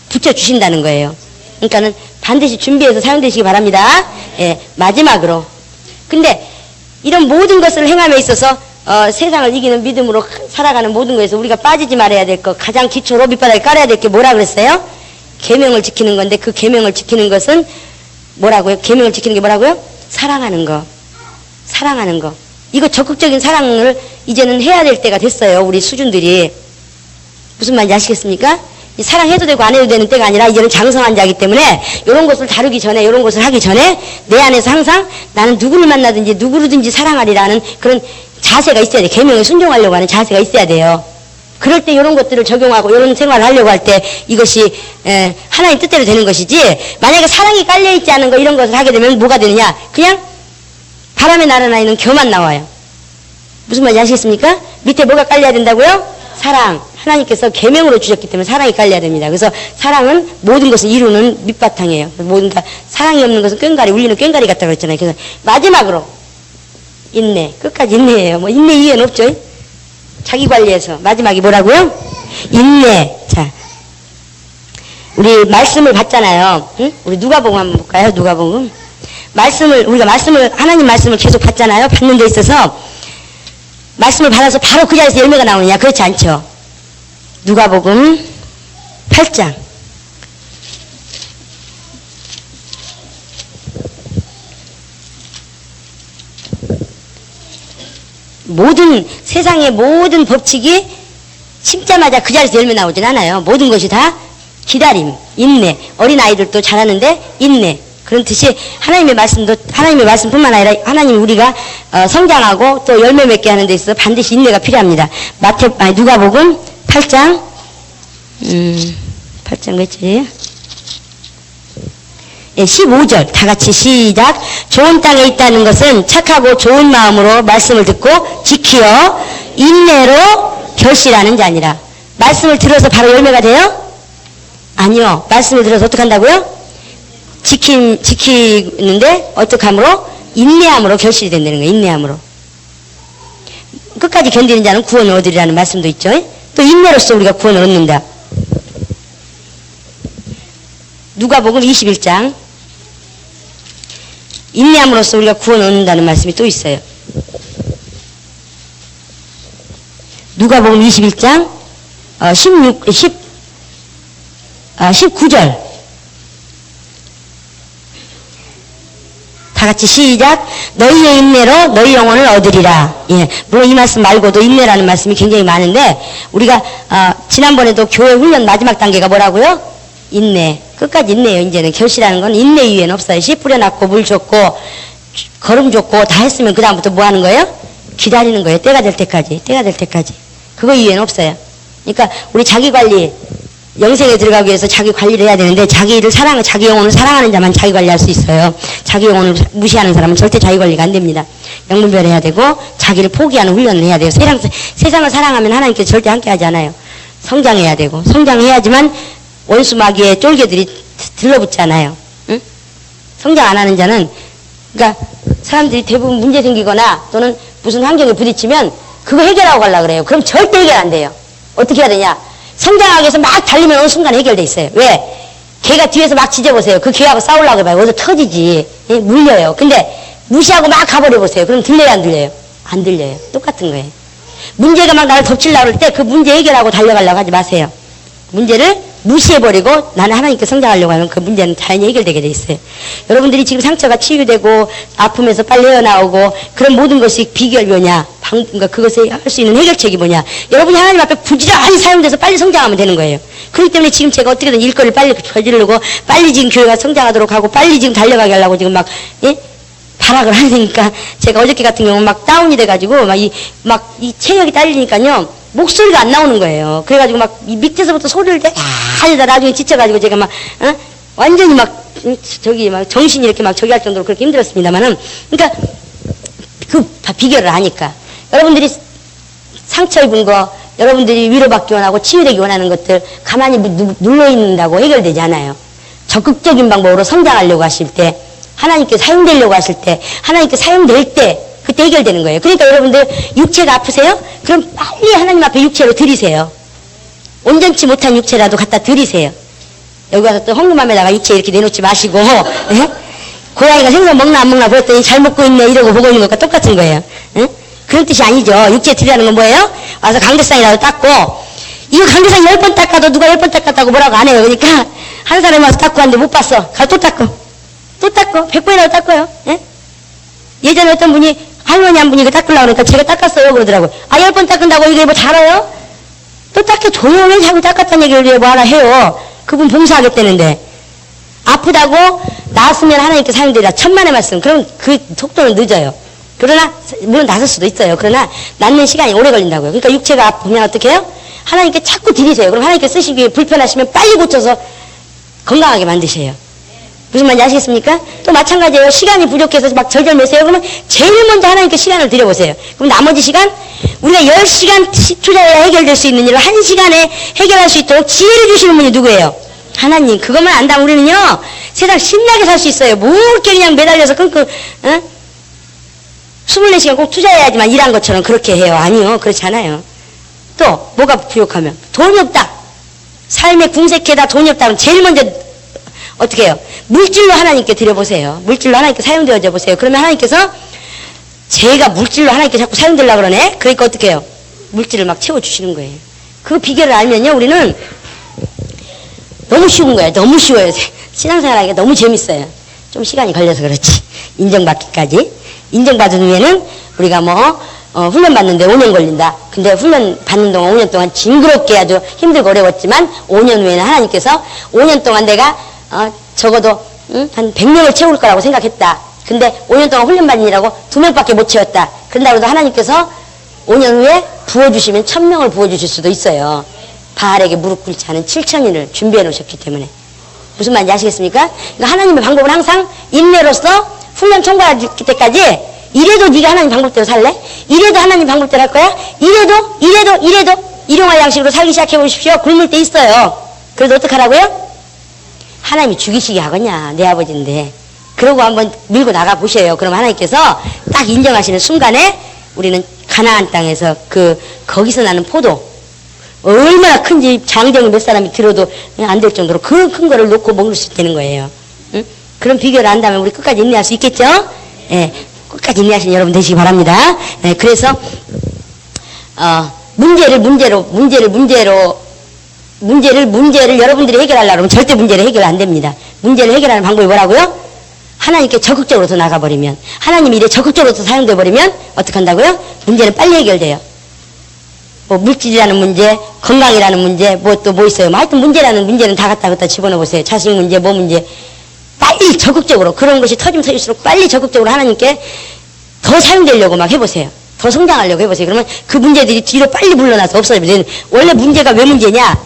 붙여주신다는 거예요. 그러니까는 반드시 준비해서 사용되시기 바랍니다. 예, 마지막으로. 근데 이런 모든 것을 행함에 있어서 세상을 이기는 믿음으로 살아가는 모든 것에서 우리가 빠지지 말아야 될 것, 가장 기초로 밑바닥에 깔아야 될 게 뭐라 그랬어요? 계명을 지키는 건데 그 계명을 지키는 것은 뭐라고요? 계명을 지키는 게 뭐라고요? 사랑하는 거. 이거 적극적인 사랑을 이제는 해야 될 때가 됐어요. 우리 수준들이. 무슨 말인지 아시겠습니까? 사랑해도 되고 안 해도 되는 때가 아니라 이제는 장성한 자이기 때문에 이런 것을 다루기 전에 이런 것을 하기 전에 내 안에서 항상 나는 누구를 만나든지 누구든지 사랑하리라는 그런 자세가 있어야 돼. 계명에 순종하려고 하는 자세가 있어야 돼요. 그럴 때 이런 것들을 적용하고 이런 생활을 하려고 할 때 이것이 하나님 뜻대로 되는 것이지 만약에 사랑이 깔려있지 않은 거 이런 것을 하게 되면 뭐가 되느냐? 그냥 바람에 날아나 있는 겨만 나와요. 무슨 말인지 아시겠습니까? 밑에 뭐가 깔려야 된다고요? 사랑. 하나님께서 계명으로 주셨기 때문에 사랑이 깔려야 됩니다. 그래서 사랑은 모든 것을 이루는 밑바탕이에요. 모든 다 사랑이 없는 것은 꽹가리, 울리는 꽹가리 같다고 그랬잖아요. 그래서 마지막으로 인내. 끝까지 인내예요. 뭐 인내 이해는 없죠. 자기 관리해서 마지막이 뭐라고요? 인내. 자, 우리 말씀을 봤잖아요. 응? 우리 누가복음 한번 볼까요? 누가복음. 우리가 하나님 말씀을 계속 봤잖아요. 받는 데 있어서 말씀을 받아서 바로 그 자리에서 열매가 나오느냐? 그렇지 않죠. 누가복음 8장. 세상의 모든 법칙이 심자마자 그 자리에서 열매 나오진 않아요. 모든 것이 다 기다림, 인내. 어린아이들도 잘하는데 인내. 그런 뜻이 하나님의 말씀뿐만 아니라 하나님이 우리가 성장하고 또 열매 맺게 하는 데 있어서 반드시 인내가 필요합니다. 누가복음 8장 8장 몇 절이에요? 15절 다 같이 시작. 좋은 땅에 있다는 것은 착하고 좋은 마음으로 말씀을 듣고 지키어 인내로 결실하는 자니라. 말씀을 들어서 바로 열매가 돼요? 아니요. 말씀을 들어서 어떻게 한다고요? 지키는데 어떻게 함으로? 인내함으로 결실이 된다는 거예요. 인내함으로. 끝까지 견디는 자는 구원을 얻으리라는 말씀도 있죠. 또 인내로서 우리가 구원을 얻는다. 누가복음 21장 인내함으로써 우리가 구원을 얻는다는 말씀이 또 있어요. 누가복음 21장 19절 다 같이 시작. 너희의 인내로 너희 영혼을 얻으리라. 예, 물론 이 말씀 말고도 인내라는 말씀이 굉장히 많은데 우리가 지난번에도 교회 훈련 마지막 단계가 뭐라고요? 인내. 끝까지 인내요. 이제는 결실하는 건 인내 이외에는 없어요. 씨 뿌려놨고 물 줬고 거름 줬고 다 했으면 그 다음부터 뭐 하는 거예요? 기다리는 거예요. 때가 될 때까지. 때가 될 때까지. 그거 이외에는 없어요. 그러니까 우리 자기관리 영생에 들어가기 위해서 자기 관리를 해야 되는데 자기 영혼을 사랑하는 자만 자기 관리할 수 있어요. 자기 영혼을 무시하는 사람은 절대 자기 관리가 안 됩니다. 영분별해야 되고 자기를 포기하는 훈련을 해야 돼요. 세상을 사랑하면 하나님께서 절대 함께하지 않아요. 성장해야 되고 성장해야지만 원수 마귀의 쫄개들이 들러붙잖아요. 응? 성장 안 하는 자는 그러니까 사람들이 대부분 문제 생기거나 또는 무슨 환경에 부딪히면 그거 해결하고 가려고 그래요. 그럼 절대 해결 안 돼요. 어떻게 해야 되냐? 성장하기 위해서 막 달리면 어느 순간 해결돼 있어요. 왜? 개가 뒤에서 막 짖어보세요. 그 개하고 싸우려고 해봐요. 어디서 터지지. 예? 물려요. 근데 무시하고 막 가버려보세요. 그럼 들려요, 안 들려요? 안 들려요. 똑같은 거예요. 문제가 막 나를 덮치려고 그럴 때 그 문제 해결하고 달려가려고 하지 마세요. 문제를 무시해버리고 나는 하나님께 성장하려고 하면 그 문제는 자연히 해결되게 돼 있어요. 여러분들이 지금 상처가 치유되고 아픔에서 빨리 헤어나오고 그런 모든 것이 비결이 뭐냐? 그러니까 그것을 할 수 있는 해결책이 뭐냐? 여러분이 하나님 앞에 부지런히 사용돼서 빨리 성장하면 되는 거예요. 그렇기 때문에 지금 제가 어떻게든 일거리를 빨리 저지르고 빨리 지금 교회가 성장하도록 하고 빨리 지금 달려가게 하려고 지금 막 발악을 하니까 제가 어저께 같은 경우는 막 다운이 돼가지고 막 이 체력이 딸리니까요. 목소리가 안 나오는 거예요. 그래가지고 막 밑에서부터 소리를 하다 나중에 지쳐가지고 제가 막 완전히 막 정신이 이렇게 막 저기 할 정도로 그렇게 힘들었습니다만은 그러니까 그 비결을 아니까 여러분들이 상처 입은 거 여러분들이 위로받기 원하고 치유되기 원하는 것들 가만히 눌러있는다고 해결되지 않아요. 적극적인 방법으로 성장하려고 하실 때 하나님께 사용되려고 하실 때 하나님께 사용될 때 그때 해결되는 거예요. 그러니까 여러분들 육체가 아프세요? 그럼 빨리 하나님 앞에 육체를 드리세요. 온전치 못한 육체라도 갖다 드리세요. 여기 와서 또 헝금함에다가 육체 이렇게 내놓지 마시고 예? 고양이가 생선 먹나 안 먹나 보였더니 잘 먹고 있네 이러고 보고 있는 것과 똑같은 거예요. 예? 그런 뜻이 아니죠. 육체 드리라는 건 뭐예요? 와서 강대상이라도 닦고 이거 강대상 10번 닦아도 누가 10번 닦았다고 뭐라고 안 해요. 그러니까 한 사람이 와서 닦고 왔는데 못 봤어. 가서 또 닦고 100번이라도 닦아요. 예? 예전에 어떤 분이 할머니 한 분이 이거 닦으려고 그러니까 제가 닦았어요 그러더라고요. 10번 닦는다고 이게 뭐 잘해요? 또 닦여줘요. 왜 자꾸 닦았다는 얘기를 뭐 하나 해요. 그분 봉사하겠다는데 아프다고 나았으면 하나님께 사용되리라 천만의 말씀. 그럼 그 속도는 늦어요. 그러나 물론 나설 수도 있어요. 그러나 낫는 시간이 오래 걸린다고요. 그러니까 육체가 아프면 어떻게 해요? 하나님께 자꾸 드리세요. 그럼 하나님께 쓰시기 위해 불편하시면 빨리 고쳐서 건강하게 만드셔요. 무슨 말인지 아시겠습니까? 또 마찬가지예요. 시간이 부족해서 막 절절 매세요. 그러면 제일 먼저 하나님께 시간을 드려보세요. 그럼 나머지 시간 우리가 10시간 투자해야 해결될 수 있는 일을 1시간에 해결할 수 있도록 지혜를 주시는 분이 누구예요? 하나님. 그것만 안다면 우리는요 세상 신나게 살 수 있어요. 뭐 이렇게 그냥 매달려서 끙끙 24시간 꼭 투자해야지만 일한 것처럼 그렇게 해요. 아니요. 그렇지 않아요. 또 뭐가 부족하면 돈이 없다. 삶의 궁색해다 돈이 없다면 제일 먼저 어떻게 해요? 물질로 하나님께 드려보세요. 물질로 하나님께 사용되어져 보세요. 그러면 하나님께서 제가 물질로 하나님께 자꾸 사용되려고 그러네? 그러니까 어떻게 해요? 물질을 막 채워주시는 거예요. 그 비결을 알면요 우리는 너무 쉬운 거예요. 너무 쉬워요. 신앙생활하기가 너무 재밌어요. 좀 시간이 걸려서 그렇지. 인정받기까지. 인정받은 후에는 우리가 훈련 받는데 5년 걸린다. 근데 훈련 받는 동안 5년 동안 징그럽게 아주 힘들고 어려웠지만 5년 후에는 하나님께서 5년 동안 내가 적어도 한 100명을 채울 거라고 생각했다. 근데 5년 동안 훈련 받으라고 2명밖에 못 채웠다. 그런다고 해도 하나님께서 5년 후에 부어주시면 1000명을 부어주실 수도 있어요. 바알에게 무릎 꿇지 않은 7000인을 준비해 놓으셨기 때문에. 무슨 말인지 아시겠습니까? 그러니까 하나님의 방법은 항상 인내로서 훈련 통과할 때까지 이래도 네가 하나님 방법대로 살래? 이래도 하나님 방법대로 할 거야? 이래도 일용할 양식으로 살기 시작해 보십시오. 굶을 때 있어요. 그래도 어떡하라고요? 하나님이 죽이시게 하겠냐, 내 아버지인데. 그러고 한번 밀고 나가 보셔요. 그럼 하나님께서 딱 인정하시는 순간에 우리는 가나안 땅에서 거기서 나는 포도, 얼마나 큰지 장정이 몇 사람이 들어도 안 될 정도로 그 큰 거를 놓고 먹을 수 있다는 거예요. 응? 그런 비결을 안다면 우리 끝까지 인내할 수 있겠죠? 예, 끝까지 인내하시는 여러분 되시기 바랍니다. 예, 그래서 문제를 여러분들이 해결하려고 하면 절대 문제를 해결 안 됩니다. 문제를 해결하는 방법이 뭐라고요? 하나님께 적극적으로 더 나가버리면, 하나님 일에 적극적으로 더 사용돼 버리면 어떻게 한다고요? 문제는 빨리 해결돼요. 뭐 물질이라는 문제, 건강이라는 문제, 뭐 또 뭐 있어요. 하여튼 문제는 다 갖다 집어넣어 보세요. 자식 문제, 뭐 문제. 빨리 적극적으로, 그런 것이 터지면 터질수록 빨리 적극적으로 하나님께 더 사용되려고 막 해보세요. 더 성장하려고 해보세요. 그러면 그 문제들이 뒤로 빨리 물러나서 없어지면, 원래 문제가 왜 문제냐?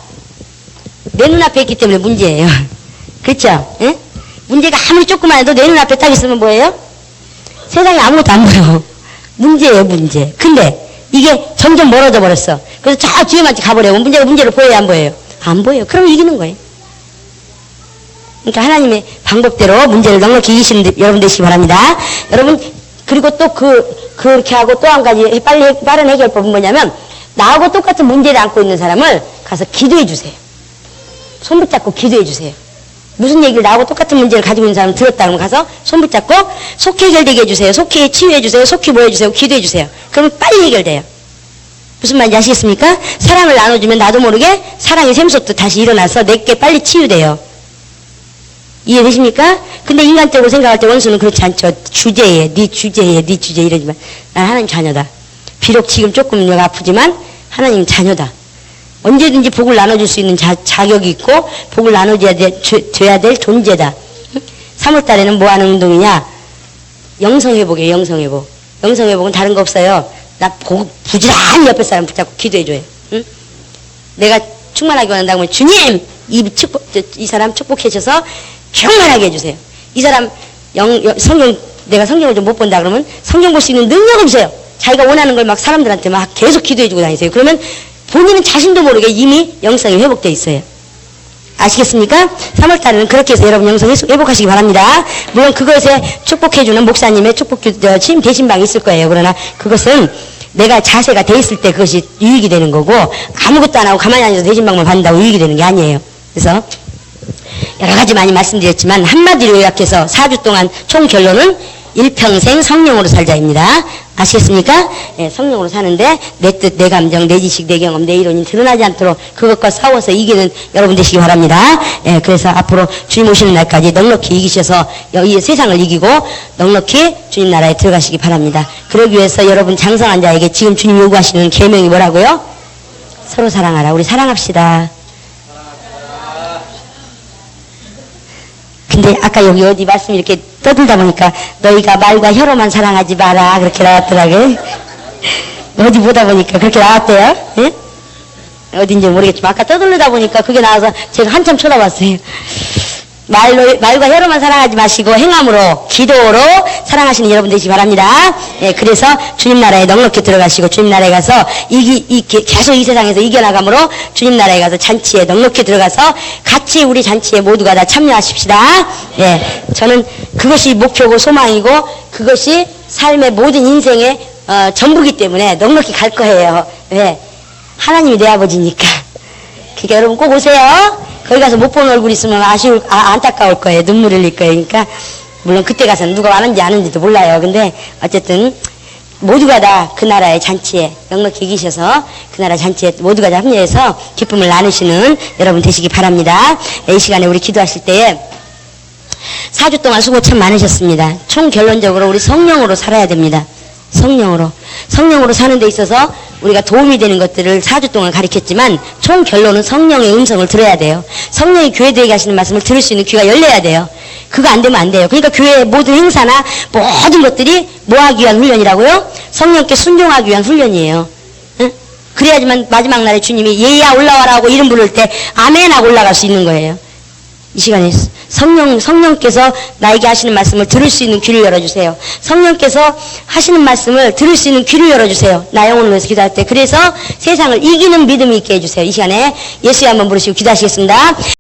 내 눈앞에 있기 때문에 문제예요. 그렇죠? 예? 문제가 아무리 조그만 해도 내 눈앞에 딱 있으면 뭐예요? 세상에 아무것도 안 보여. 문제예요, 문제. 근데 이게 점점 멀어져 버렸어. 그래서 저 뒤에만 가버려요. 문제가 문제로 보여요, 안 보여요? 안 보여요. 그럼 이기는 거예요. 그러니까 하나님의 방법대로 문제를 넉넉히 이기시는 여러분 되시기 바랍니다. 여러분, 그리고 또 그렇게 하고 또 한 가지 빠른 해결법은 뭐냐면, 나하고 똑같은 문제를 안고 있는 사람을 가서 기도해 주세요. 손 붙잡고 기도해 주세요. 무슨 얘기를, 나하고 똑같은 문제를 가지고 있는 사람을 들었다 그러면 가서 손 붙잡고 속히 해결되게 해주세요. 속히 치유해 주세요. 속히 뭐 해주세요. 기도해 주세요. 그러면 빨리 해결돼요. 무슨 말인지 아시겠습니까? 사랑을 나눠주면 나도 모르게 사랑의 샘솟도 다시 일어나서 내게 빨리 치유돼요. 이해되십니까? 근데 인간적으로 생각할 때 원수는 그렇지 않죠. 주제에, 네 주제에, 네 주제 이러지만 난 하나님 자녀다. 비록 지금 조금 내가 아프지만 하나님 자녀다. 언제든지 복을 나눠줄 수 있는 자격이 있고 복을 나눠줘야 될 존재다. 3월달에는 뭐 하는 운동이냐? 영성회복이에요. 영성회복. 영성회복은 다른 거 없어요. 나 부지런히 옆에 사람 붙잡고 기도해줘요. 응? 내가 충만하게 원한다고 하면 주님! 이 사람 축복해 주셔서 충만하게 해주세요. 이 사람 내가 성경을 좀 못 본다 그러면 성경 볼 수 있는 능력을 주세요. 자기가 원하는 걸 막 사람들한테 막 계속 기도해주고 다니세요. 그러면 본인은 자신도 모르게 이미 영성이 회복되어 있어요. 아시겠습니까? 3월달에는 그렇게 해서 여러분 영성 회복하시기 바랍니다. 물론 그것에 축복해주는 목사님의 취임 대신방이 있을 거예요. 그러나 그것은 내가 자세가 돼 있을 때 그것이 유익이 되는 거고, 아무것도 안 하고 가만히 앉아서 대신방만 받는다고 유익이 되는 게 아니에요. 그래서 여러 가지 많이 말씀드렸지만 한마디로 요약해서 4주 동안 총 결론은 일평생 성령으로 살자입니다. 아시겠습니까? 예, 성령으로 사는데 내 뜻, 내 감정, 내 지식, 내 경험, 내 이론이 드러나지 않도록 그것과 싸워서 이기는 여러분 되시기 바랍니다. 예, 그래서 앞으로 주님 오시는 날까지 넉넉히 이기셔서 이 세상을 이기고 넉넉히 주님 나라에 들어가시기 바랍니다. 그러기 위해서 여러분 장성한 자에게 지금 주님 요구하시는 계명이 뭐라고요? 서로 사랑하라. 우리 사랑합시다. 근데 아까 여기 어디 말씀 이렇게 떠들다 보니까 너희가 말과 혀로만 사랑하지 마라 그렇게 나왔더라고요. 어디 보다 보니까 그렇게 나왔대요. 예? 어딘지 모르겠지만 아까 떠들다 보니까 그게 나와서 제가 한참 쳐다봤어요. 말과 혀로만 사랑하지 마시고 행함으로, 기도로 사랑하시는 여러분 되시기 바랍니다. 예, 그래서 주님 나라에 넉넉히 들어가시고 주님 나라에 가서 계속 이 세상에서 이겨나감으로 주님 나라에 가서 잔치에 넉넉히 들어가서 같이 우리 잔치에 모두가 다 참여하십시다. 예, 저는 그것이 목표고 소망이고 그것이 삶의 모든 인생의 전부기 때문에 넉넉히 갈 거예요. 왜? 하나님이 내 아버지니까. 그러니까 여러분 꼭 오세요. 거기 가서 못 본 얼굴 있으면 안타까울 거예요. 눈물 흘릴 거예요. 그러니까, 물론 그때 가서는 누가 왔는지 아는지도 몰라요. 근데, 어쨌든, 모두가 다 그 나라의 잔치에 넉넉히 계셔서 그 나라 잔치에 모두가 다 합류해서 기쁨을 나누시는 여러분 되시기 바랍니다. 이 시간에 우리 기도하실 때에 4주 동안 수고 참 많으셨습니다. 총 결론적으로 우리 성령으로 살아야 됩니다. 성령으로 사는 데 있어서 우리가 도움이 되는 것들을 4주 동안 가르쳤지만 총 결론은 성령의 음성을 들어야 돼요. 성령이 교회들에게 하시는 말씀을 들을 수 있는 귀가 열려야 돼요. 그거 안 되면 안 돼요. 그러니까 교회의 모든 행사나 모든 것들이 뭐 하기 위한 훈련이라고요? 성령께 순종하기 위한 훈련이에요. 응? 그래야지만 마지막 날에 주님이 예야 올라와라고 이름 부를 때 아멘 하고 올라갈 수 있는 거예요. 이 시간에 성령께서 나에게 하시는 말씀을 들을 수 있는 귀를 열어주세요. 성령께서 하시는 말씀을 들을 수 있는 귀를 열어주세요. 나 영혼을 위해서 기도할 때. 그래서 세상을 이기는 믿음이 있게 해주세요. 이 시간에 예수의 한번 부르시고 기도하시겠습니다.